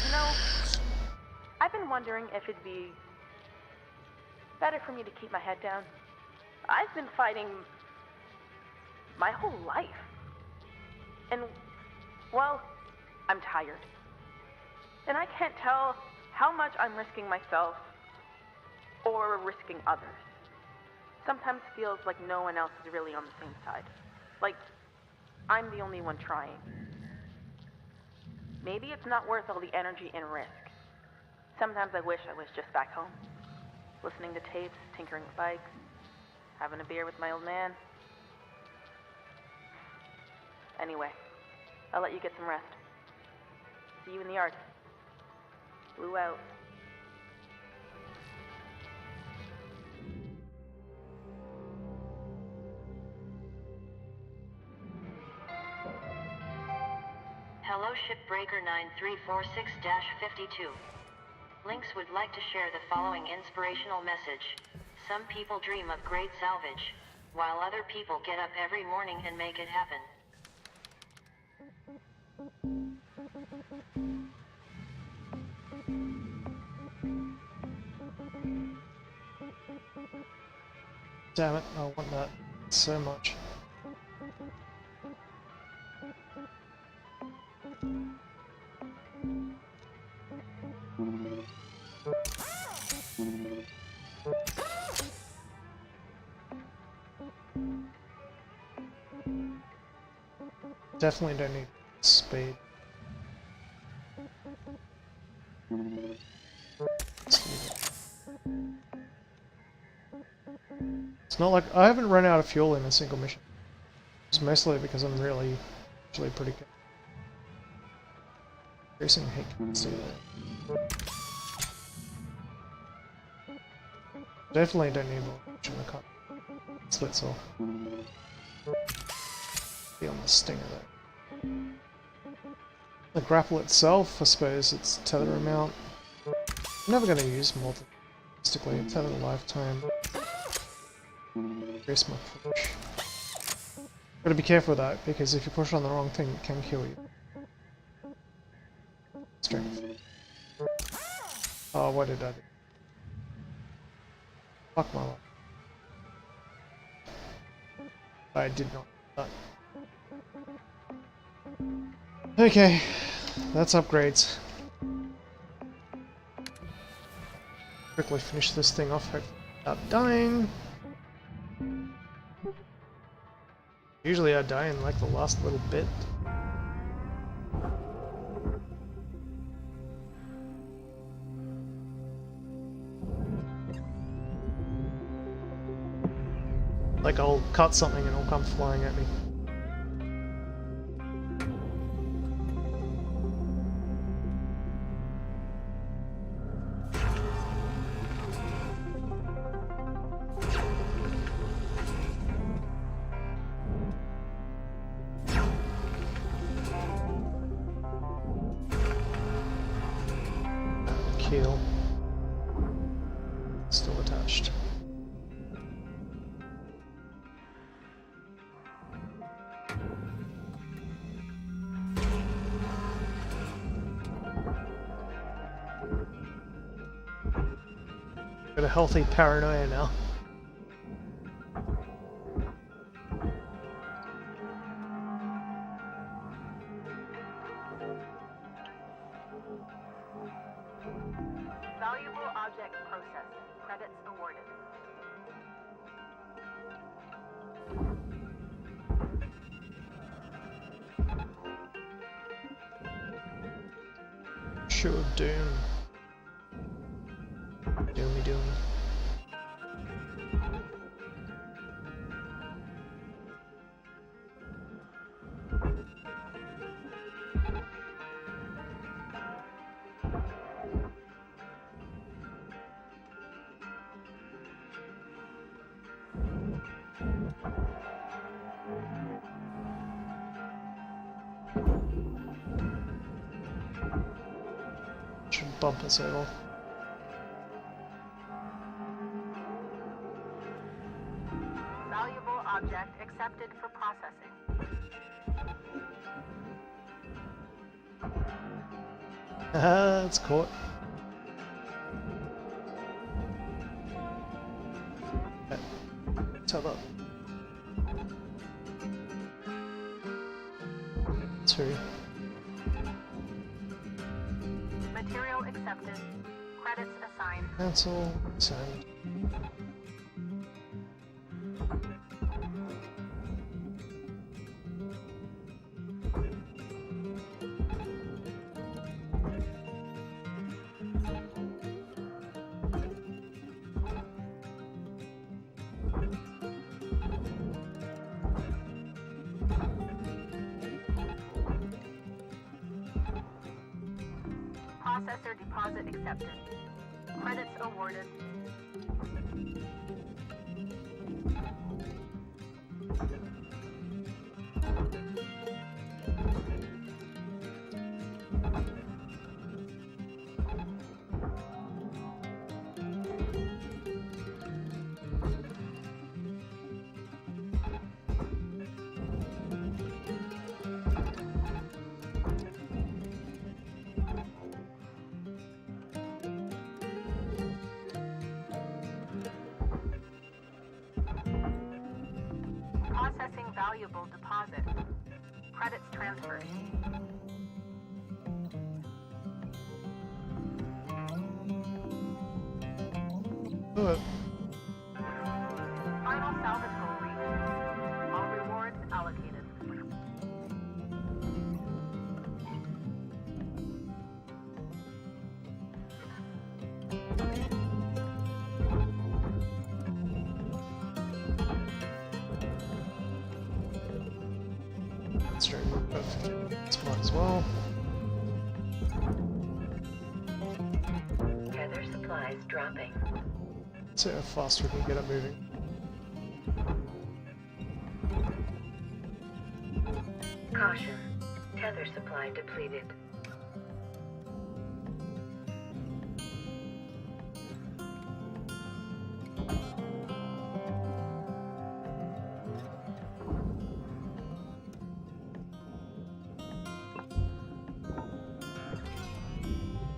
You know, I've been wondering if it'd be better for me to keep my head down. I've been fighting my whole life. And, well, I'm tired. And I can't tell how much I'm risking myself or risking others. Sometimes feels like no one else is really on the same side. Like, I'm the only one trying. Maybe it's not worth all the energy and risk. Sometimes I wish I was just back home, listening to tapes, tinkering with bikes, having a beer with my old man. Anyway, I'll let you get some rest. See you in the yard. Blue out. Hello, Shipbreaker 9346-52. Lynx would like to share the following inspirational message. Some people dream of great salvage, while other people get up every morning and make it happen. Damn it, I want that so much. Definitely don't need speed. It's not like I haven't run out of fuel in a single mission. It's mostly because I'm really actually pretty good. Increasing heat can see that. Definitely don't need more in the cut. Splits off. Be on the stinger though. The grapple itself, I suppose its tether amount. I'm never going to use more than realistically a tether lifetime. Increase my push. Gotta be careful with that, because if you push on the wrong thing, it can kill you. Strength. Oh, what did I do? Fuck my life. I did not do that. Okay, that's upgrades. Quickly finish this thing off, hopefully without dying. Usually I die in like the last little bit. Like I'll cut something and it'll come flying at me. Keel. Still attached. Got a healthy paranoia now. Valuable object processed. Credits awarded. Sure, doom. Doomy doom. Should bump us over. Valuable object accepted for processing. Ah, it's caught. Tether. 2. Material accepted. Credits assigned. Cancel. Send. Processor deposit accepted. Credits awarded. Processing valuable deposit. Credits transferred. Oh, Final salvage goal reached. All rewards allocated. that's very perfect. It's mine as well. Tether supplies dropping. See how fast we can get it moving. Caution. Tether supply depleted.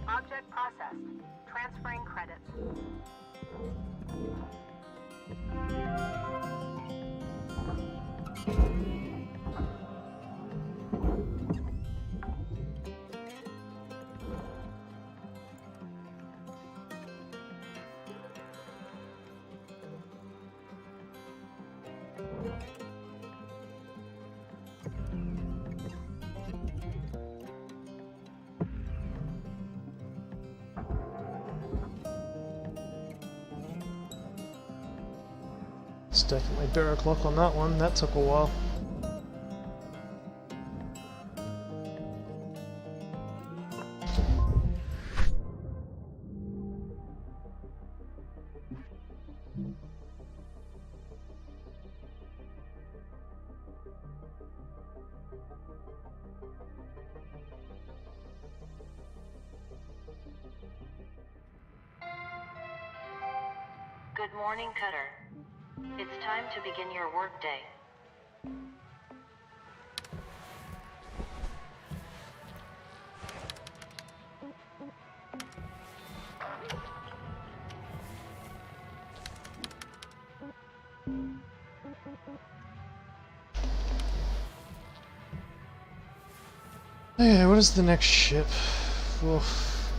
Object processed. Transferring credits. It's definitely bear clock on that one. That took a while. Good morning, Cutter. It's time to begin your workday. Okay, what is the next ship? Oof.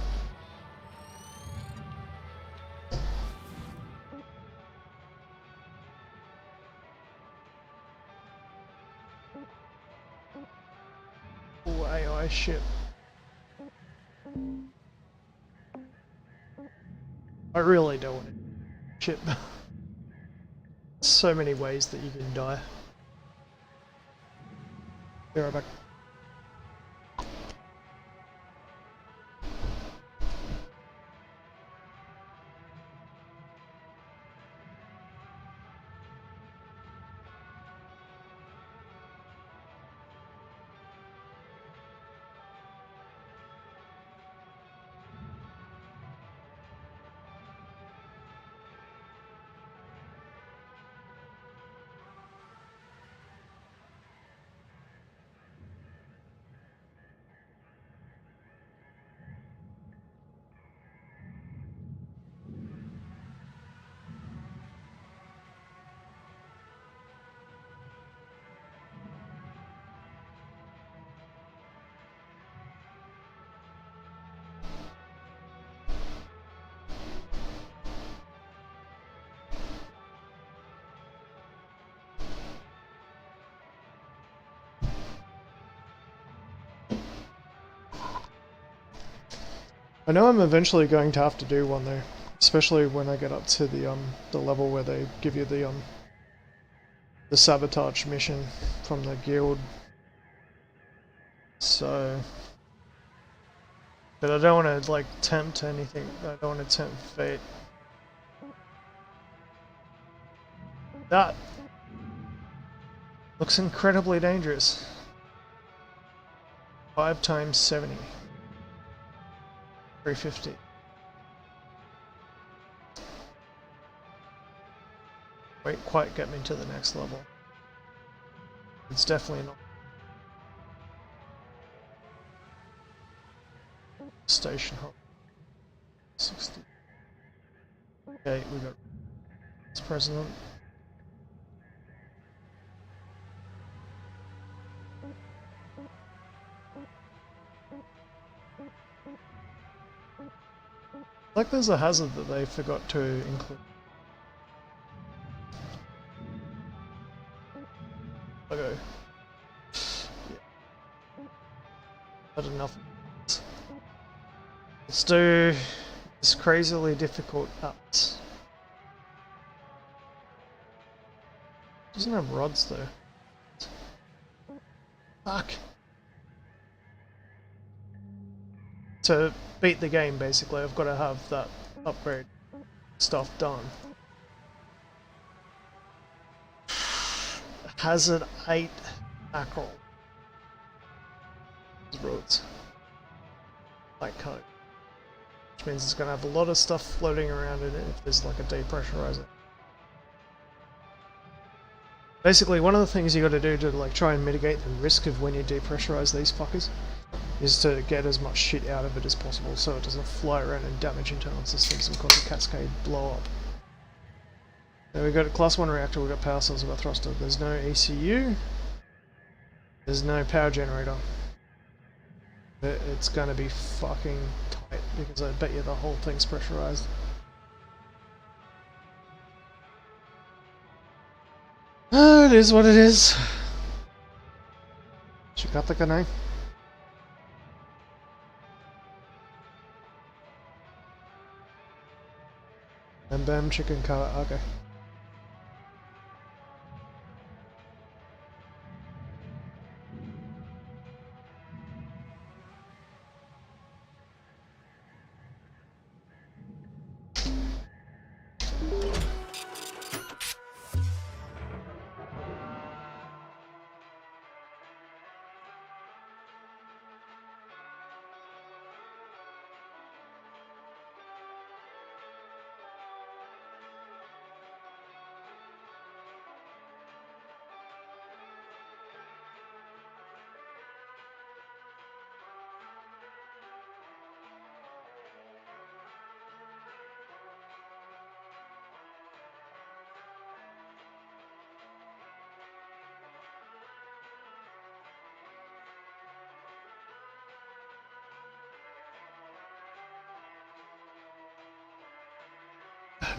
Ooh, AI ship. I really don't want a ship. So many ways that you can die. Be right back. I know I'm eventually going to have to do one though, especially when I get up to the level where they give you the sabotage mission from the guild. So, but I don't want to like tempt anything. I don't want to tempt fate. That looks incredibly dangerous. 5 times 70. 350. Won't quite get me to the next level. It's definitely not. Station hop. 60. Okay, we got this president. Like there's a hazard that they forgot to include. Okay. Yeah. Not enough. Let's do this crazily difficult ups. Doesn't have rods though. Fuck. To beat the game basically I've got to have that upgrade stuff done. Hazard 8 mackerel. Roads. Like code. Which means it's going to have a lot of stuff floating around in it if there's like a depressurizer. Basically one of the things you got to do to like try and mitigate the risk of when you depressurize these fuckers is to get as much shit out of it as possible so it doesn't fly around and damage internal systems and cause a cascade blow up. Now we've got a class 1 reactor, we've got power cells, we've got thruster, there's no ECU, there's no power generator. It's gonna be fucking tight because I bet you the whole thing's pressurized. It is what it is. Чеката канай. Bam bam chicken kara, okay.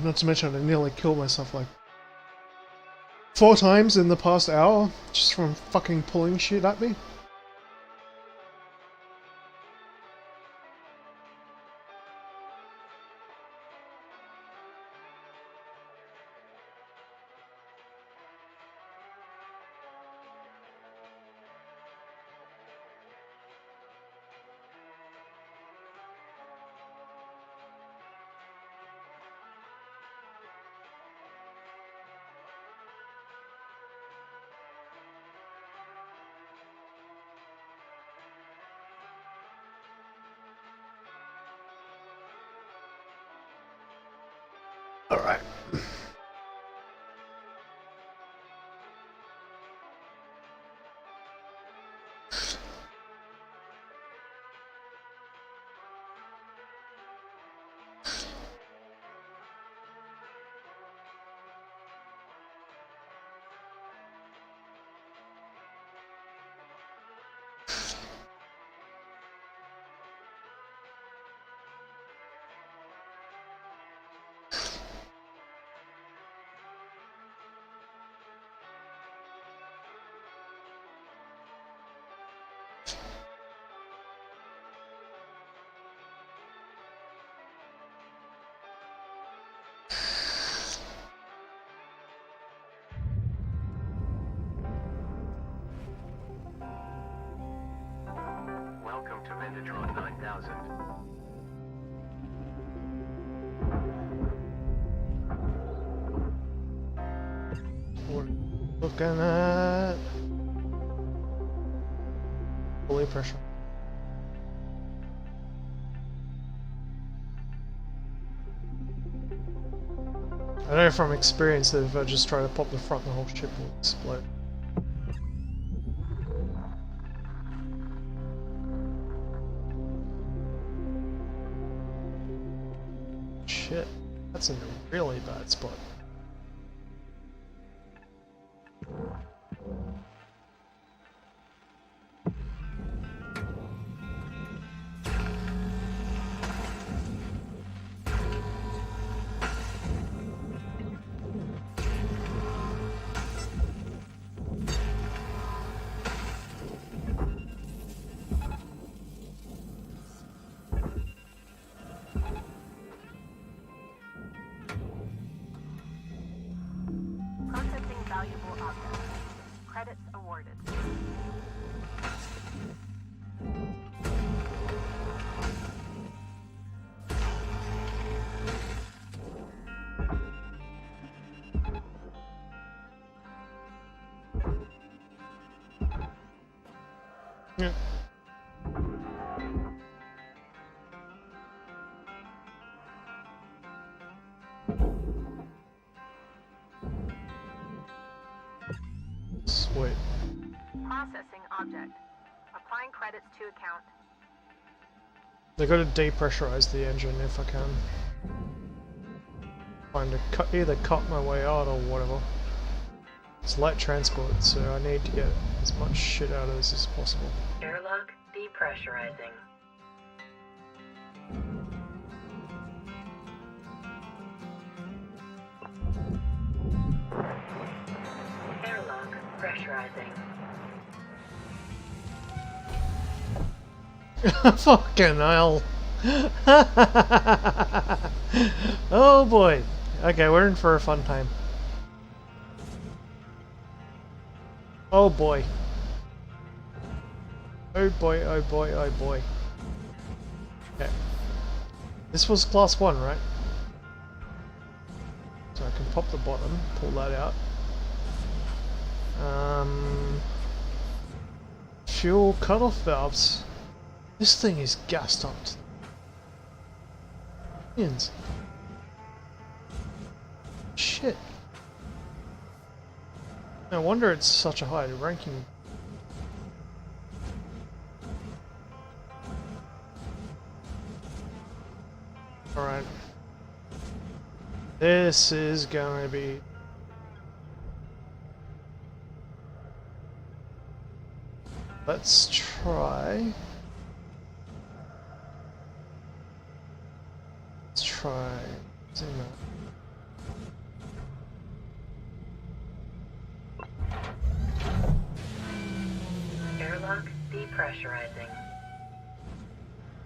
Not to mention I nearly killed myself like 4 times in the past hour just from fucking pulling shit at me. Alright. Welcome to Vendatron 9000. We're looking at fully pressure. I know from experience that if I just try to pop the front, the whole ship will explode. Shit, that's in a really bad spot. Processing valuable objects. Credits awarded. Yeah. Sweet. Processing object. Applying credits to account. They gotta depressurize the engine if I can. Find a cut, either cut my way out or whatever. It's light transport, so I need to get as much shit out of this as possible. Airlock depressurizing. Airlock pressurizing. Fucking hell. Oh boy. Okay, we're in for a fun time. Oh boy. Oh boy, oh boy, oh boy. Okay. This was class 1, right? So I can pop the bottom, pull that out. Fuel cutoff valves. This thing is gassed up to millions. Shit. No wonder it's such a high ranking. Alright. This is gonna be... Let's try... Let's try... using that. Depressurizing.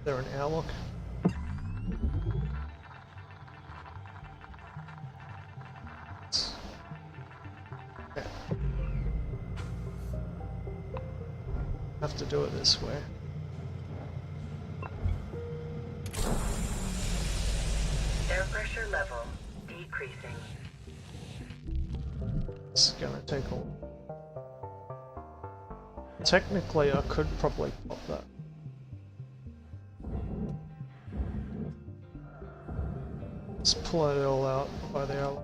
They're an airlock. Okay. Have to do it this way. Air pressure level decreasing. It's gonna take a... Technically, I could probably pop that. Let's pull it all out by the hour.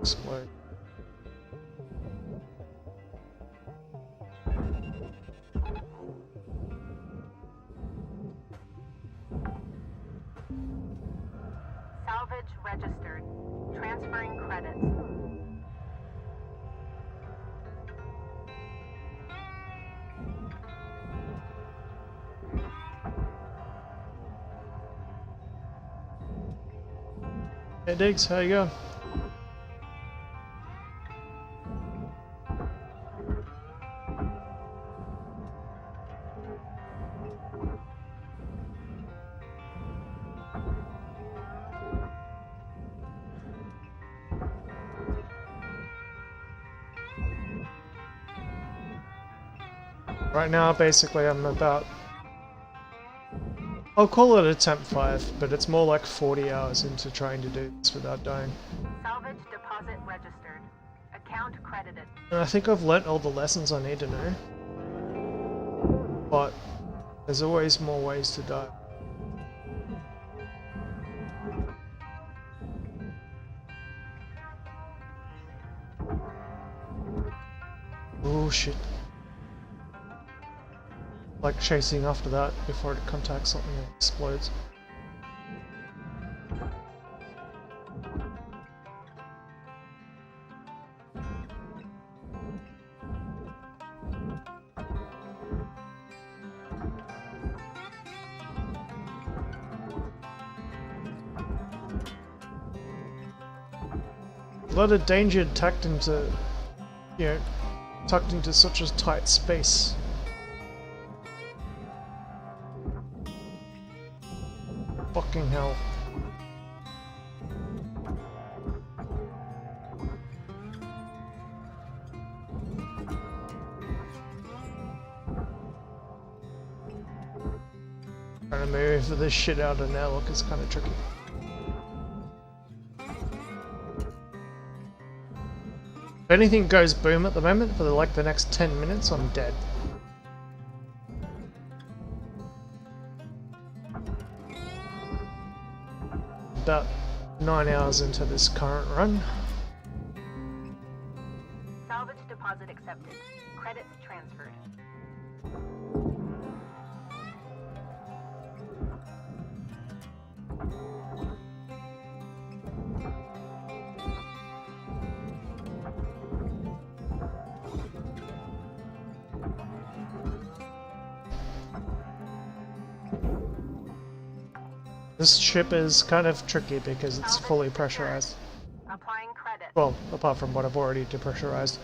Explode. Salvage registered. Transferring credits. Hey Diggs, how you going? Right now, basically, I'm about... I'll call it attempt 5, but it's more like 40 hours into trying to do this without dying. Salvage deposit registered. Account credited. And I think I've learnt all the lessons I need to know. But there's always more ways to die. Oh shit. Like chasing after that before it contacts something and explodes. A lot of danger tucked into, tucked into such a tight space. Fucking hell. Trying to move this shit out of now, look, it's kind of tricky. If anything goes boom at the moment for like the next 10 minutes, I'm dead. About 9 hours into this current run. Salvage deposit accepted. Credits transferred. This ship is kind of tricky because it's fully pressurized. Applying credit. Well, apart from what I've already depressurized.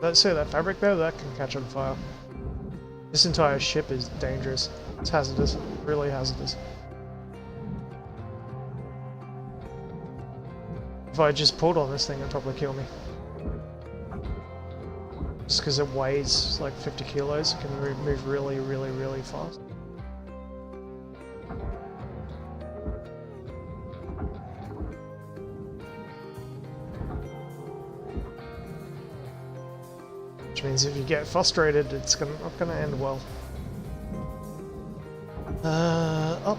Let's say that fabric though, that can catch on fire. This entire ship is dangerous. It's hazardous, really hazardous. If I just pulled on this thing, it'd probably kill me. Just because it weighs like 50 kilos, it can move really, really, really fast. Which means if you get frustrated, it's not gonna end well. Up.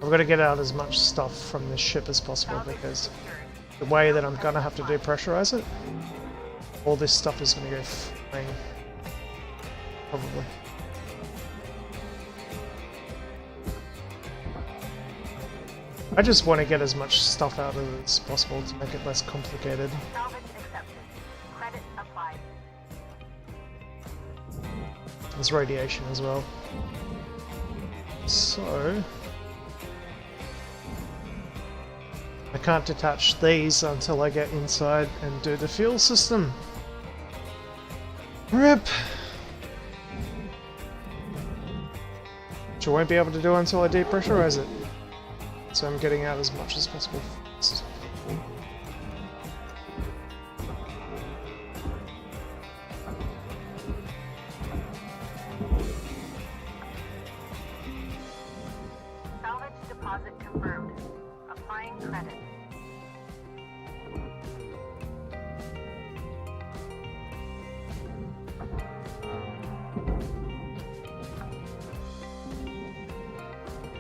I've got to get out as much stuff from this ship as possible because the way that I'm gonna have to depressurize it, all this stuff is gonna go flying. Probably. I just want to get as much stuff out of it as possible to make it less complicated. Salvage accepted. Credit applied. There's radiation as well. So... I can't detach these until I get inside and do the fuel system. RIP! Which I won't be able to do until I depressurize it. So I'm getting out as much as possible first. Salvage deposit confirmed. Applying credit.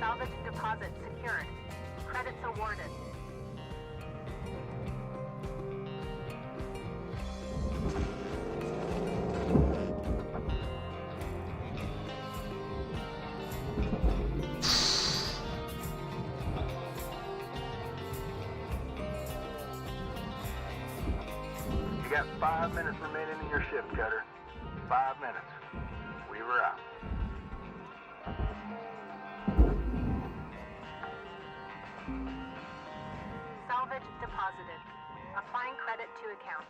Salvage deposit secured. Credits awarded. You got 5 minutes remaining in your shift, Cutter. 5 minutes. We were out. Salvage deposited. Applying credit to account.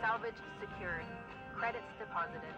Salvage secured. Credits deposited.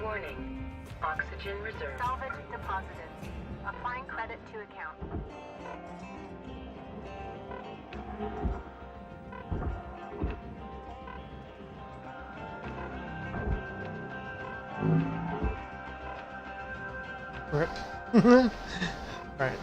Warning. Oxygen reserve. Salvage deposited. Applying credit to account. RIP. Right.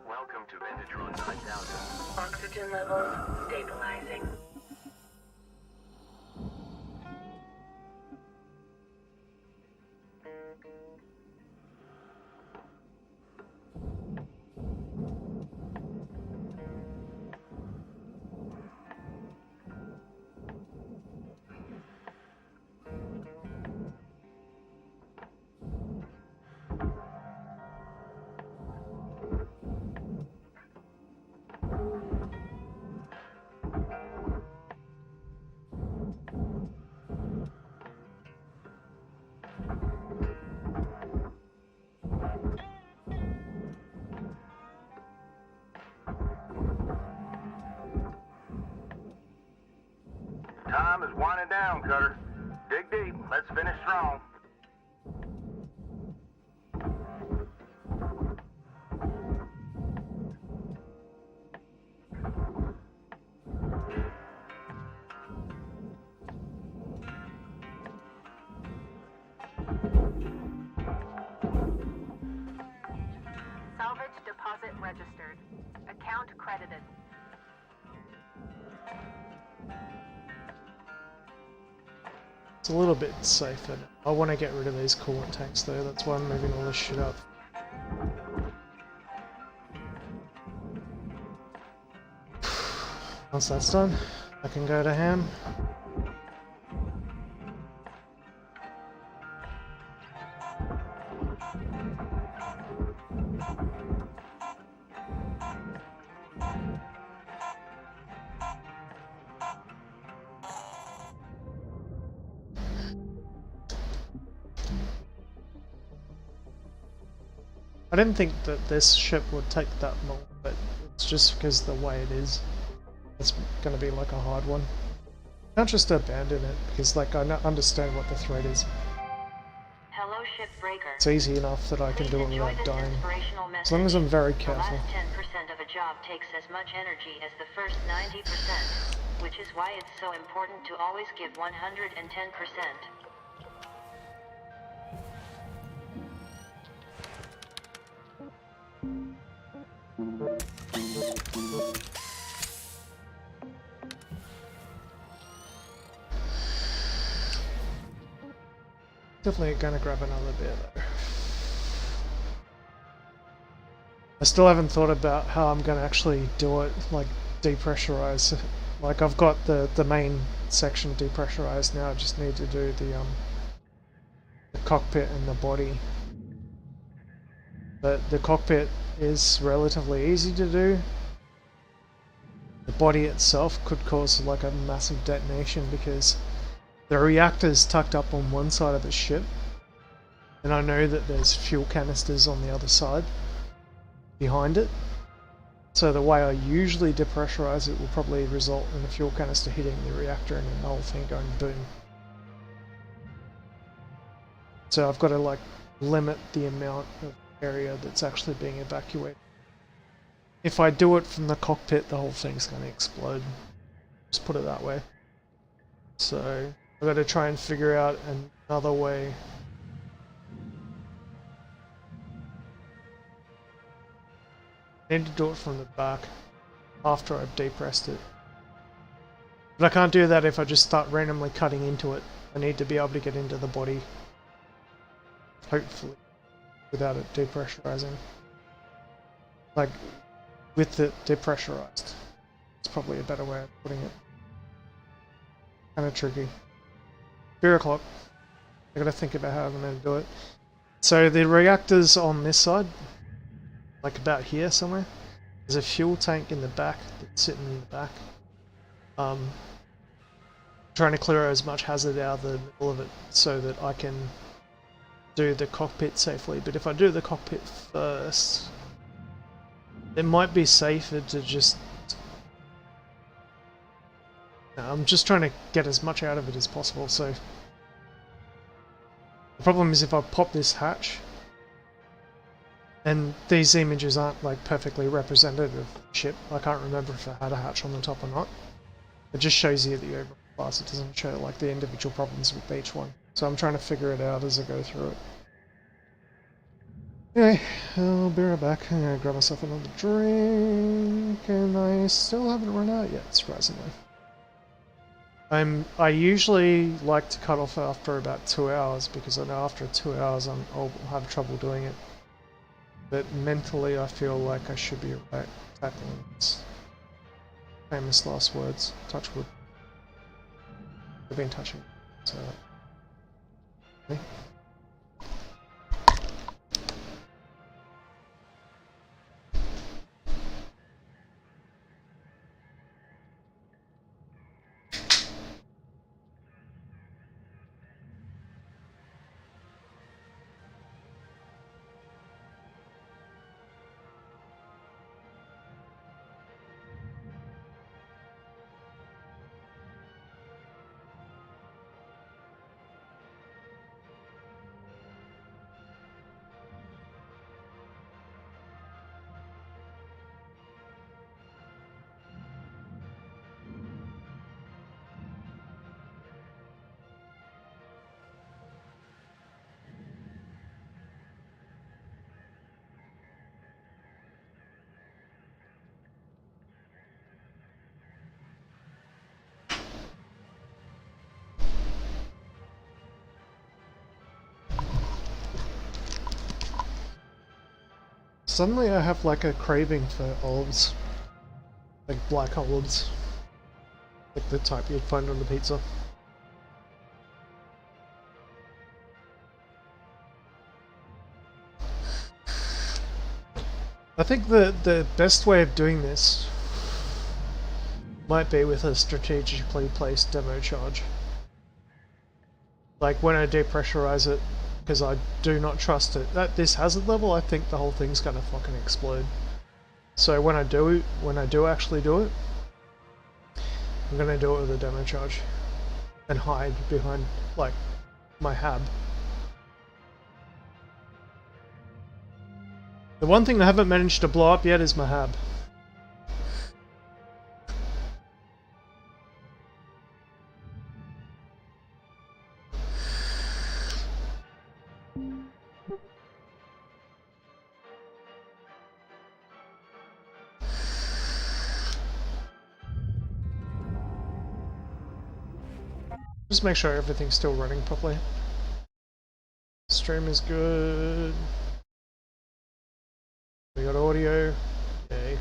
Welcome to Vendatron 9000. Oxygen levels stabilizing. time is winding down, Cutter. Dig deep. Let's finish strong. Salvage deposit registered. Account credited. It's a little bit safer. I want to get rid of these coolant tanks though, that's why I'm moving all this shit up. Once that's done, I can go to ham. I didn't think that this ship would take that long, but it's just because the way it is. It's going to be like a hard one. Can't just abandon it, because like I understand what the threat is. Hello, Shipbreaker. It's easy enough that I can do it Please enjoy without this dying. inspirational As long as I'm very The careful. last 10% of a job takes as much energy as the first 90%, which is why it's so important to always give 110%. Definitely gonna grab another beer though. I still haven't thought about how I'm gonna actually do it, like depressurize. Like I've got the main section depressurized now, I just need to do the cockpit and the body. But the cockpit is relatively easy to do. The body itself could cause like a massive detonation because the reactor's tucked up on one side of the ship, and I know that there's fuel canisters on the other side behind it. So the way I usually depressurize it will probably result in a fuel canister hitting the reactor and then the whole thing going boom. So I've got to like limit the amount of area that's actually being evacuated. If I do it from the cockpit, the whole thing's going to explode. Just put it that way. So I've got to try and figure out another way. I need to do it from the back after I've depressed it. But I can't do that if I just start randomly cutting into it. I need to be able to get into the body, hopefully, without it depressurizing. Like, with it depressurized. It's probably a better way of putting it. Kind of tricky. 3 o'clock. I gotta think about how I'm gonna do it. So the reactor's on this side, like about here somewhere. There's a fuel tank in the back that's sitting in the back. Trying to clear as much hazard out of the middle of it so that I can do the cockpit safely. But if I do the cockpit first, it might be safer to just... I'm just trying to get as much out of it as possible, so... The problem is if I pop this hatch, and these images aren't like perfectly representative of the ship. I can't remember if it had a hatch on the top or not. It just shows you the overall class, it doesn't show like the individual problems with each one. So I'm trying to figure it out as I go through it. Anyway, I'll be right back. I'm gonna grab myself another drink, and I still haven't run out yet, surprisingly. I usually like to cut off after about 2 hours, because I know after 2 hours I'll have trouble doing it. But mentally I feel like I should be right tackling this. Famous last words, touch wood. I've been touching, so... Okay. Suddenly I have like a craving for olives. Like black olives. Like the type you'd find on the pizza. I think the best way of doing this might be with a strategically placed demo charge. Like when I depressurize it, because I do not trust it. At this hazard level, I think the whole thing's gonna fucking explode. So when I do actually do it, I'm gonna do it with a demo charge and hide behind like my hab. The one thing I haven't managed to blow up yet is my hab. Just make sure everything's still running properly. Stream is good. We got audio. Yay.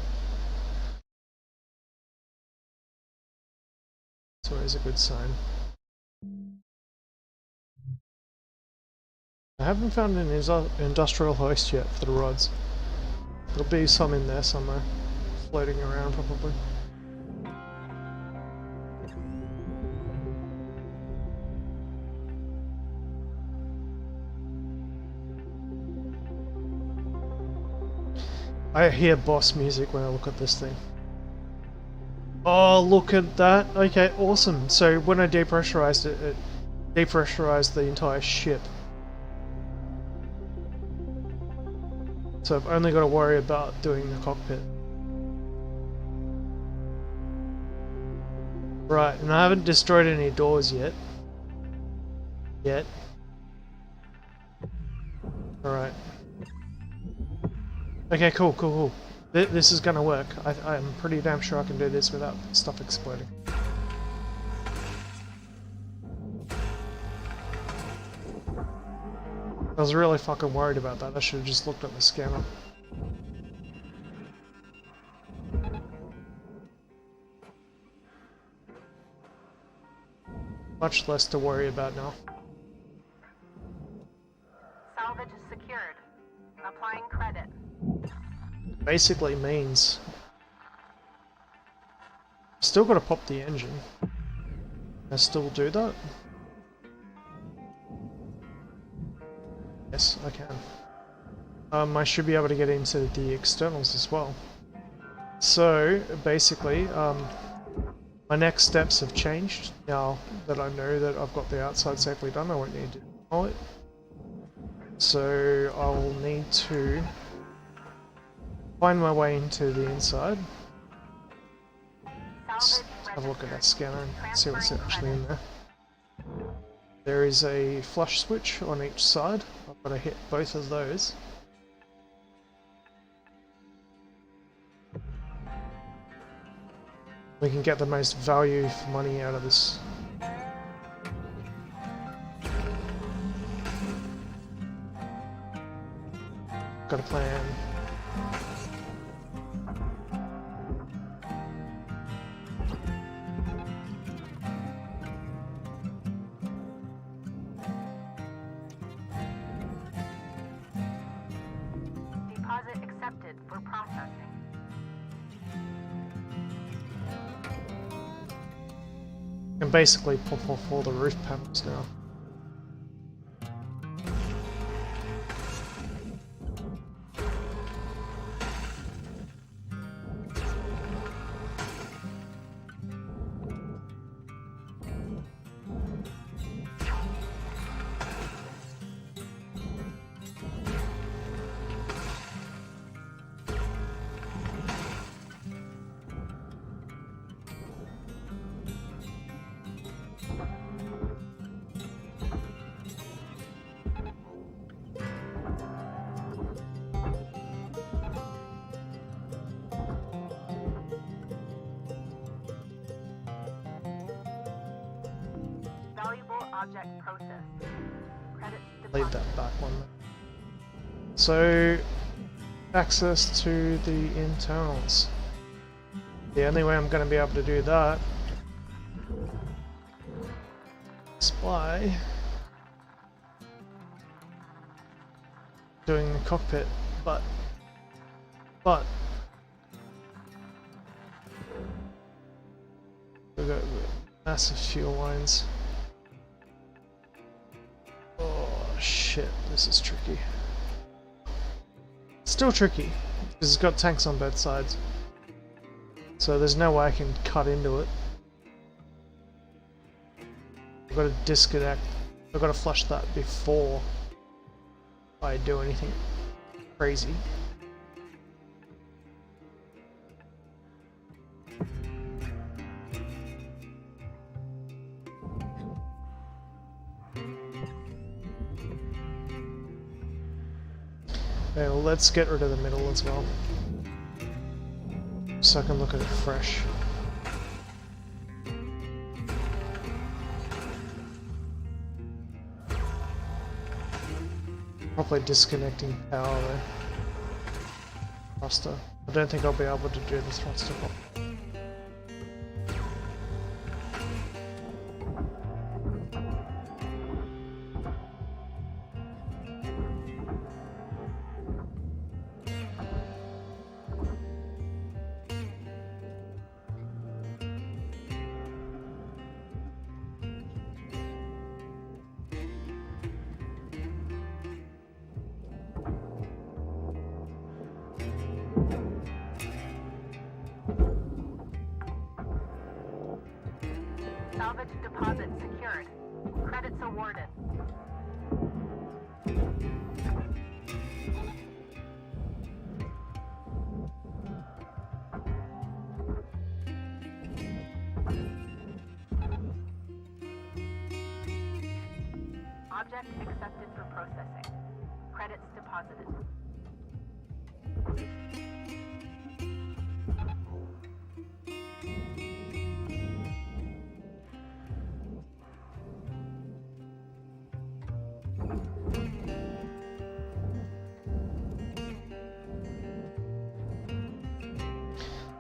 It's always a good sign. I haven't found an industrial hoist yet for the rods. There'll be some in there somewhere. Floating around probably. I hear boss music when I look at this thing. Oh, look at that. Okay, awesome. So when I depressurized it, it depressurized the entire ship. So I've only got to worry about doing the cockpit. Right, and I haven't destroyed any doors yet. Alright. Okay, cool. This is gonna work. I'm pretty damn sure I can do this without stuff exploding. I was really fucking worried about that. I should have just looked at the scanner. Much less to worry about now. Salvage is secured. Applying credit. Basically means still gotta pop the engine. I still do that? Yes, I can. I should be able to get into the externals as well. So basically, my next steps have changed now that I know that I've got the outside safely done. I won't need to know it. So I'll need to find my way into the inside. Let's have a look at that scanner and see what's actually in there. There is a flush switch on each side. I've got to hit both of those. We can get the most value for money out of this. Got a plan. Deposit accepted for processing. Can basically pop off all the roof panels now. Valuable object processed. Credits Leave deposited. that back one. So access to the internals. The only way I'm going to be able to do that is by doing the cockpit, but we've got massive fuel lines. Oh shit, this is tricky. Still tricky, because it's got tanks on both sides. So there's no way I can cut into it. I've got to disconnect. I've got to flush that before I do anything crazy. Okay, well, let's get rid of the middle as well, so I can look at it fresh. Probably disconnecting power there. Thruster. I don't think I'll be able to do the thruster. Salvage deposit secured. Credits awarded. Object accepted for processing. Credits deposited.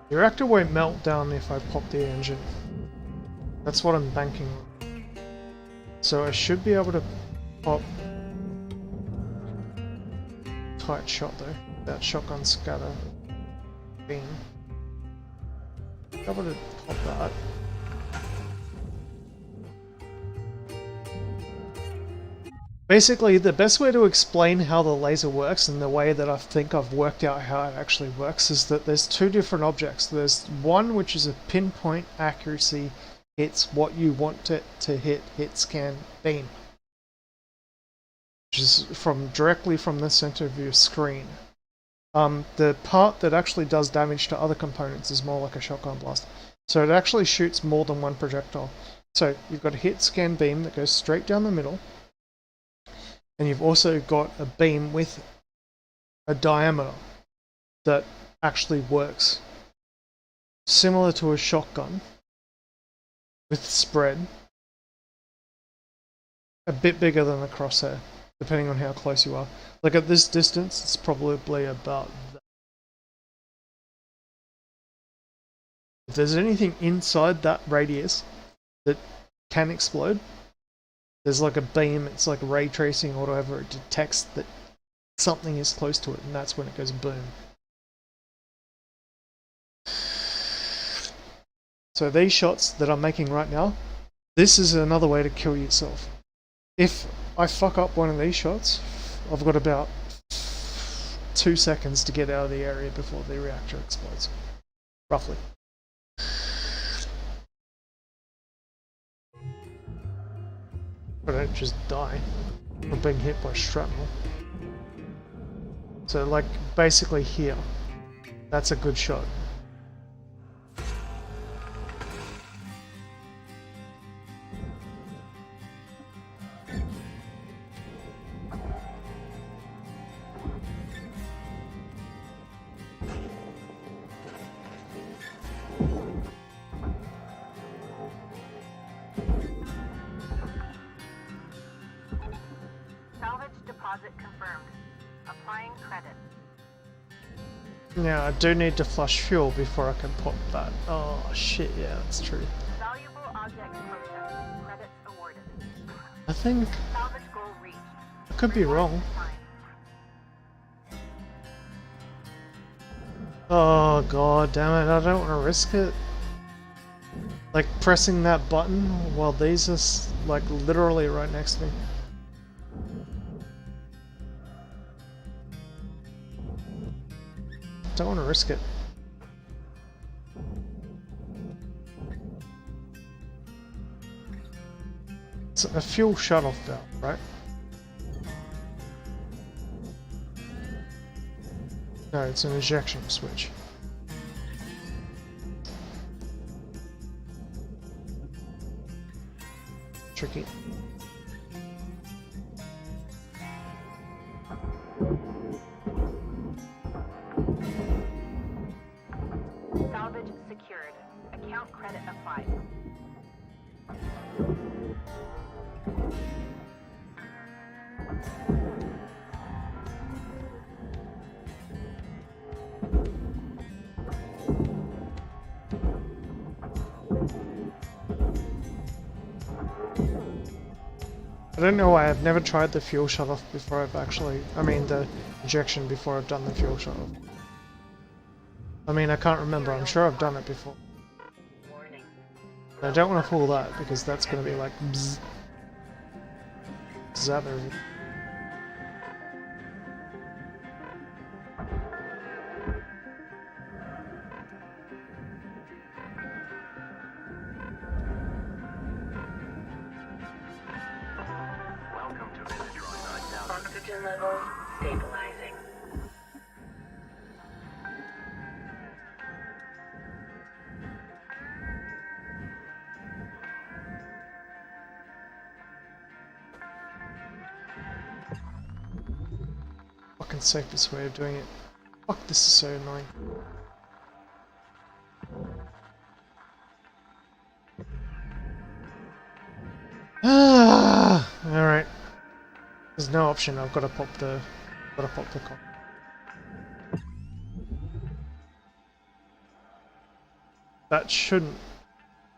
The reactor won't melt down if I pop the engine. That's what I'm banking on. So I should be able to pop... Tight shot though. That shotgun scatter beam. Be able to pop that. Basically, the best way to explain how the laser works, and the way that I think I've worked out how it actually works, is that there's two different objects. There's one which is a pinpoint accuracy, hits what you want it to hit scan beam, which is directly from the center of your screen. The part that actually does damage to other components is more like a shotgun blast. So it actually shoots more than one projectile. So you've got a hit scan beam that goes straight down the middle. And you've also got a beam with a diameter that actually works. Similar to a shotgun with spread. A bit bigger than the crosshair, depending on how close you are. Like at this distance, it's probably about that. If there's anything inside that radius that can explode, there's like a beam, it's like ray tracing or whatever, it detects that something is close to it, and that's when it goes boom. So these shots that I'm making right now, this is another way to kill yourself. If I fuck up one of these shots, I've got about 2 seconds to get out of the area before the reactor explodes. Roughly. I don't just die from being hit by shrapnel. So like basically here, that's a good shot. Salvage deposit confirmed. Applying credit. Yeah, I do need to flush fuel before I can pop that. Oh shit, yeah, that's true. Valuable object processed. Credits awarded. I think Salvage goal reached. I could be wrong. Assigned. Oh god damn it, I don't want to risk it. Like pressing that button while these are like literally right next to me. Don't want to risk it. It's a fuel shut-off valve, right? No, it's an ejection switch. Tricky. Salvage secured. Account credit applied. I don't know why I've never tried the fuel shut-off before I've actually... I mean the injection before I've done the fuel shut-off. I mean, I can't remember, I'm sure I've done it before. Warning. I don't want to pull that because that's going to be like bzz. Zather. Welcome to Vinatron 9000. Oxygen levels stabilizing. Fucking safest way of doing it. Fuck, this is so annoying. Ah, all right. There's no option. I've got to pop the cock. That shouldn't.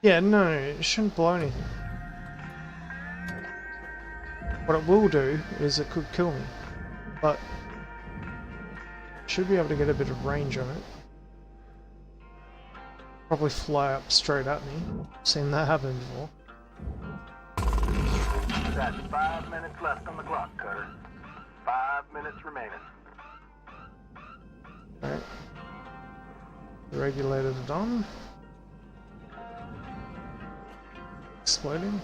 Yeah, no, it shouldn't blow anything. What it will do is it could kill me, but should be able to get a bit of range on it. Probably fly up straight at me. Seen that happen before. That's 5 minutes left on the clock, Cutter. 5 minutes remaining. Alright. The regulator is on. Exploding.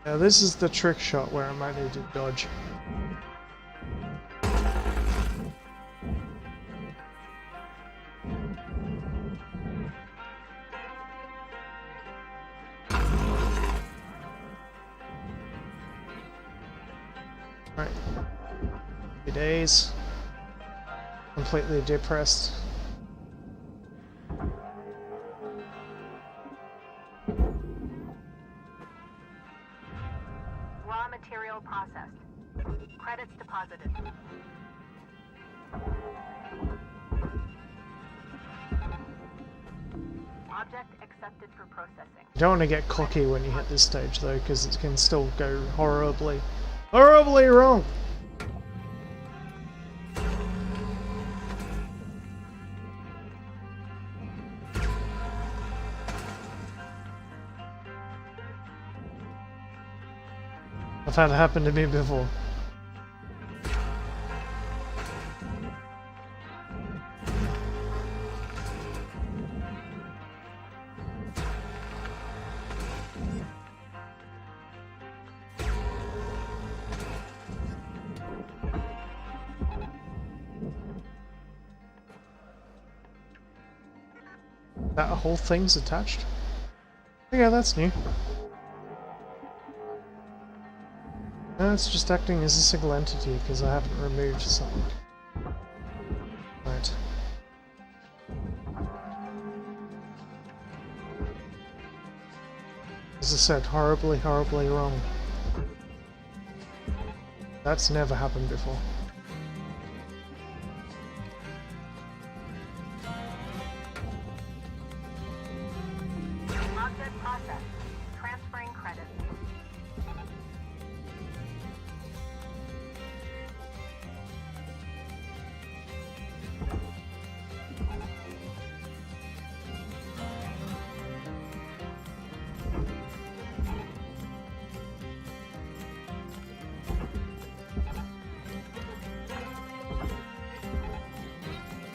Now this is the trick shot where I might need to dodge. Alright. 2 days. Completely depressed. Raw material processed. Credits deposited. Object accepted for processing. You don't want to get cocky when you hit this stage though, because it can still go horribly wrong. I've had it happen to me before. That whole thing's attached? Yeah, that's new. No, it's just acting as a single entity because I haven't removed something. Right. As I said, horribly, horribly wrong. That's never happened before. Object processed. Transferring credits.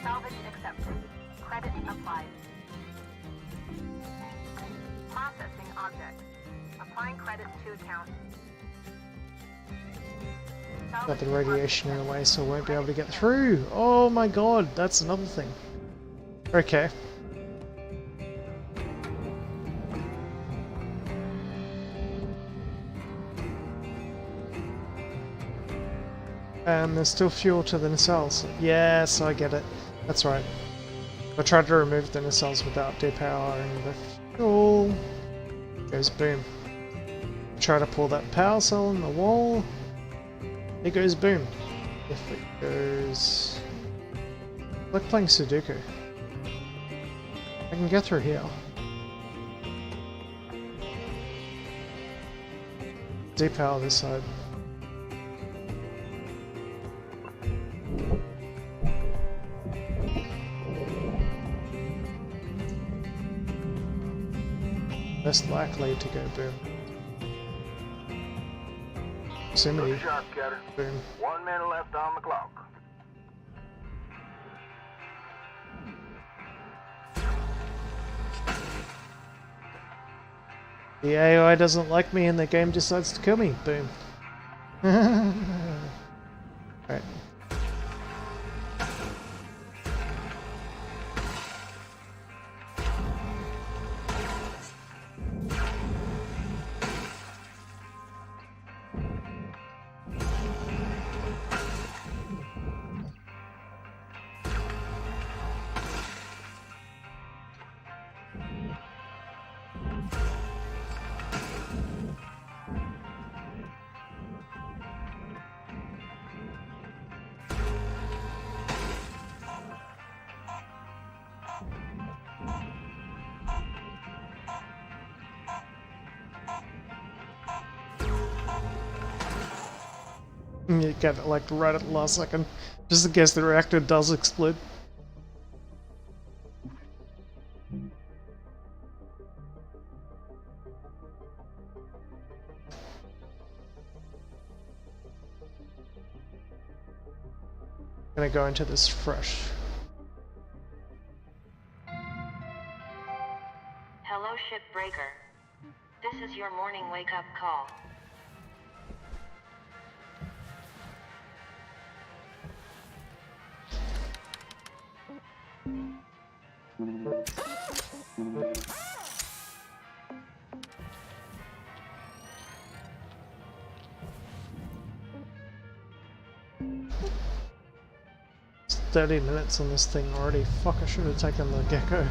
Salvage accepted. Credit applied. Processing object. Applying credits to account. Got the radiation in the way, so I won't be able to get through. Oh my god, that's another thing. Okay. And there's still fuel to the nacelles. Yes, I get it. That's right. I tried to remove the nacelles without depowering the fuel. Goes boom. Try to pull that power cell in the wall. It goes boom. If it goes... like playing Sudoku. I can get through here. Depower this side. Less likely to go boom. Proximity. Good shot, Cutter. Boom. 1 minute left on the clock. The AI doesn't like me and the game decides to kill me. Boom. Right. You get it like right at the last second, just in case the reactor does explode. Gonna go into this fresh. Hello, Shipbreaker. This is your morning wake-up call. It's 30 minutes on this thing already. Fuck, I should have taken the gecko.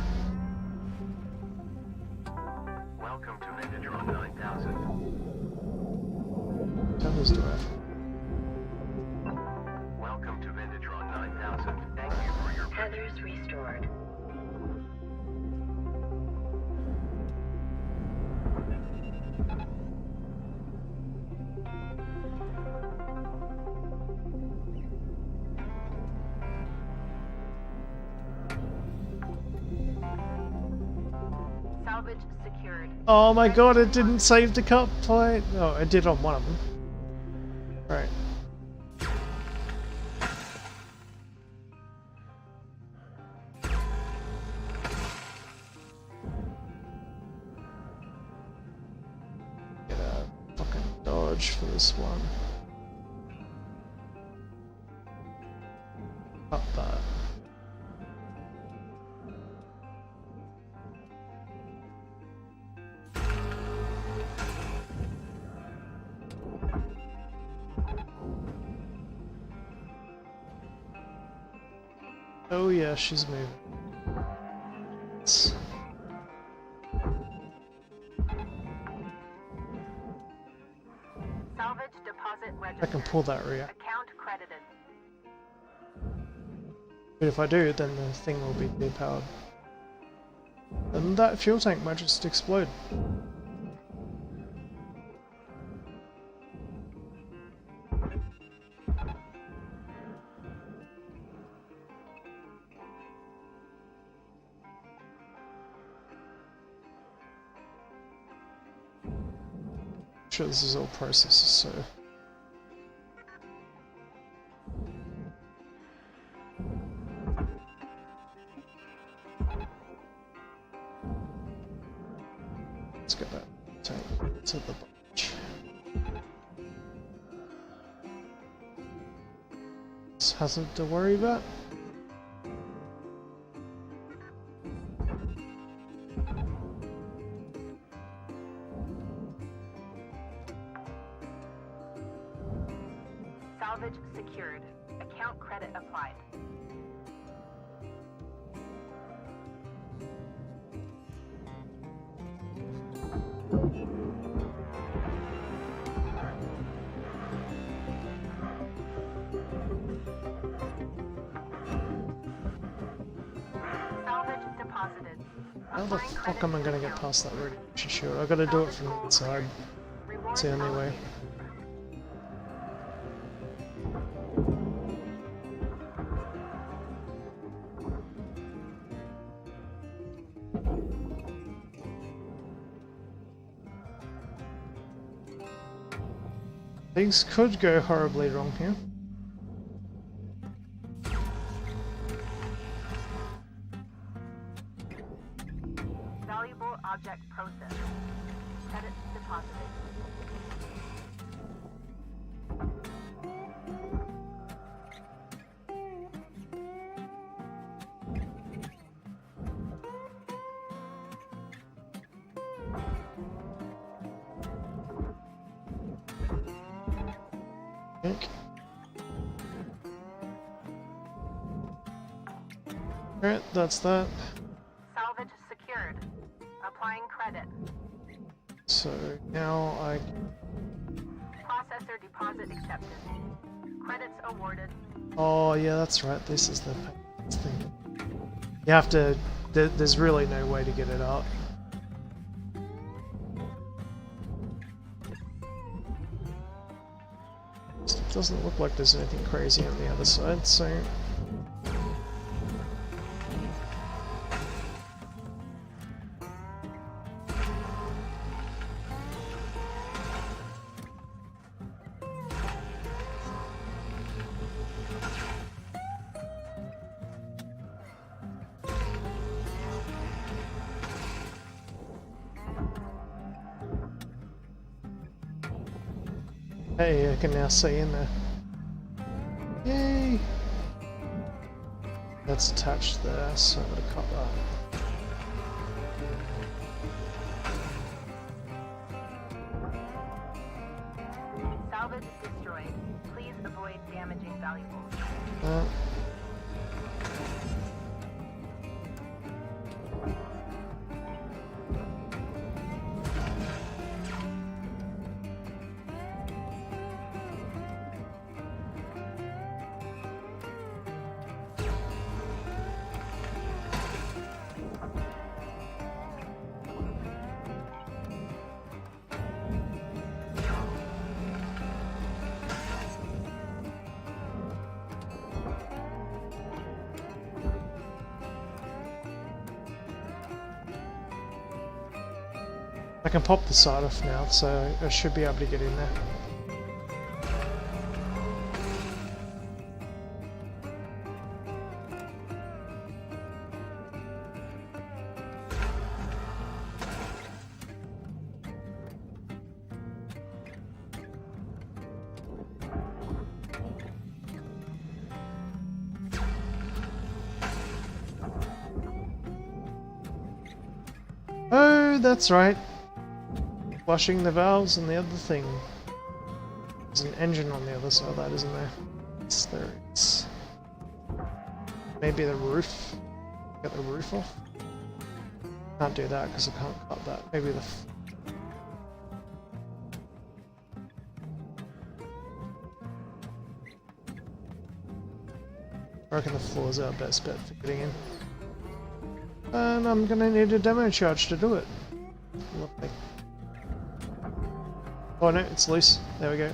Welcome to Venditron 9000. Tethers do it. Welcome to Venditron 9000. Thank you for your Tethers restored. Salvage secured. Oh my god, it didn't save the cut point. Oh, it did on one of them. Right. Get a fucking dodge for this one. Up that. Oh yeah, she's moving. Salvage deposit I registered. can pull that reactor. Account credited. But if I do, then the thing will be depowered. And that fuel tank might just explode. Sure, this is all processes, so let's get that tank to the bunch. This hazard to worry about. Salvage secured. Account credit applied. Salvage deposited. How the fuck am I gonna get past that radiation shield? I gotta do it from the inside. It's the only way. Things could go horribly wrong here. Valuable object processed. Credits deposited. Alright, that's that. Salvage secured. Applying credit. So now I Processor deposit accepted. Credits awarded. oh yeah, that's right. This is the payments thing. You have to. There's really no way to get it out. It doesn't look like there's anything crazy on the other side, so. Hey, I can now see in there. Yay! That's attached there, so I'm gonna cut that. Salvage destroyed. Please avoid damaging valuables. I can pop the side off now, so I should be able to get in there. Oh, that's right. Flushing the valves and the other thing. There's an engine on the other side of that, isn't there? Yes, there is. Maybe the roof. Get the roof off. Can't do that because I can't cut that. Maybe the. reckon the floor's our best bet for getting in. And I'm gonna need a demo charge to do it. Lovely. Oh no, it's loose. There we go.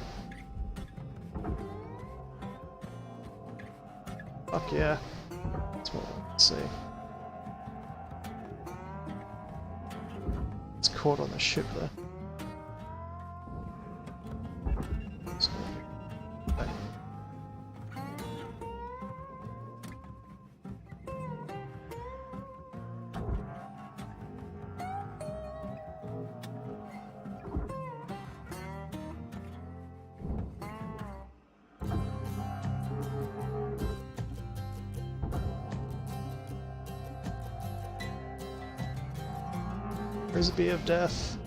Fuck yeah. That's what I want to see. It's caught on the ship there. Frisbee of death.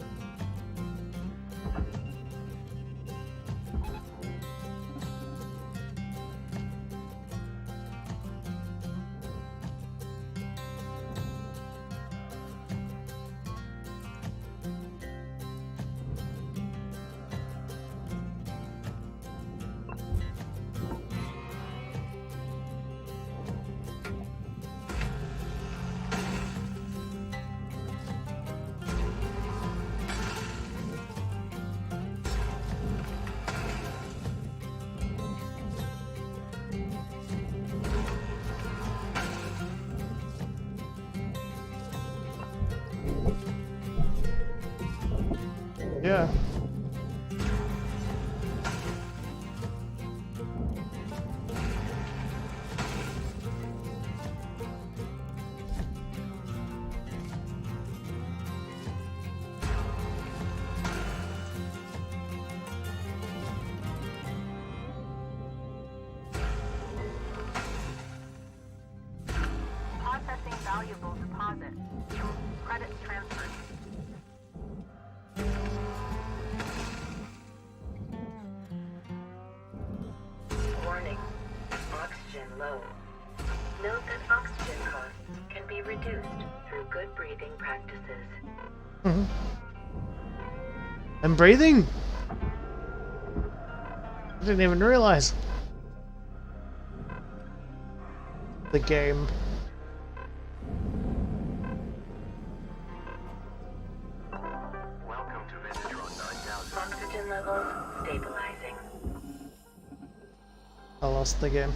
Yeah. Processing valuable deposit. Credits transferred. Warning. Oxygen low. Note that oxygen costs can be reduced through good breathing practices. I'm breathing? I didn't even realize. The game. Welcome to Vintage 9000. Oxygen levels stabilizing. I lost the game.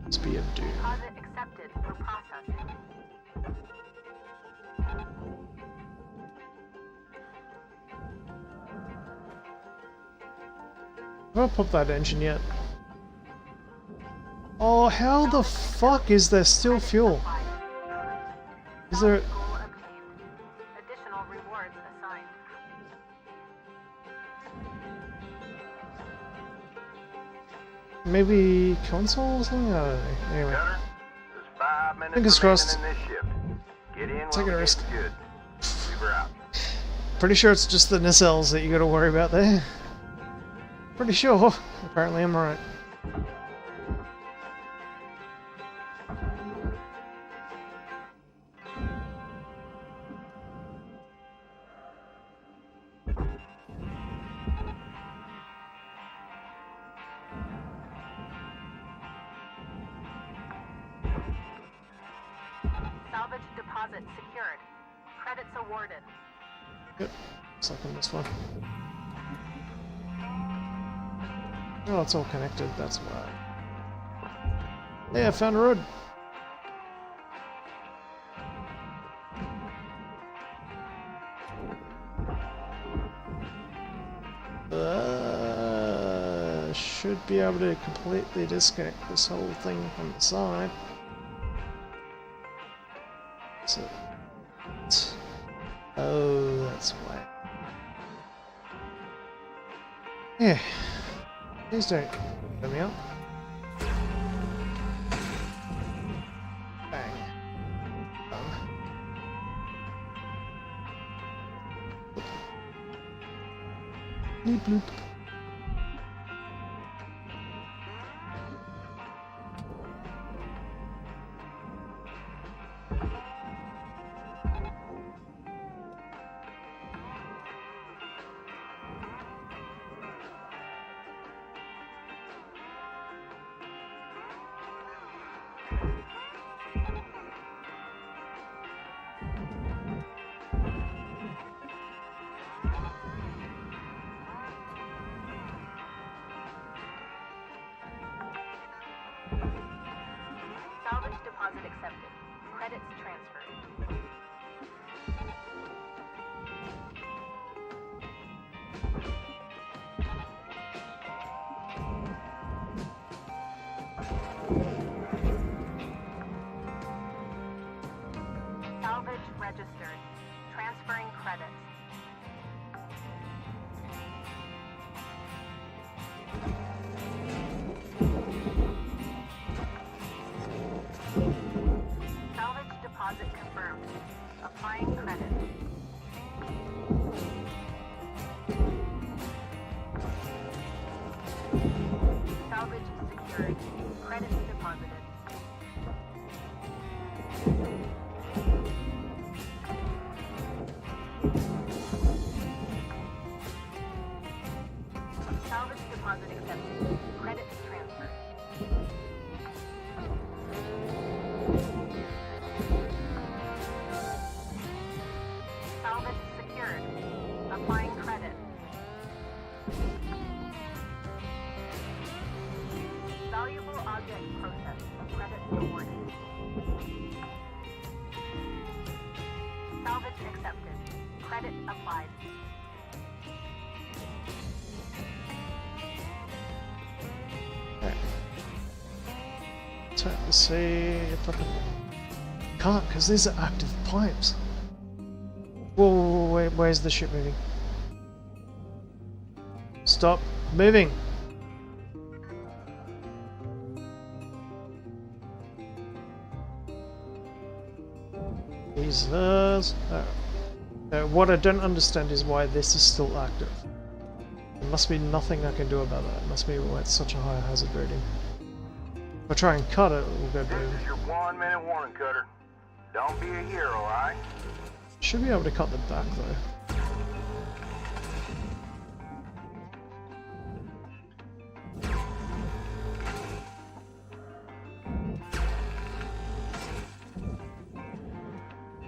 Speed of doom. Deposit accepted for processing. Have I popped that engine yet? Oh, how the fuck is there still fuel? Is there... Goal obtained. Additional rewards assigned. Maybe console or something? I don't know. Anyway. Gunner, there's 5 minutes Fingers remaining crossed. in this shift. Get in Take while a the risk. get's good. Weaver out. Pretty sure it's just the nacelles that you gotta worry about there. Pretty sure. Apparently I'm right. Salvage deposit secured. Credits awarded. Yep. Looks like on this one. Oh, it's all connected, that's why. Yeah, I found a road. Should be able to completely disconnect this whole thing from the side. So, oh, that's why. Yeah. Please don't put me up. Bang. Done. Bloop bloop. registered. Transferring credits. Salvage deposit confirmed. Applying credit. Salvage secured. Credit deposited. Salvage deposit accepted. Credit transfer. Salvage secured. Applying credit. Valuable object processed. Credit awarded. Salvage accepted. Credit applied. So let's see if I can. Can't, because these are active pipes. Whoa, wait, where's the ship moving? Stop moving! Jesus. What I don't understand is why this is still active. There must be nothing I can do about that. It must be why it's such a high hazard rating. If I try and cut it, it will go boom. This is your 1 minute warning, Cutter. Don't be a hero, alright? Should be able to cut the back though.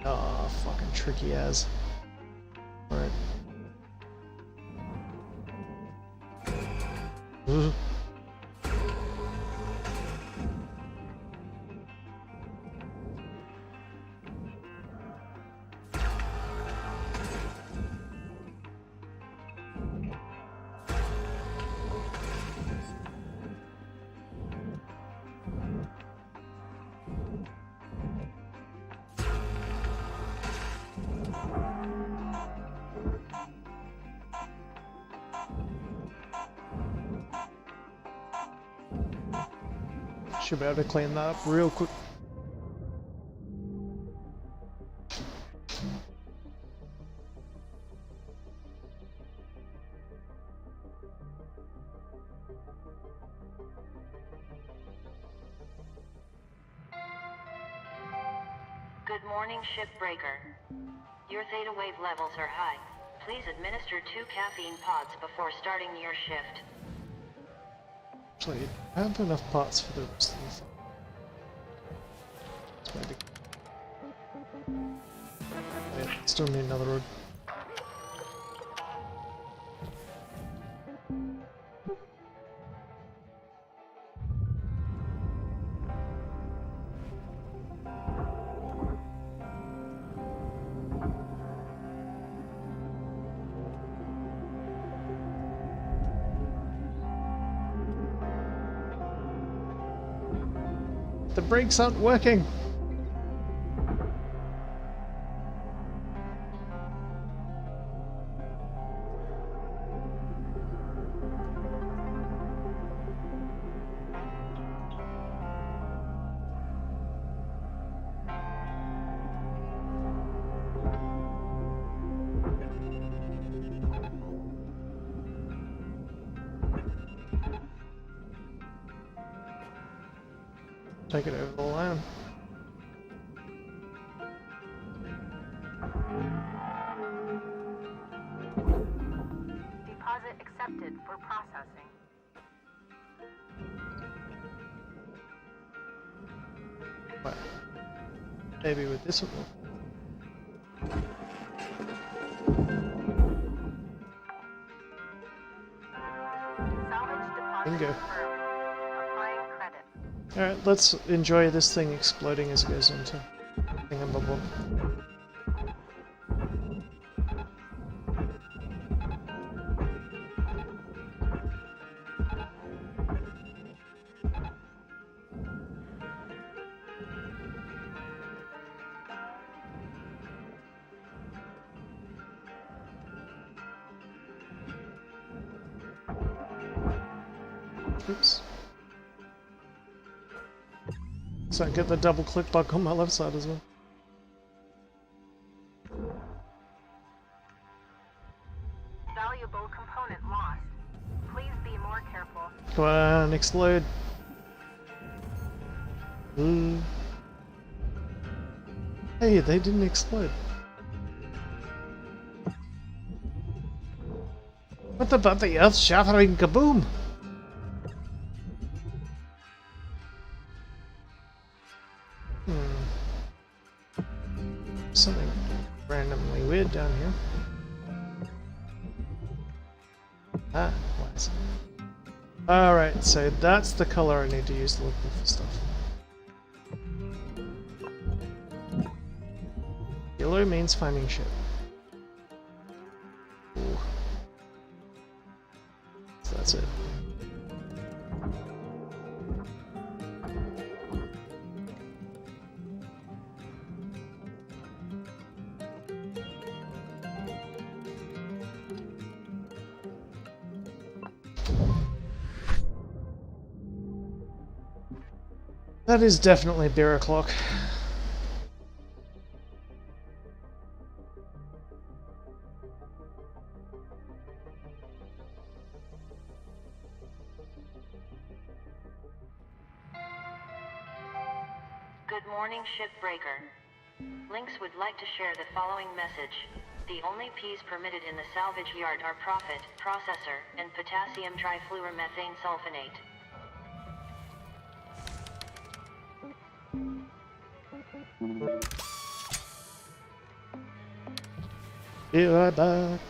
Ah, fucking tricky as. Alright. Should be able to clean that up real quick. Good morning, Shipbreaker. Your theta wave levels are high. Please administer 2 caffeine pods before starting your shift. Actually, I have enough parts for the rest of the thing. Yeah, still need another road. The brakes aren't working! Take it over the line. Deposit accepted for processing. Well, maybe with this one. Salvage deposit Bingo. confirmed. Applying credit. Alright, let's enjoy this thing exploding as it goes into thingamabob. Oops. So I get the double click bug on my left side as well. Valuable component lost. Please be more careful. Come on, explode. Hey, they didn't explode. What about the earth-shattering kaboom? Something randomly weird down here. Ah, why is it? Alright, so that's the color I need to use to look for stuff. Yellow means finding shit. Ooh. So that's it. That is definitely beer o'clock. Good morning, Shipbreaker. Lynx would like to share the following message. The only P's permitted in the salvage yard are profit, processor, and potassium trifluoromethane sulfonate. Be right back.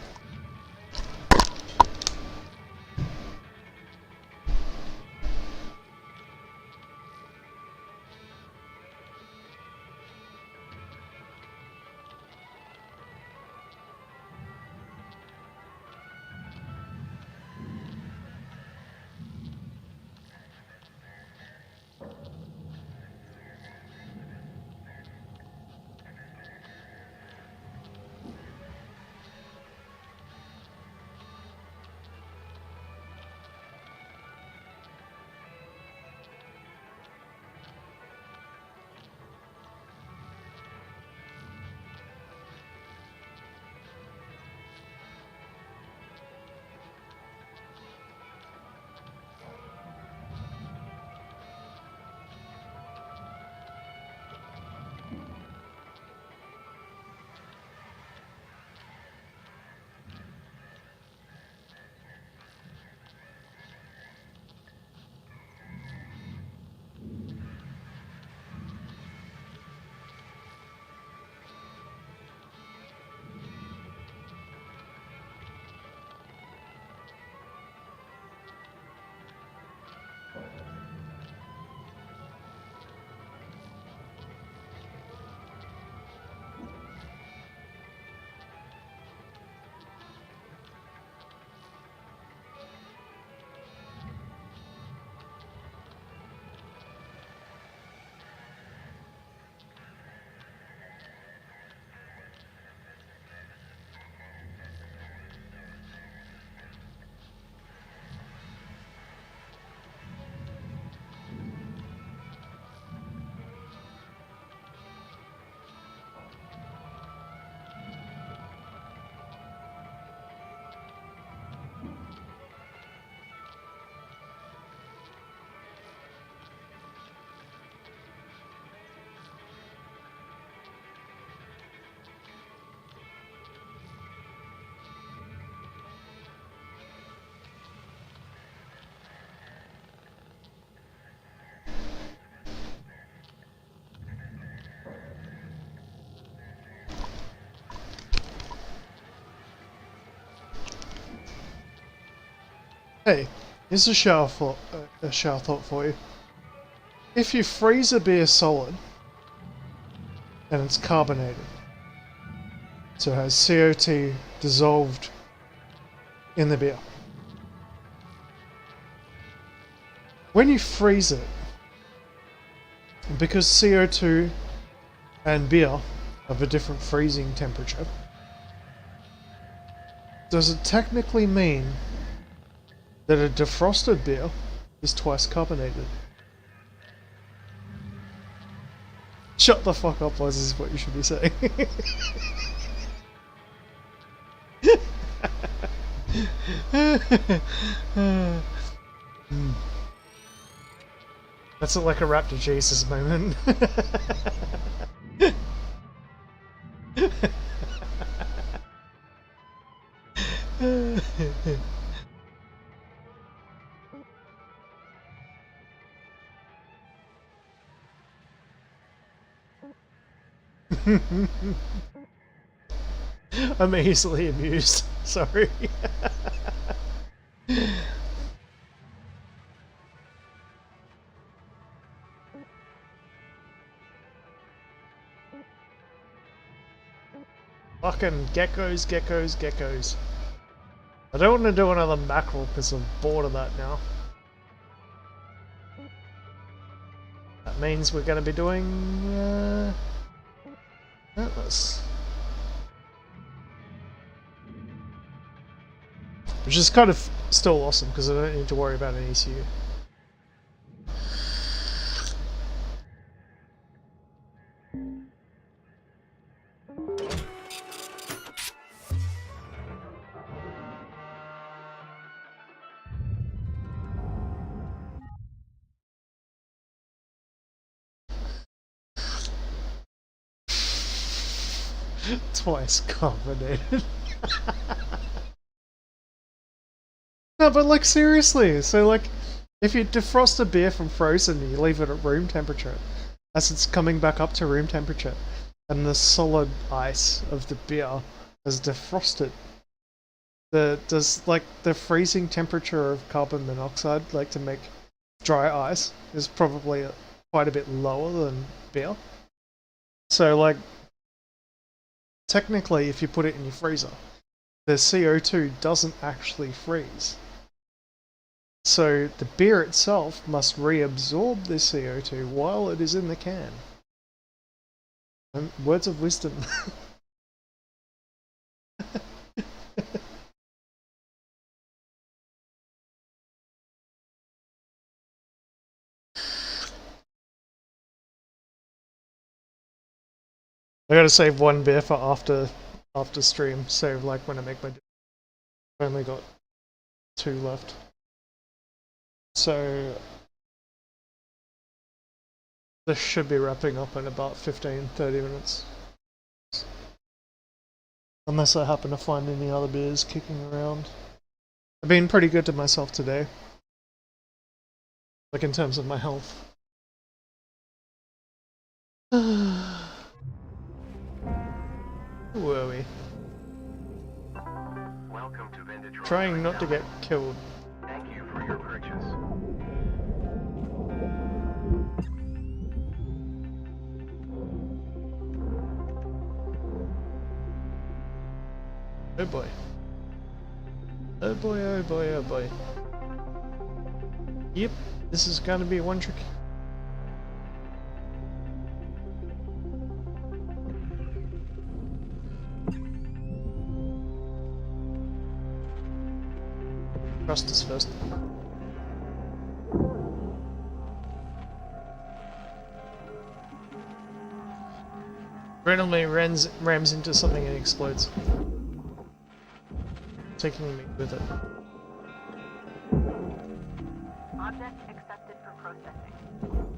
Hey, here's a shower thought for you. If you freeze a beer solid, and it's carbonated, so it has CO2 dissolved in the beer. When you freeze it, because CO2 and beer have a different freezing temperature, does it technically mean that a defrosted beer is twice carbonated. Shut the fuck up, Liz, is what you should be saying. That's like a Raptor Jesus moment. I'm easily amused. Sorry. Fucking geckos, geckos, geckos. I don't want to do another mackerel because I'm bored of that now. That means we're going to be doing Atlas. Which is kind of still awesome because I don't need to worry about an ECU. Twice carbonated. No, but like seriously, so like if you defrost a beer from frozen, you leave it at room temperature as it's coming back up to room temperature, and the solid ice of the beer has defrosted. Does like the freezing temperature of carbon monoxide, like to make dry ice, is probably quite a bit lower than beer. So like technically, if you put it in your freezer, the CO2 doesn't actually freeze. So the beer itself must reabsorb the CO2 while it is in the can. And words of wisdom. I gotta save one beer for after stream, so like when I make my... I've only got 2 left. So this should be wrapping up in about 15-30 minutes. Unless I happen to find any other beers kicking around. I've been pretty good to myself today. Like in terms of my health. Who are we? Welcome to Vintage. Trying not to get killed. Thank you for your purchase. Oh boy. Oh boy, oh boy, oh boy. Yep, this is gonna be one tricky. Trust us first. Randomly rams into something and explodes. Taking me with it. Object accepted for processing.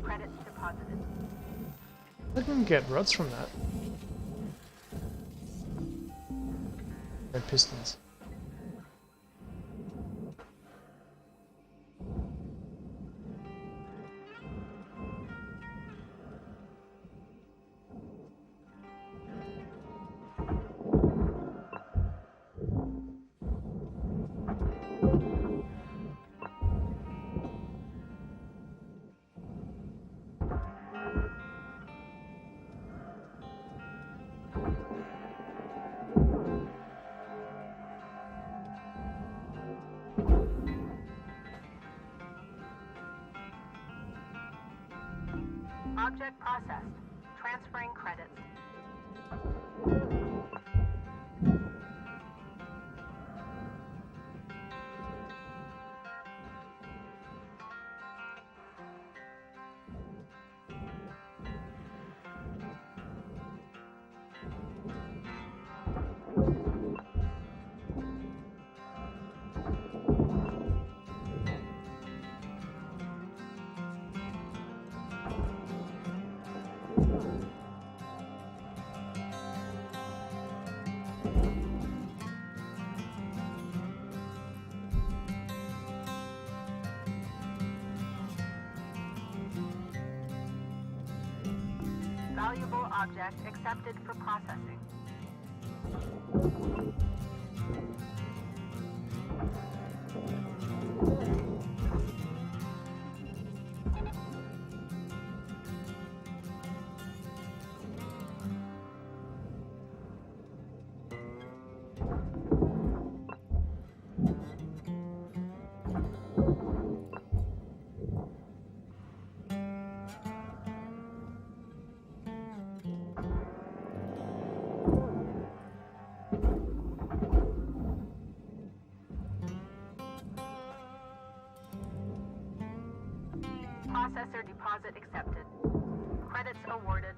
Credits deposited. I can get rods from that. Red pistons. Object processed. Transferring credits. object accepted for processing. Processor deposit accepted. Credits awarded.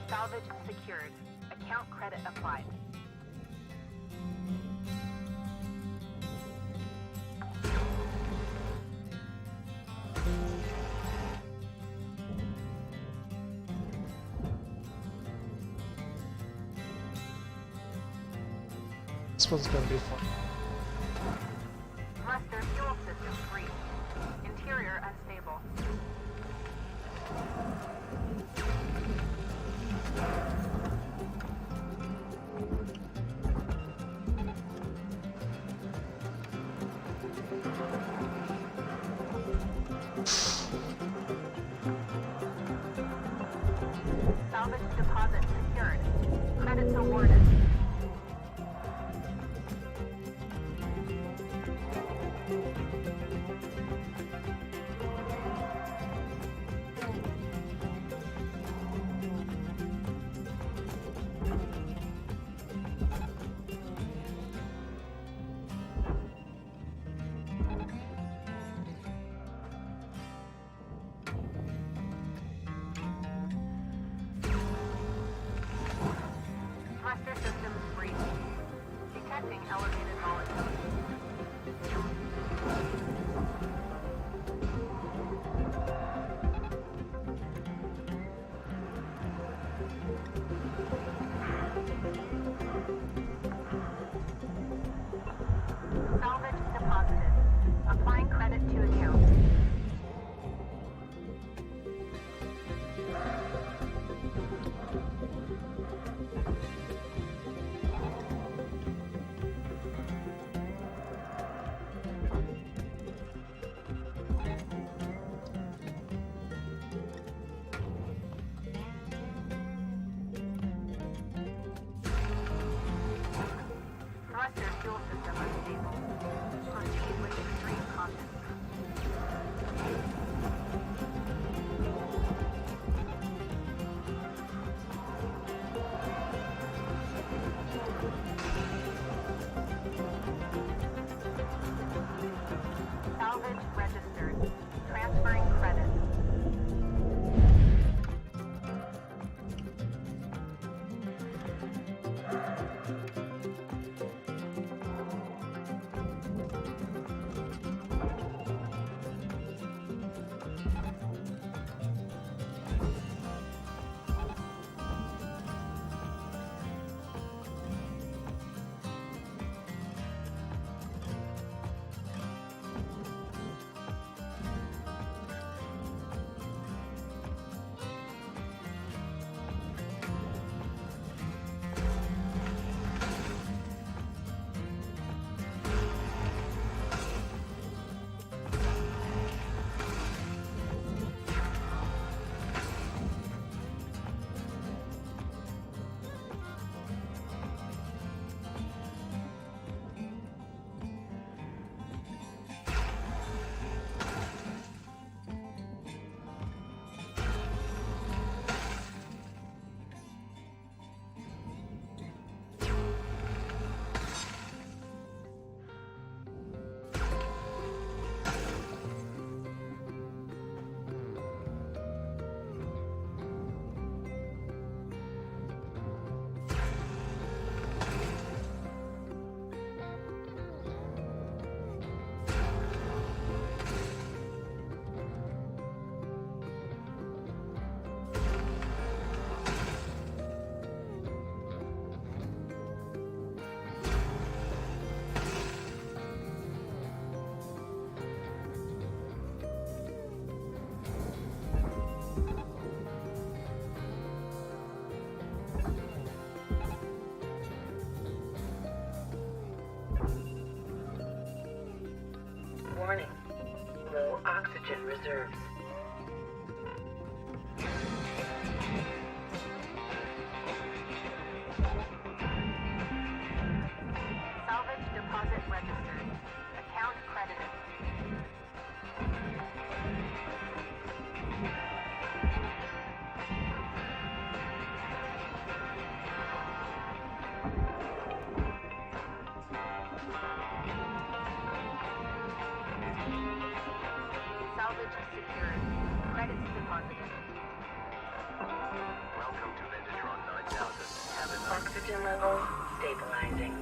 Salvage secured. Account credit applied. This one's gonna be fun. Thruster fuel system breached. Interior unstable. Salvage deposit secured. Credits awarded. Thruster system Oxygen level stabilizing.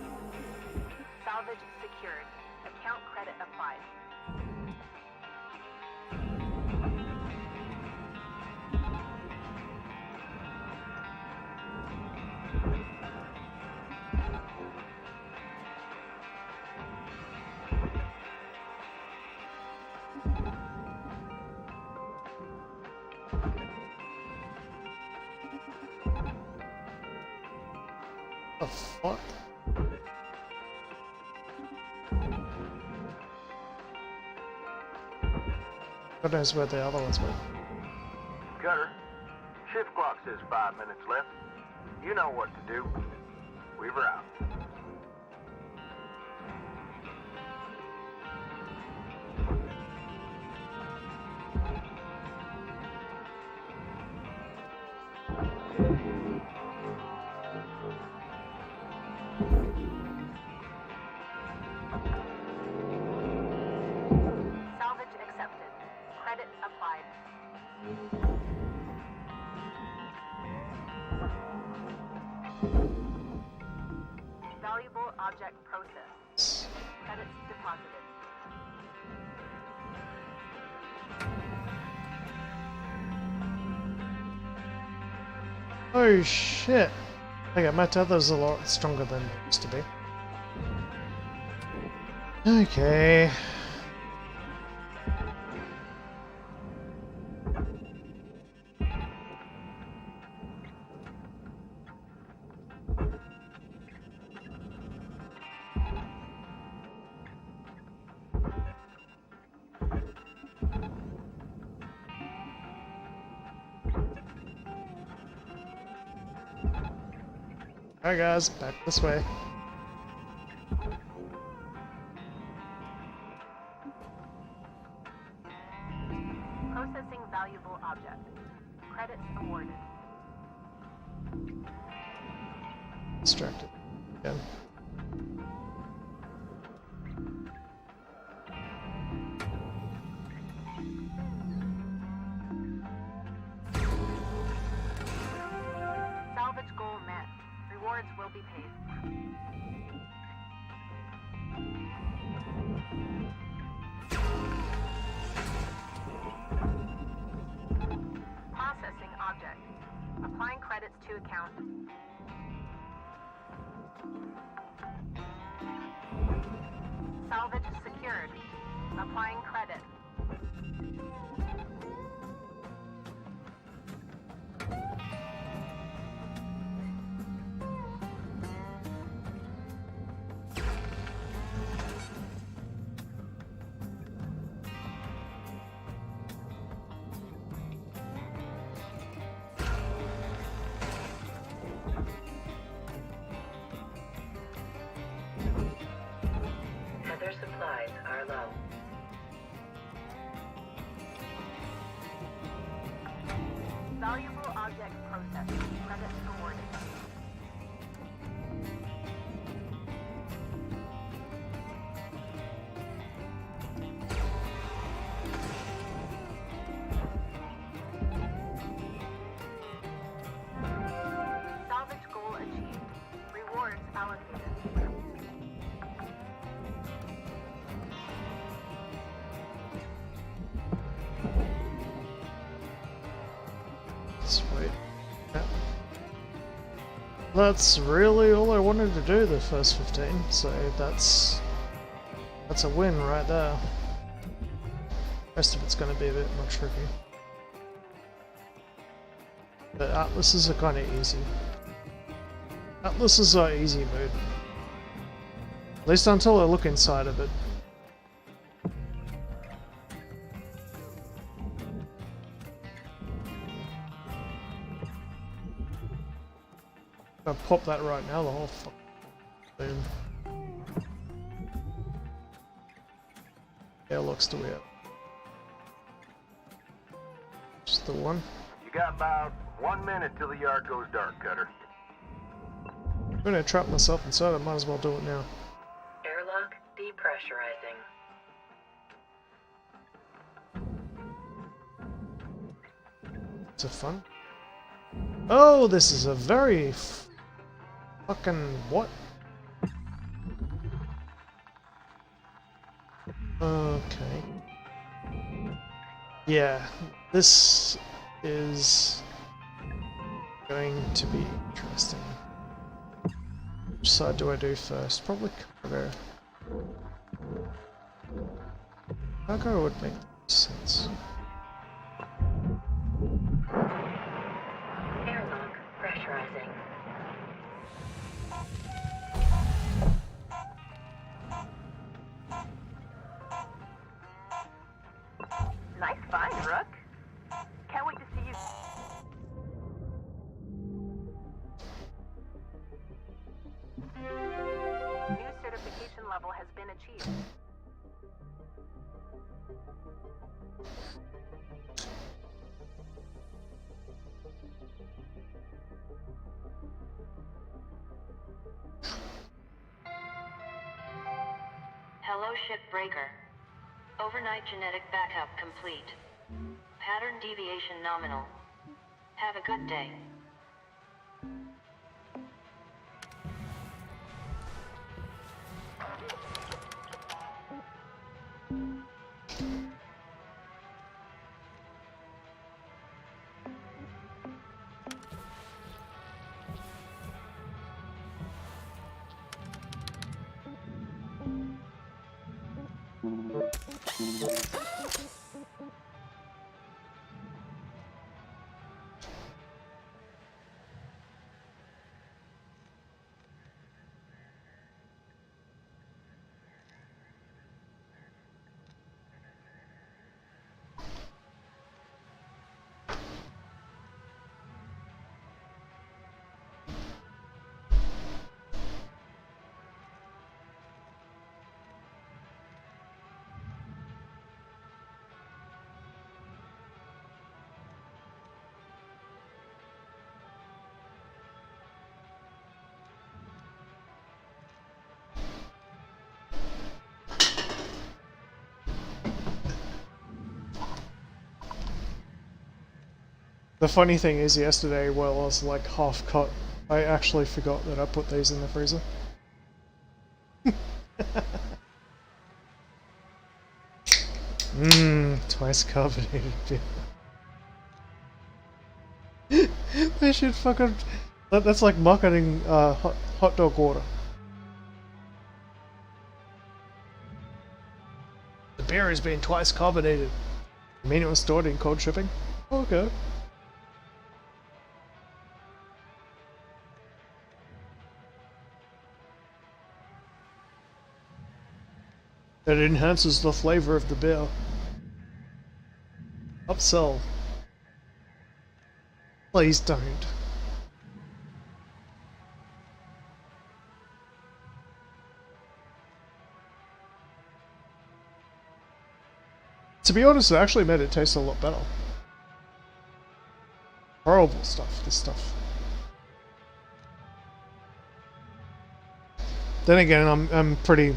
Salvage secured. Account credit applied. The fuck? God knows where the other ones went. Cutter, shift clock says 5 minutes left. You know what to do. Weaver out. Salvage accepted. Credit applied. Valuable object processed. Credits deposited. Oh shit! Okay, my tether's a lot stronger than it used to be. Okay. Alright guys, back this way. Processing valuable object. Credits awarded. Distracted. Again. Salvage goal met. Rewards will be paid. Processing object. Applying credits to account. Salvage secured. Applying credit. Other supplies are low. Valuable object processed. Credits awarded. Salvage goal achieved. Rewards allocated. Sweet. Yeah. That's really all I wanted to do the first 15, so that's a win right there. Rest of it's going to be a bit more tricky. But atlases are kind of easy. Atlases are easy mode. At least until I look inside of it. If I pop that right now, the whole fuck. Boom. Yeah, looks the way up. Just the one. You got about 1 minute till the yard goes dark, Cutter. I'm gonna trap myself inside, I might as well do it now. Airlock depressurizing. It's a fun. Oh, this is a very Fucking what? Okay. Yeah, this is going to be interesting. Which side do I do first? Probably cargo. Cargo would make sense. Airlock pressurizing. Nice find, Rook. Can't wait to see you. New certification level has been achieved. Hello, Shipbreaker. Overnight genetic backup complete. Pattern deviation nominal. Have a good day. The funny thing is, yesterday, while I was like half cut, I actually forgot that I put these in the freezer. Twice carbonated beer. They should fucking... That's like marketing hot dog water. The beer has been twice carbonated. You mean it was stored in cold shipping? Okay. It enhances the flavor of the beer. Upsell. Please don't. To be honest, it actually made it taste a lot better. Horrible stuff, this stuff. Then again, I'm pretty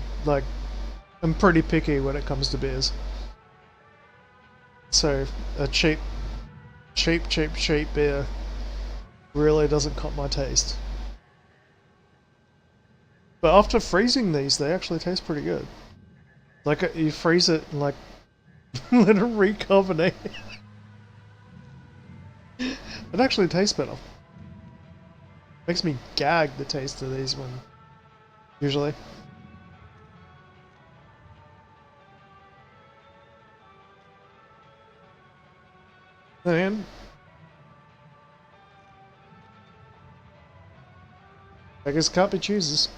picky when it comes to beers. So a cheap beer really doesn't cut my taste. But after freezing these, they actually taste pretty good. Like you freeze it and like let it recarbonate. It actually tastes better. Makes me gag the taste of these one usually. And I guess can't be choosers.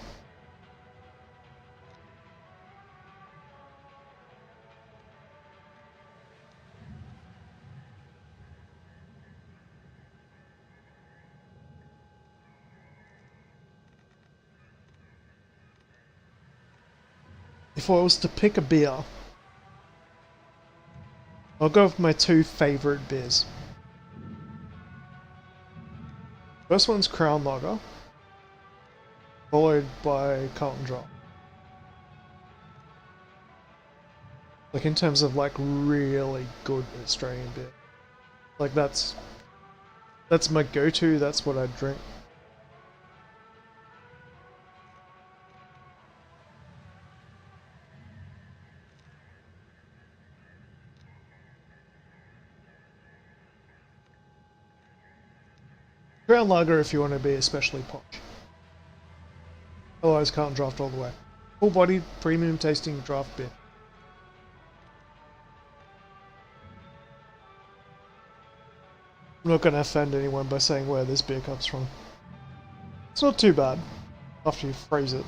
If I was to pick a beer, I'll go with my two favourite beers. First one's Crown Lager, followed by Carlton Dry. Like in terms of like really good Australian beer. Like that's my go-to, that's what I drink. Brown lager if you want to be especially posh. Otherwise can't draft all the way. Full bodied, premium tasting draft beer. I'm not going to offend anyone by saying where this beer comes from. It's not too bad after you phrase it.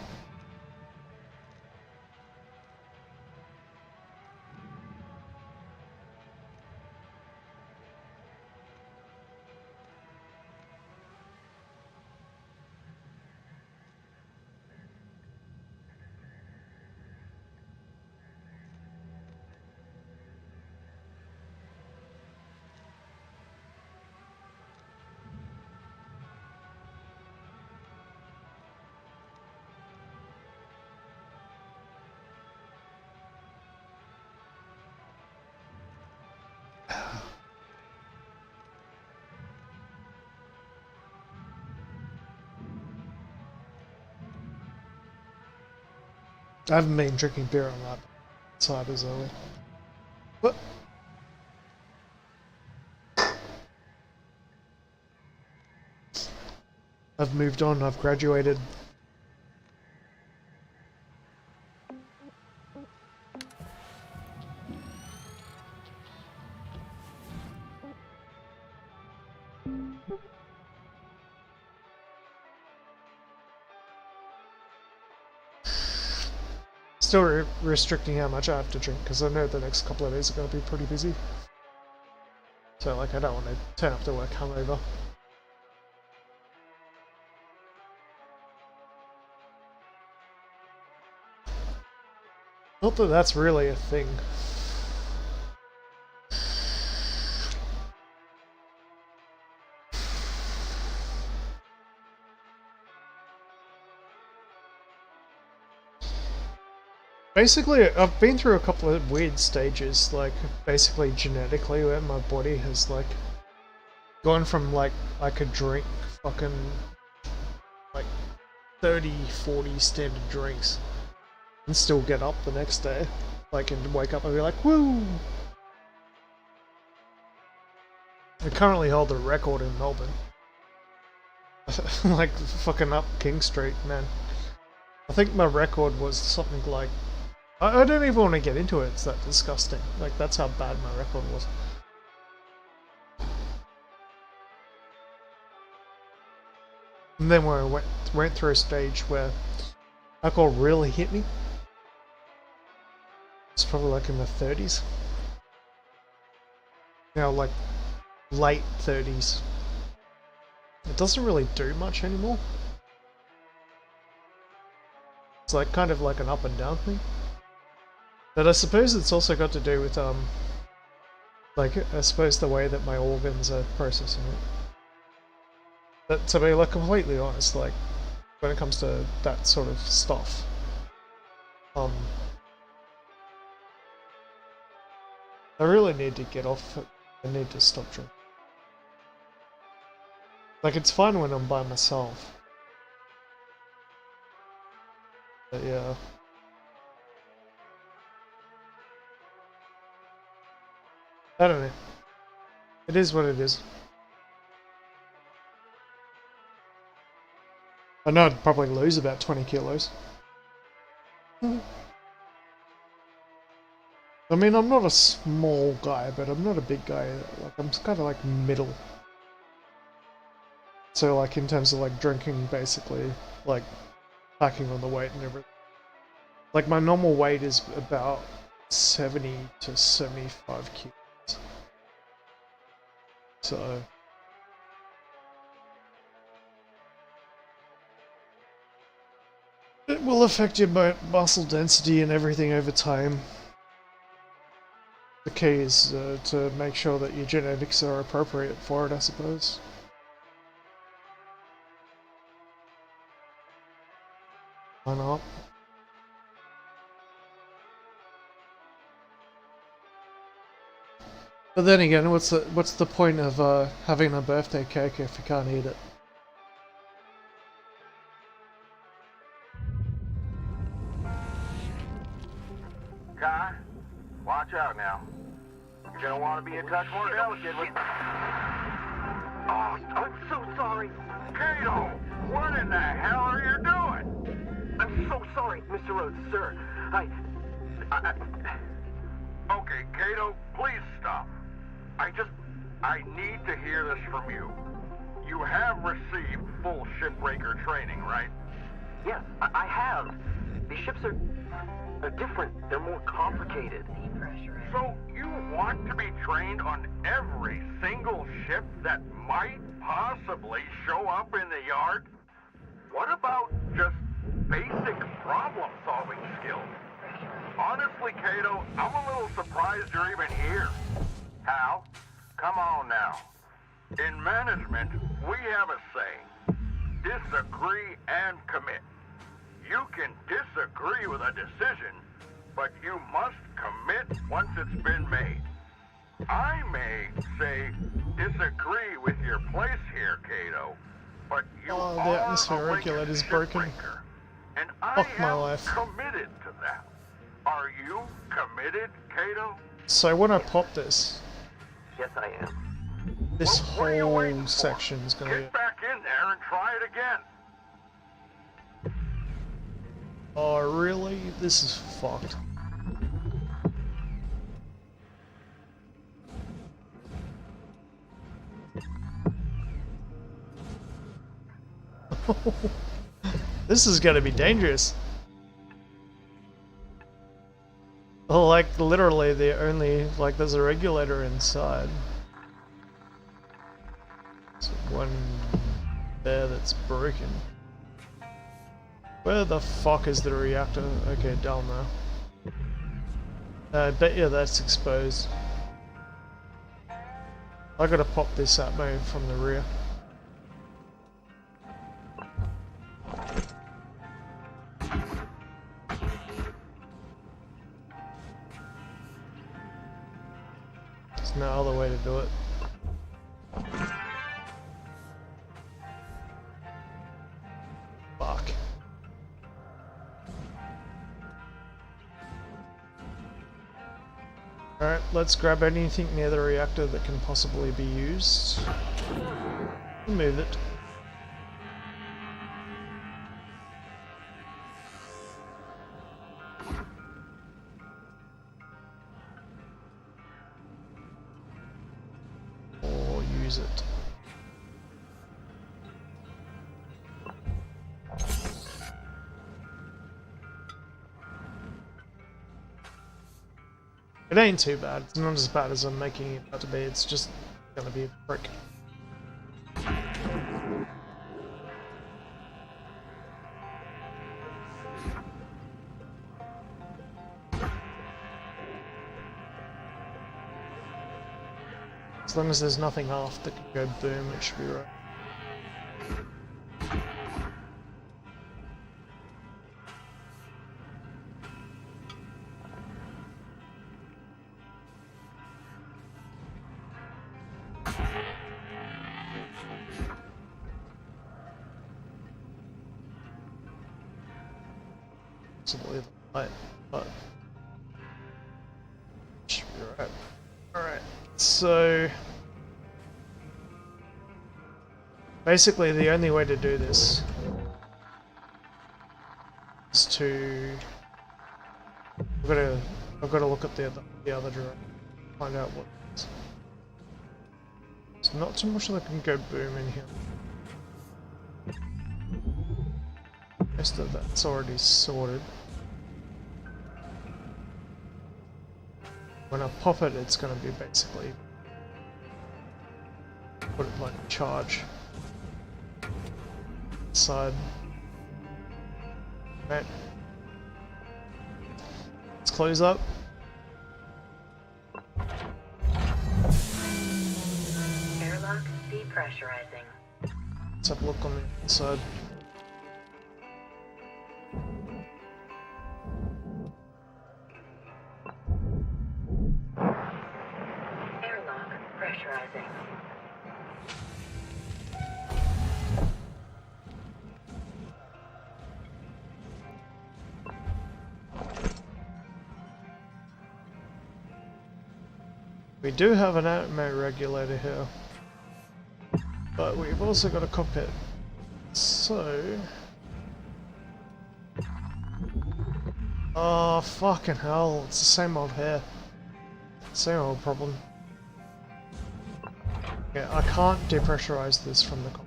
I haven't been drinking beer on that side as early. What? I've moved on, I've graduated. Still restricting how much I have to drink because I know the next couple of days are going to be pretty busy. So like I don't want to turn up to work hungover. Not that that's really a thing. Basically, I've been through a couple of weird stages, like, basically genetically, where my body has, like, gone from, like, I could drink fucking, like, 30, 40 standard drinks and still get up the next day, like, and wake up and be like, woo! I currently hold the record in Melbourne. Like, fucking up King Street, man. I think my record was something like... I don't even want to get into it, it's that disgusting. Like, that's how bad my record was. And then where I went through a stage where alcohol really hit me. It's probably like in the 30s. Now, like, late 30s. It doesn't really do much anymore. It's like kind of like an up and down thing. But I suppose it's also got to do with, like, I suppose the way that my organs are processing it. But to be, like, completely honest, like, when it comes to that sort of stuff, I really need to get off it. I need to stop drinking. Like, it's fine when I'm by myself. But yeah. I don't know. It is what it is. I know I'd probably lose about 20 kilos. I mean, I'm not a small guy, but I'm not a big guy. Like, I'm kind of like middle. So, like, in terms of like drinking, basically, like packing on the weight and everything. Like, my normal weight is about 70 to 75 kilos. So it will affect your muscle density and everything over time. The key is to make sure that your genetics are appropriate for it, I suppose. Why not? But then again, what's the point of having a birthday cake if you can't eat it? Kai, watch out now. You're gonna want to be a touch more delicate with... Oh, I'm so sorry. Kato, what in the hell are you doing? I'm so sorry, Mr. Rhodes, sir. I Okay, Kato, please stop. I need to hear this from you. You have received full Shipbreaker training, right? Yes, I have. These ships are different. They're more complicated. Depressurizing. So you want to be trained on every single ship that might possibly show up in the yard? What about just basic problem-solving skills? Honestly, Kato, I'm a little surprised you're even here. Hal, come on now. In management, we have a saying, disagree and commit. You can disagree with a decision, but you must commit once it's been made. I may say disagree with your place here, Kato, but you Oh, the are atmosphere a regulator's Lynx broken. shipbreaker, and I Fuck my am life. committed to that. Are you committed, Kato? So when I pop this, Yes, I am. this Well, what are you waiting whole for? section's gonna be... Get back in there and try it again. Oh, really? This is fucked. This is gonna be dangerous. Oh, like, literally, there's a regulator inside. There's one there that's broken. Where the fuck is the reactor? Okay, down there. I bet you that's exposed. I gotta pop this atmo from the rear. There's no other way to do it. Fuck. Alright, let's grab anything near the reactor that can possibly be used. And move it. Or use it. It ain't too bad. It's not as bad as I'm making it out to be. It's just gonna be a prick. As long as there's nothing off that can go boom, it should be right. Possibly the light, but should be right. Alright, so basically the only way to do this is to I've gotta look at the other direction, find out what it is. It's not too much that can go boom in here. Most of that's already sorted. When I pop it, it's going to be basically put it like charge side. Right. Let's close up. Airlock depressurizing. Let's have a look on the inside. Airlock pressurizing. We do have an atmo regulator here. But we've also got a cockpit. So... Oh, fucking hell. It's the same old hair. Same old problem. Yeah, I can't depressurize this from the cockpit.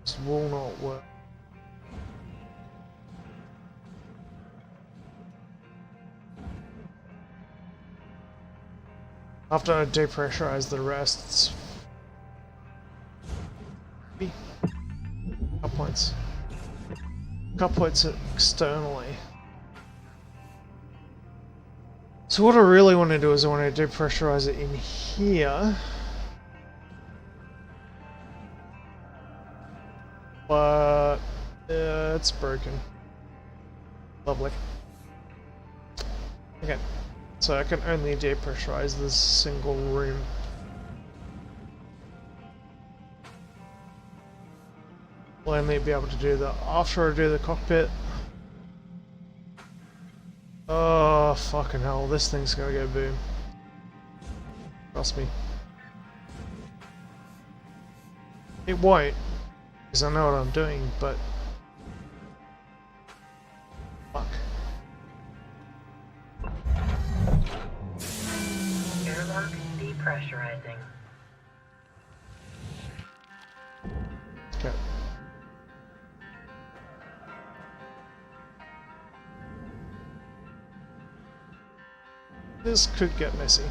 This will not work. After I depressurize the rest, it's cut points externally. So what I really want to do is I want to depressurize it in here. But it's broken. Lovely. Okay. So I can only depressurize this single room. Will only be able to do that after I do the cockpit. Oh, fucking hell, this thing's gonna go boom. Trust me. It won't, because I know what I'm doing, but... Fuck. Airlock depressurizing. Okay. This could get messy.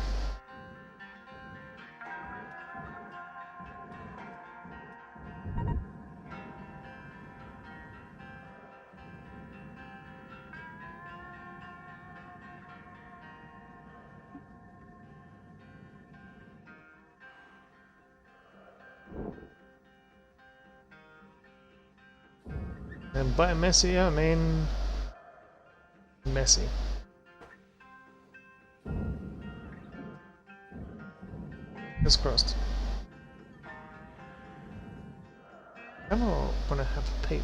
And by messy, I mean messy. Fingers crossed. I don't want to have a peep.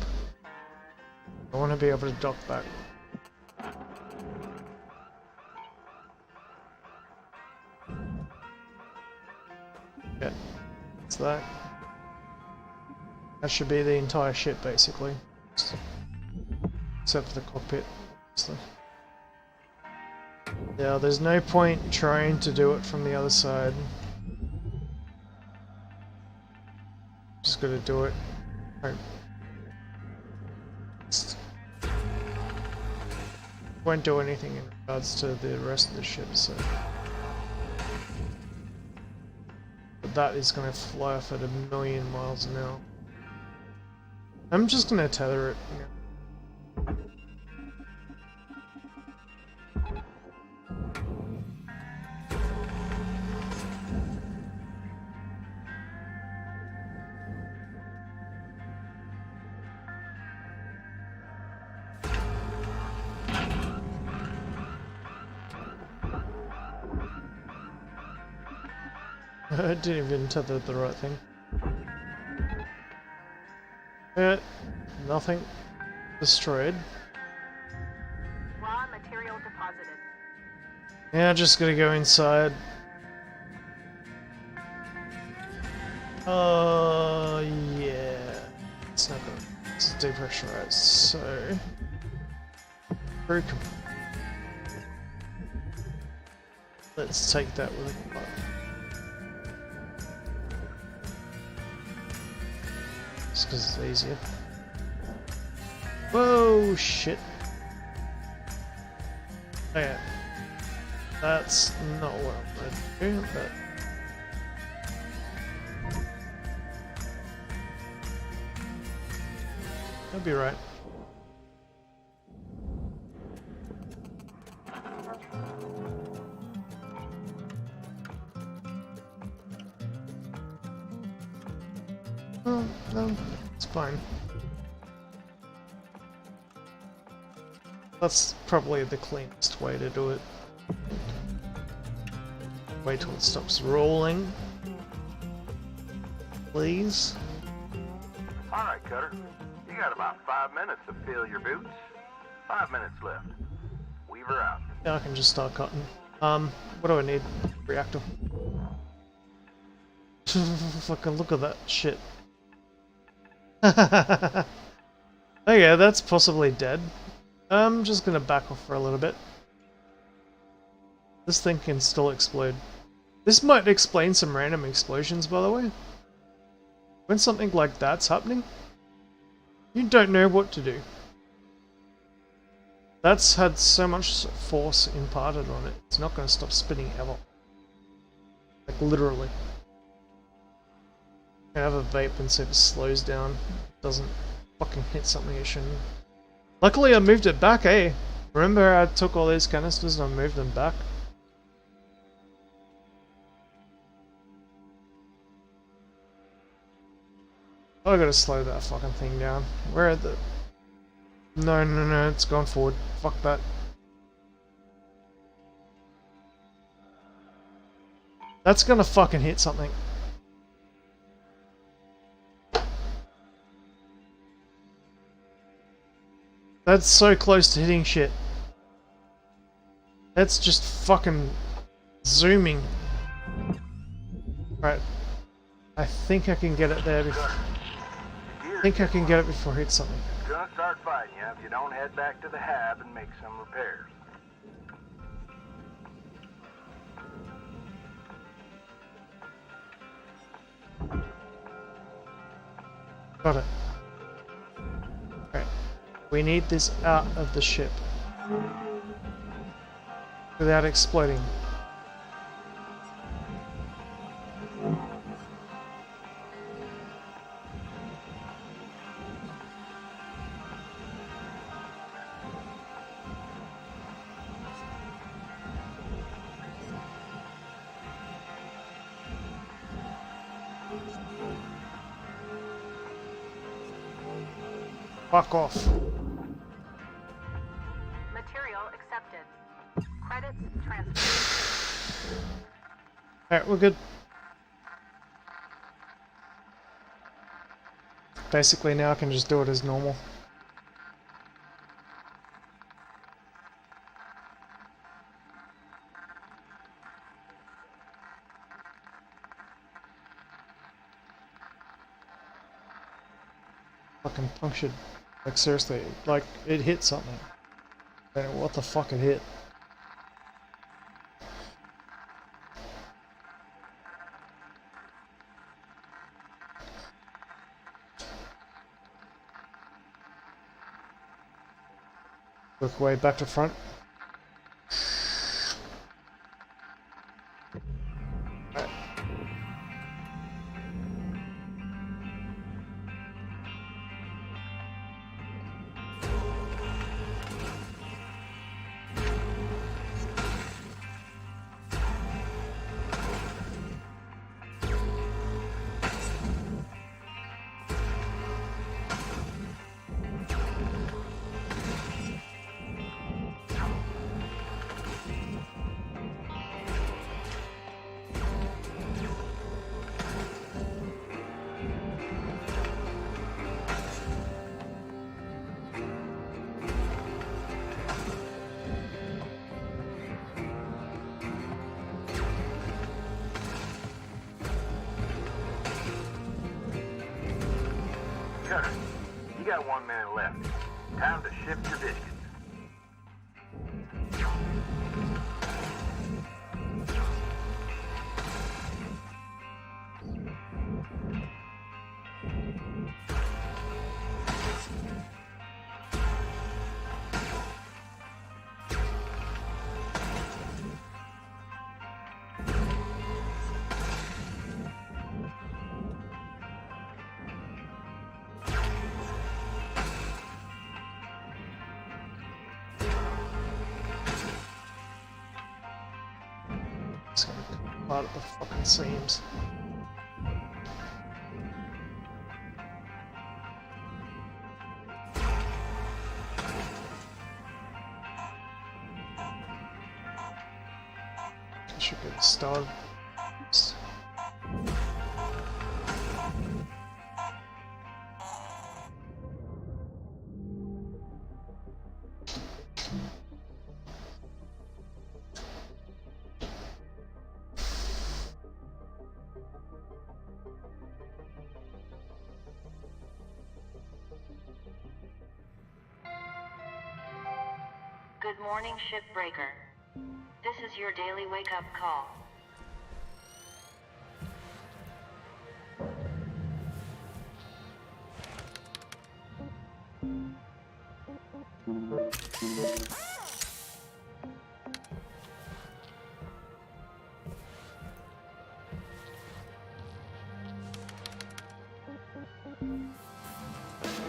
I want to be able to dock back. Yeah, it's that. That should be the entire ship, basically. Except for the cockpit. So. Yeah, there's no point trying to do it from the other side. Just gotta do it. Right. Won't do anything in regards to the rest of the ship, so. But that is gonna fly off at 1,000,000 miles an hour. I'm just gonna tether it. I didn't even tether the right thing. Nothing destroyed. Raw material deposited. Yeah, just gonna go inside. Yeah. It's not gonna. It's depressurized, so. Very cool. Let's take that with a cut. Just because it's easier. Whoa, shit. Okay. That's not what I'm going to do, but... That'll be right. Oh, no, it's fine. That's probably the cleanest way to do it. Wait till it stops rolling. Please. Alright, Cutter. You got about 5 minutes to fill your boots. 5 minutes left. Weaver out. Yeah, I can just start cutting. What do I need? Reactor. Fucking look at that shit. Oh yeah, that's possibly dead. I'm just gonna back off for a little bit. This thing can still explode. This might explain some random explosions, by the way. When something like that's happening, you don't know what to do. That's had so much force imparted on it, it's not going to stop spinning ever. Like, literally. I have a vape and see if it slows down. It doesn't fucking hit something it shouldn't. Luckily I moved it back, eh? Remember I took all these canisters and I moved them back? I gotta slow that fucking thing down. Where are the... No, it's gone forward. Fuck that. That's gonna fucking hit something. That's so close to hitting shit. That's just fucking zooming. Right. I think I can get it there before... I think I can get it before it hits something. It's gonna start fighting you if you don't head back to the hab and make some repairs. Got it. Right. We need this out of the ship. Without exploding. Fuck off. Material accepted. Credits transferred. Alright, we're good. Basically now I can just do it as normal. Fucking punctured. Like seriously, like it hit something. I don't know what the fuck it hit. Work way back to front. Right. Cutter, you got 1 minute left. Time to shift your biscuits. It's gonna come out of the fucking seams. I should get started. morning, Shipbreaker. This is your daily wake-up call.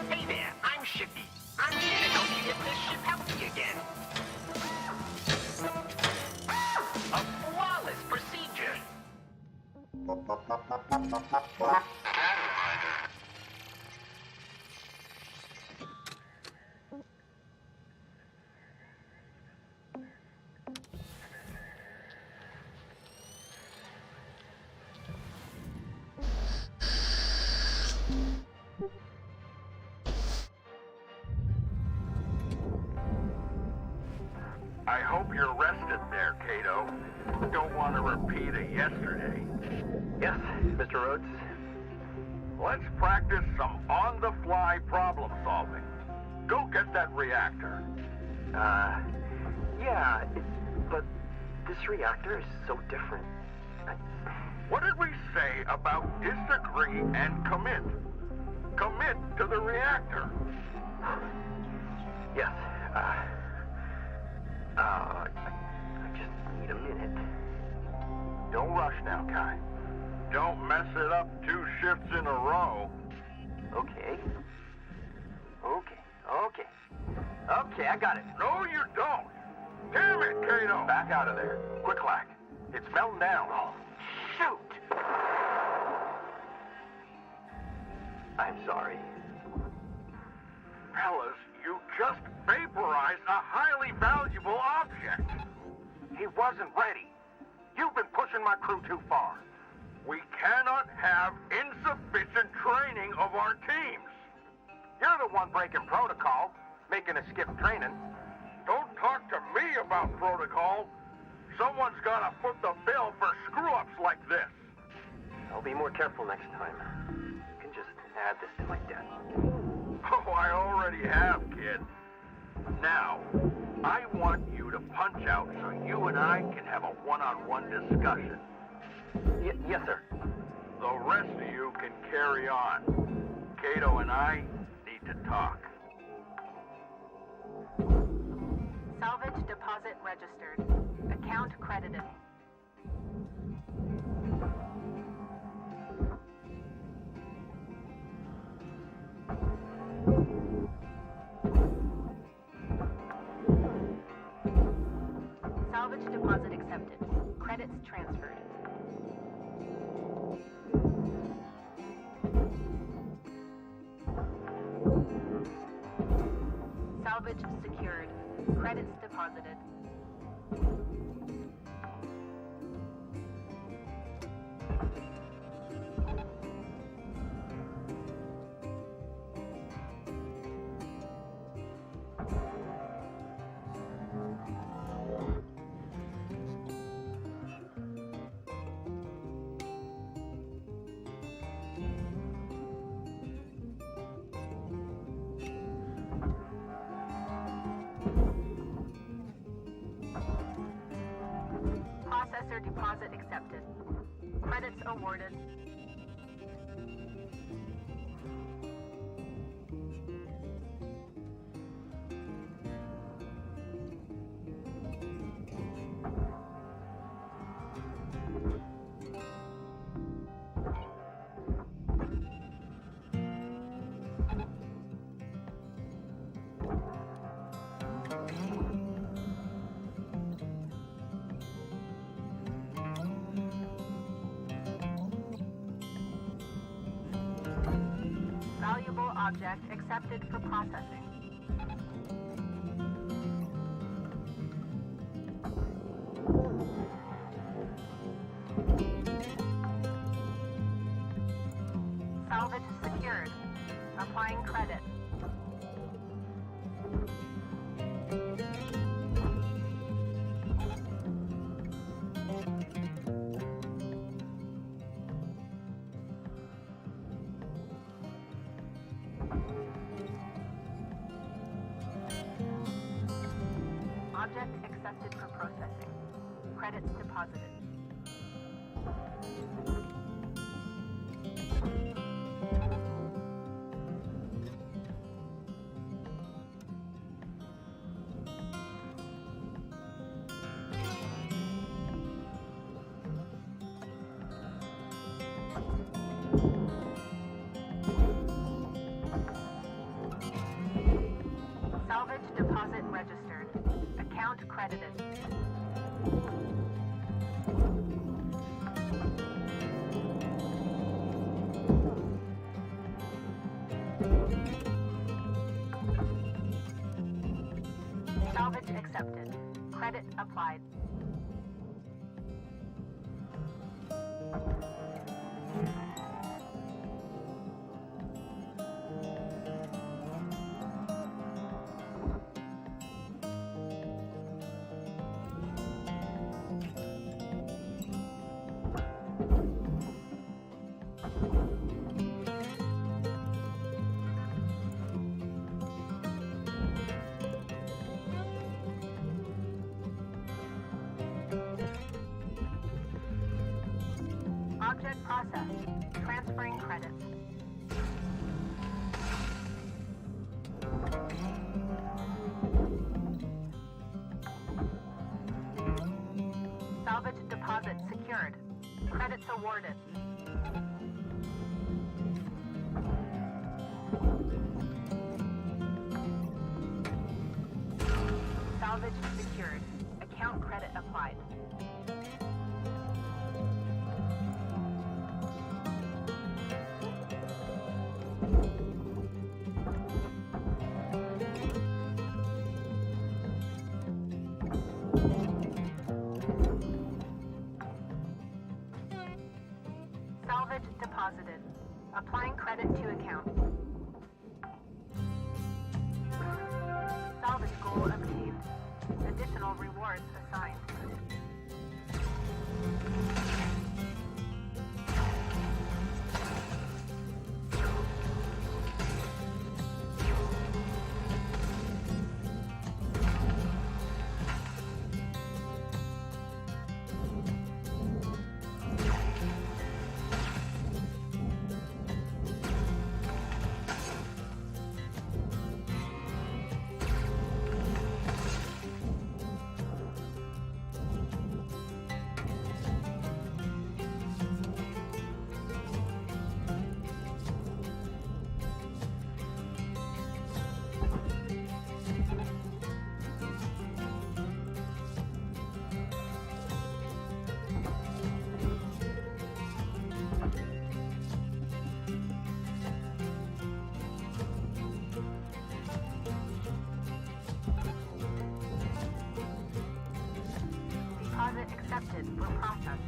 Hey there, I'm Shippy. I'm here to help you get this ship healthy again. A flawless procedure. I hope you're rested there, Kato. Don't want to repeat of yesterday. Yes, Mr. Rhodes. Let's practice some on-the-fly problem solving. Go get that reactor. Yeah, but this reactor is so different. What did we say about disagree and commit? Commit to the reactor. Yes, I just need a minute. Don't rush now, Kai. Don't mess it up 2 shifts in a row. Okay. Okay, I got it. No, you don't. Damn it, Kato. Back out of there. Quick, lack. It's melting down. Oh, shoot! I'm sorry. Fellas, you just vaporized a highly valuable object. He wasn't ready. You've been pushing my crew too far. We cannot have insufficient training of our teams. You're the one breaking protocol, making us skip training. Don't talk to me about protocol. Someone's got to foot the bill for screw-ups like this. I'll be more careful next time. You can just add this to my debt. Oh, I already have, kid. Now, I want you to punch out so you and I can have a one-on-one discussion. Yes, sir. The rest of you can carry on. Kato and I need to talk. Salvage deposit registered. Account credited. Salvage deposit accepted. Credits transferred. Salvage secured. Credits deposited. Processor deposit accepted. Credits awarded. Valuable object accepted for processing. Salvage secured. Applying credit. Object accepted for processing. Credits deposited. Salvage deposit registered. Account credited. Salvage accepted. Credit applied. Object processed. Transferring credits. Salvage deposit secured. Credits awarded. Salvage secured. Account credit applied. Salvage deposited. Applying credit to account. Salvage goal obtained. Additional rewards assigned. Deposit accepted for processing.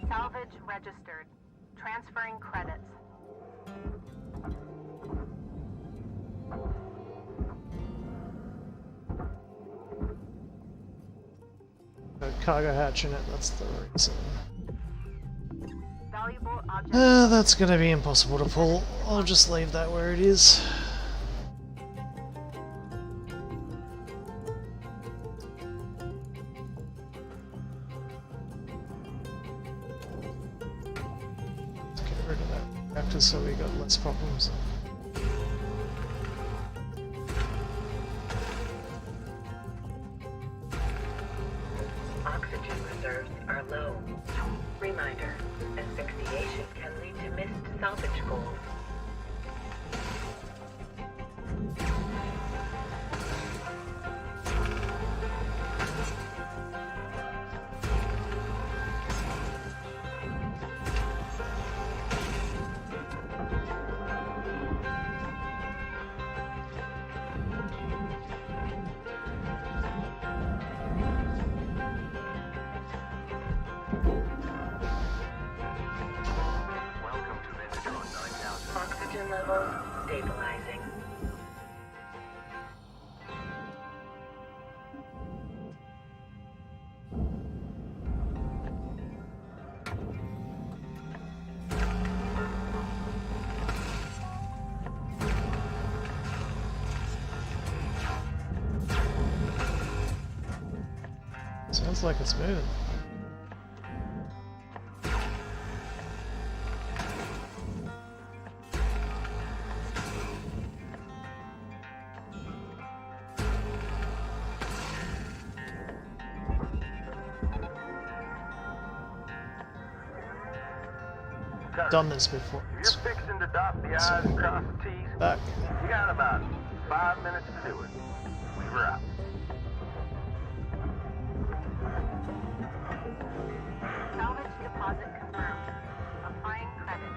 Salvage registered. Transferring credits. Cargo hatch in it, that's the reason. Valuable object. That's gonna be impossible to pull. I'll just leave that where it is. Let's get rid of that reactor so we got less problems. Oxygen reserves are low. Reminder, asphyxiation can lead to missed salvage goals. Vehicle stabilizing. Sounds like it's moving. Done this before. If you're fixing to dot the I's and cross the T's, Back. you got about 5 minutes to do it. Weaver out. Salvage deposit confirmed. Applying credit.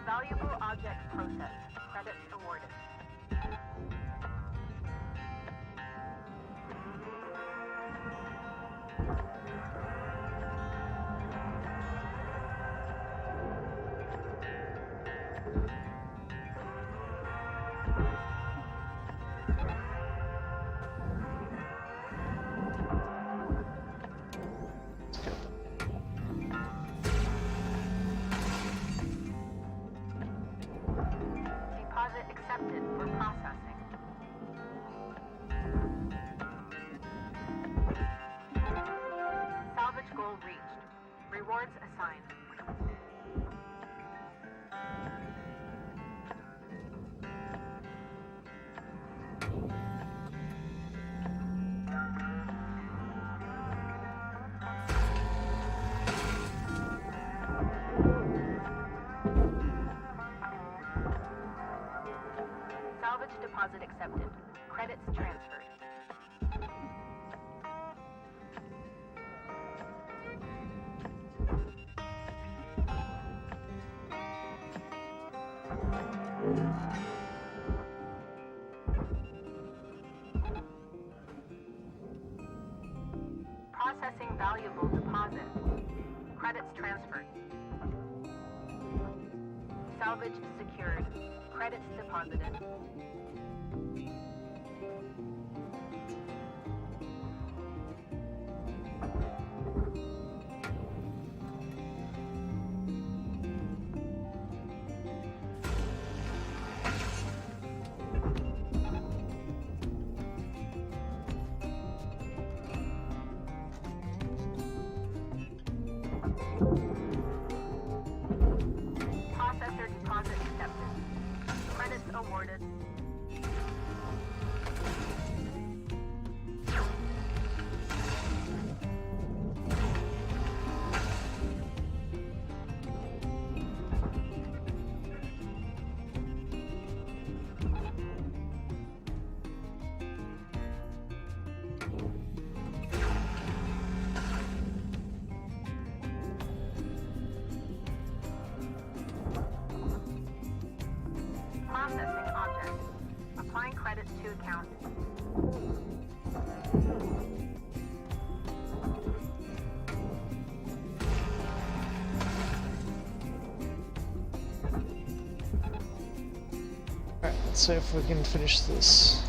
Valuable object processed. Credits awarded. Deposit accepted for processing. Salvage goal reached. Rewards assigned. Salvage deposit accepted. Credits transferred. Processing valuable deposit. Credits transferred. Salvage secured. Credits deposited. Processor deposit accepted. Credits awarded. Processing object. Applying credits to account. Alright, let's see if we can finish this.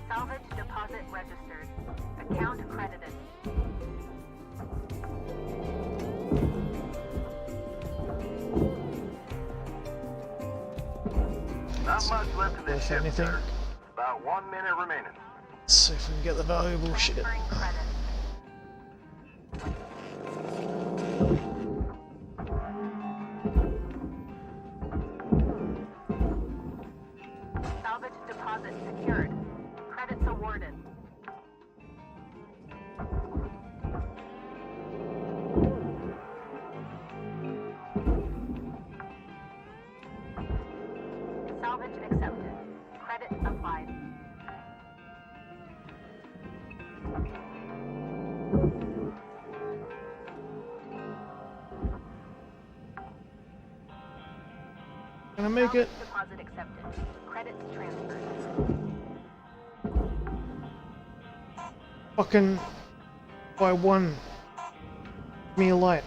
Salvage deposit registered. Account credited. Not much left of this Worth ship, anything? sir. About 1 minute remaining. Let's see if we can get the valuable shit. Transferring credit. Salvage deposit secured. Gonna make it. Deposit accepted. Credits transferred. Fucking by one. Give me a light.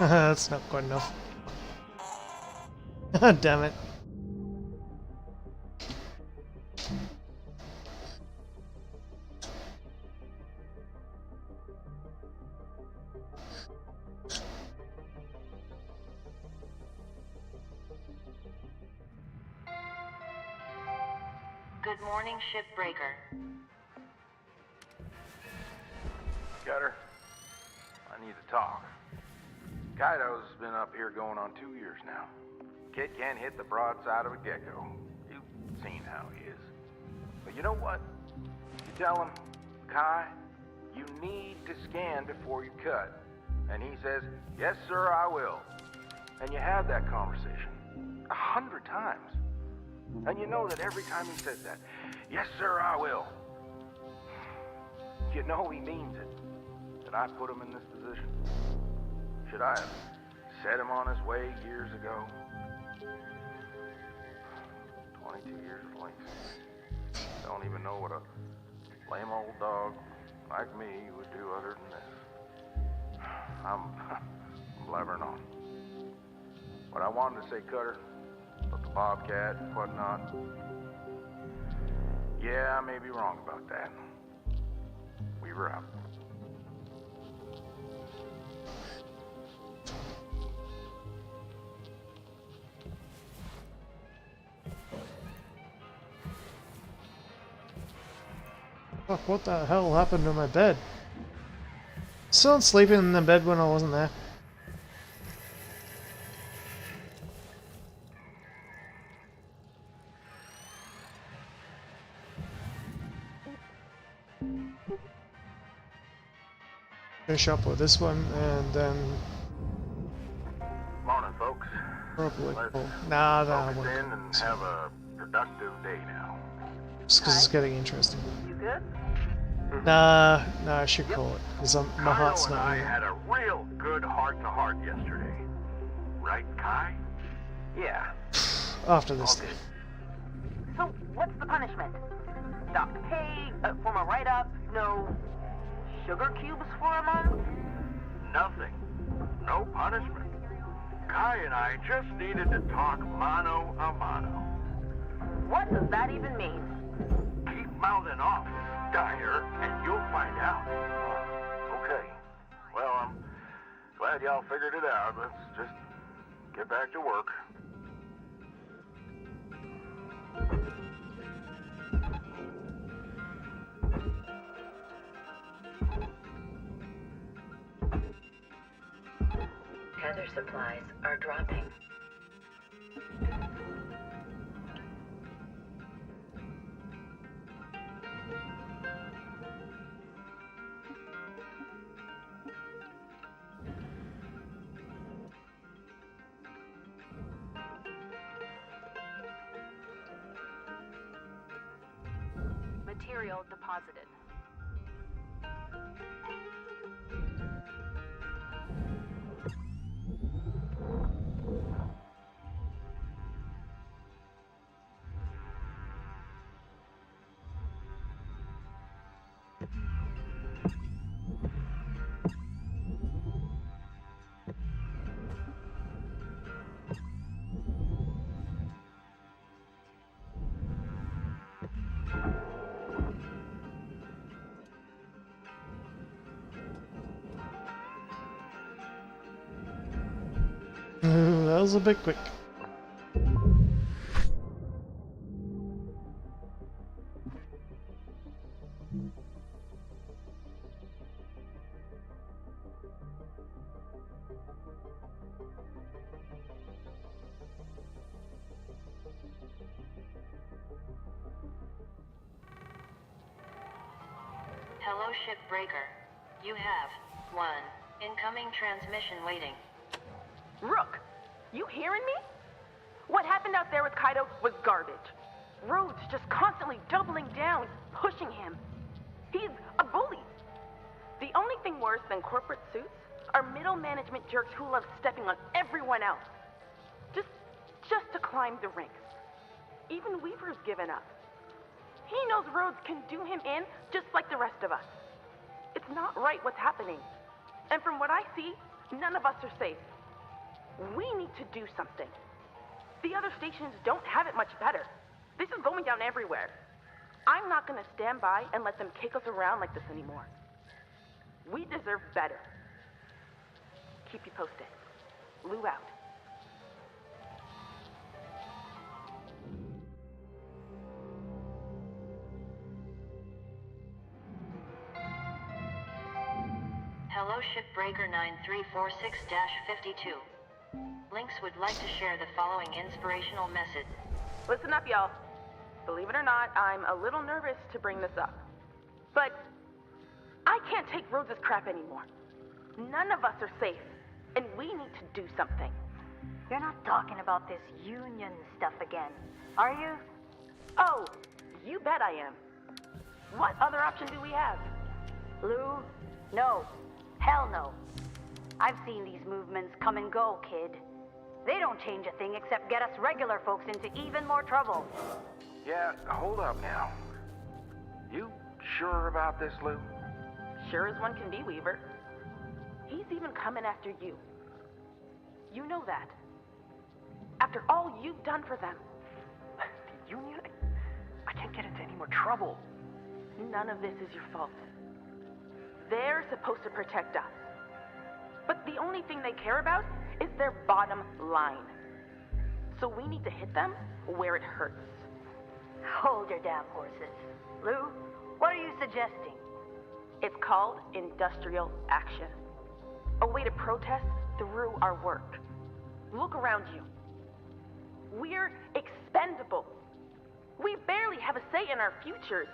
That's not good enough. Damn it. Good morning, Shipbreaker. Cutter, I need to talk. Kaido's been up here going on 2 years now. Kid can't hit the broadside of a gecko. You've seen how he is. But you know what? You tell him, Kai, you need to scan before you cut. And he says, yes, sir, I will. And you have that conversation 100 times. And you know that every time he says that, yes, sir, I will. You know he means it. That I put him in this position. Should I have set him on his way years ago? 22 years of Lynx. Don't even know what a lame old dog like me would do other than this. I'm blabbering on. What I wanted to say, Cutter, about the Bobcat and whatnot. Yeah, I may be wrong about that. We were out. Fuck, what the hell happened to my bed? Someone sleeping in the bed when I wasn't there. Finish up with this one and then Morning, folks. probably Let's pull. Nah, I focus won't. in and have a productive day now. Just because it's getting interesting. You good? Nah, I should call it. Because my Kyle heart's and not I in it. had a real good heart-to-heart yesterday. Right, Kai? Yeah. After this Okay. thing. So, what's the punishment? Docked pay, former write-up, no sugar cubes for a month? Nothing. No punishment. Kai and I just needed to talk mano a mano. What does that even mean? Keep mouthing off, Dyer, and you'll find out. Okay. Well, I'm glad y'all figured it out. Let's just get back to work. Tether supplies are dropping. Material deposited. That was a bit quick. Hello, Shipbreaker. You have one incoming transmission waiting. Rook, you hearing me? What happened out there with Kaido was garbage. Rhodes just constantly doubling down, pushing him. He's a bully. The only thing worse than corporate suits are middle management jerks who love stepping on everyone else. Just to climb the ranks. Even Weaver's given up. He knows Rhodes can do him in just like the rest of us. It's not right what's happening. And from what I see, none of us are safe. We need to do something. The other stations don't have it much better. This is going down everywhere. I'm not gonna stand by and let them kick us around like this anymore. We deserve better. Keep you posted. Lou out. Hello Shipbreaker 9346-52. Lynx would like to share the following inspirational message. Listen up, y'all. Believe it or not, I'm a little nervous to bring this up. But I can't take Rhodes' crap anymore. None of us are safe, and we need to do something. You're not talking about this union stuff again, are you? Oh, you bet I am. What other option do we have? Lou? No. Hell no. I've seen these movements come and go, kid. They don't change a thing except get us regular folks into even more trouble. Yeah, hold up now. You sure about this, Lou? Sure as one can be, Weaver. He's even coming after you. You know that. After all you've done for them. The Union? I can't get into any more trouble. None of this is your fault. They're supposed to protect us. But the only thing they care about is their bottom line. So we need to hit them where it hurts. Hold your damn horses. Lou, what are you suggesting? It's called industrial action. A way to protest through our work. Look around you. We're expendable. We barely have a say in our futures.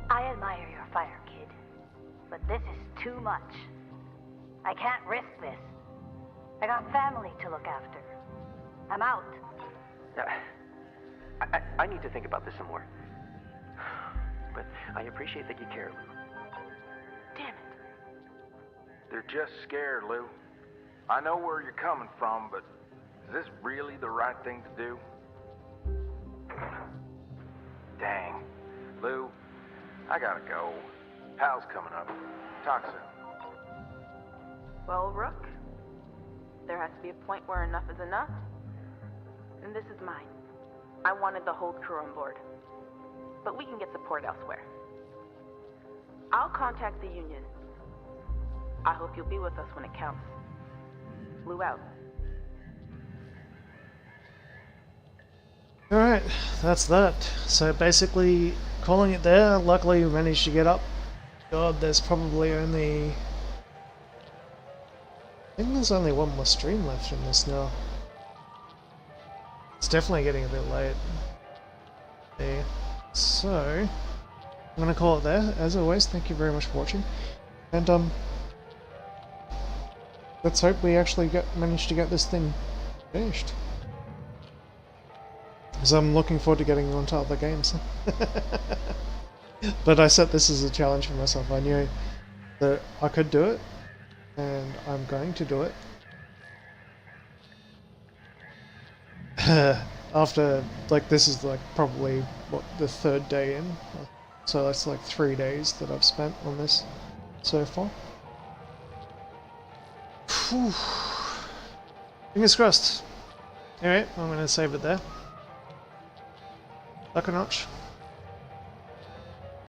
I admire your fire, kid. But this is too much. I can't risk this. I got family to look after. I'm out. I need to think about this some more. But I appreciate that you care, Lou. Damn it. They're just scared, Lou. I know where you're coming from, but is this really the right thing to do? Dang. Lou, I gotta go. Pal's coming up. Talk soon. Well, Rook, there has to be a point where enough is enough. And this is mine. I wanted the whole crew on board. But we can get support elsewhere. I'll contact the union. I hope you'll be with us when it counts. Lou out. Alright, that's that. So basically, calling it there. Luckily we managed to get up. God, there's probably only... I think there's only one more stream left in this now. It's definitely getting a bit late. Yeah. So, I'm gonna call it there. As always, thank you very much for watching. And let's hope we actually manage to get this thing finished. Because I'm looking forward to getting on to other games. But I set this as a challenge for myself. I knew that I could do it, and I'm going to do it. After, like, this is like probably, what, the third day in? So that's like 3 days that I've spent on this so far. Whew. Fingers crossed. Alright, I'm going to save it there. Luck a notch.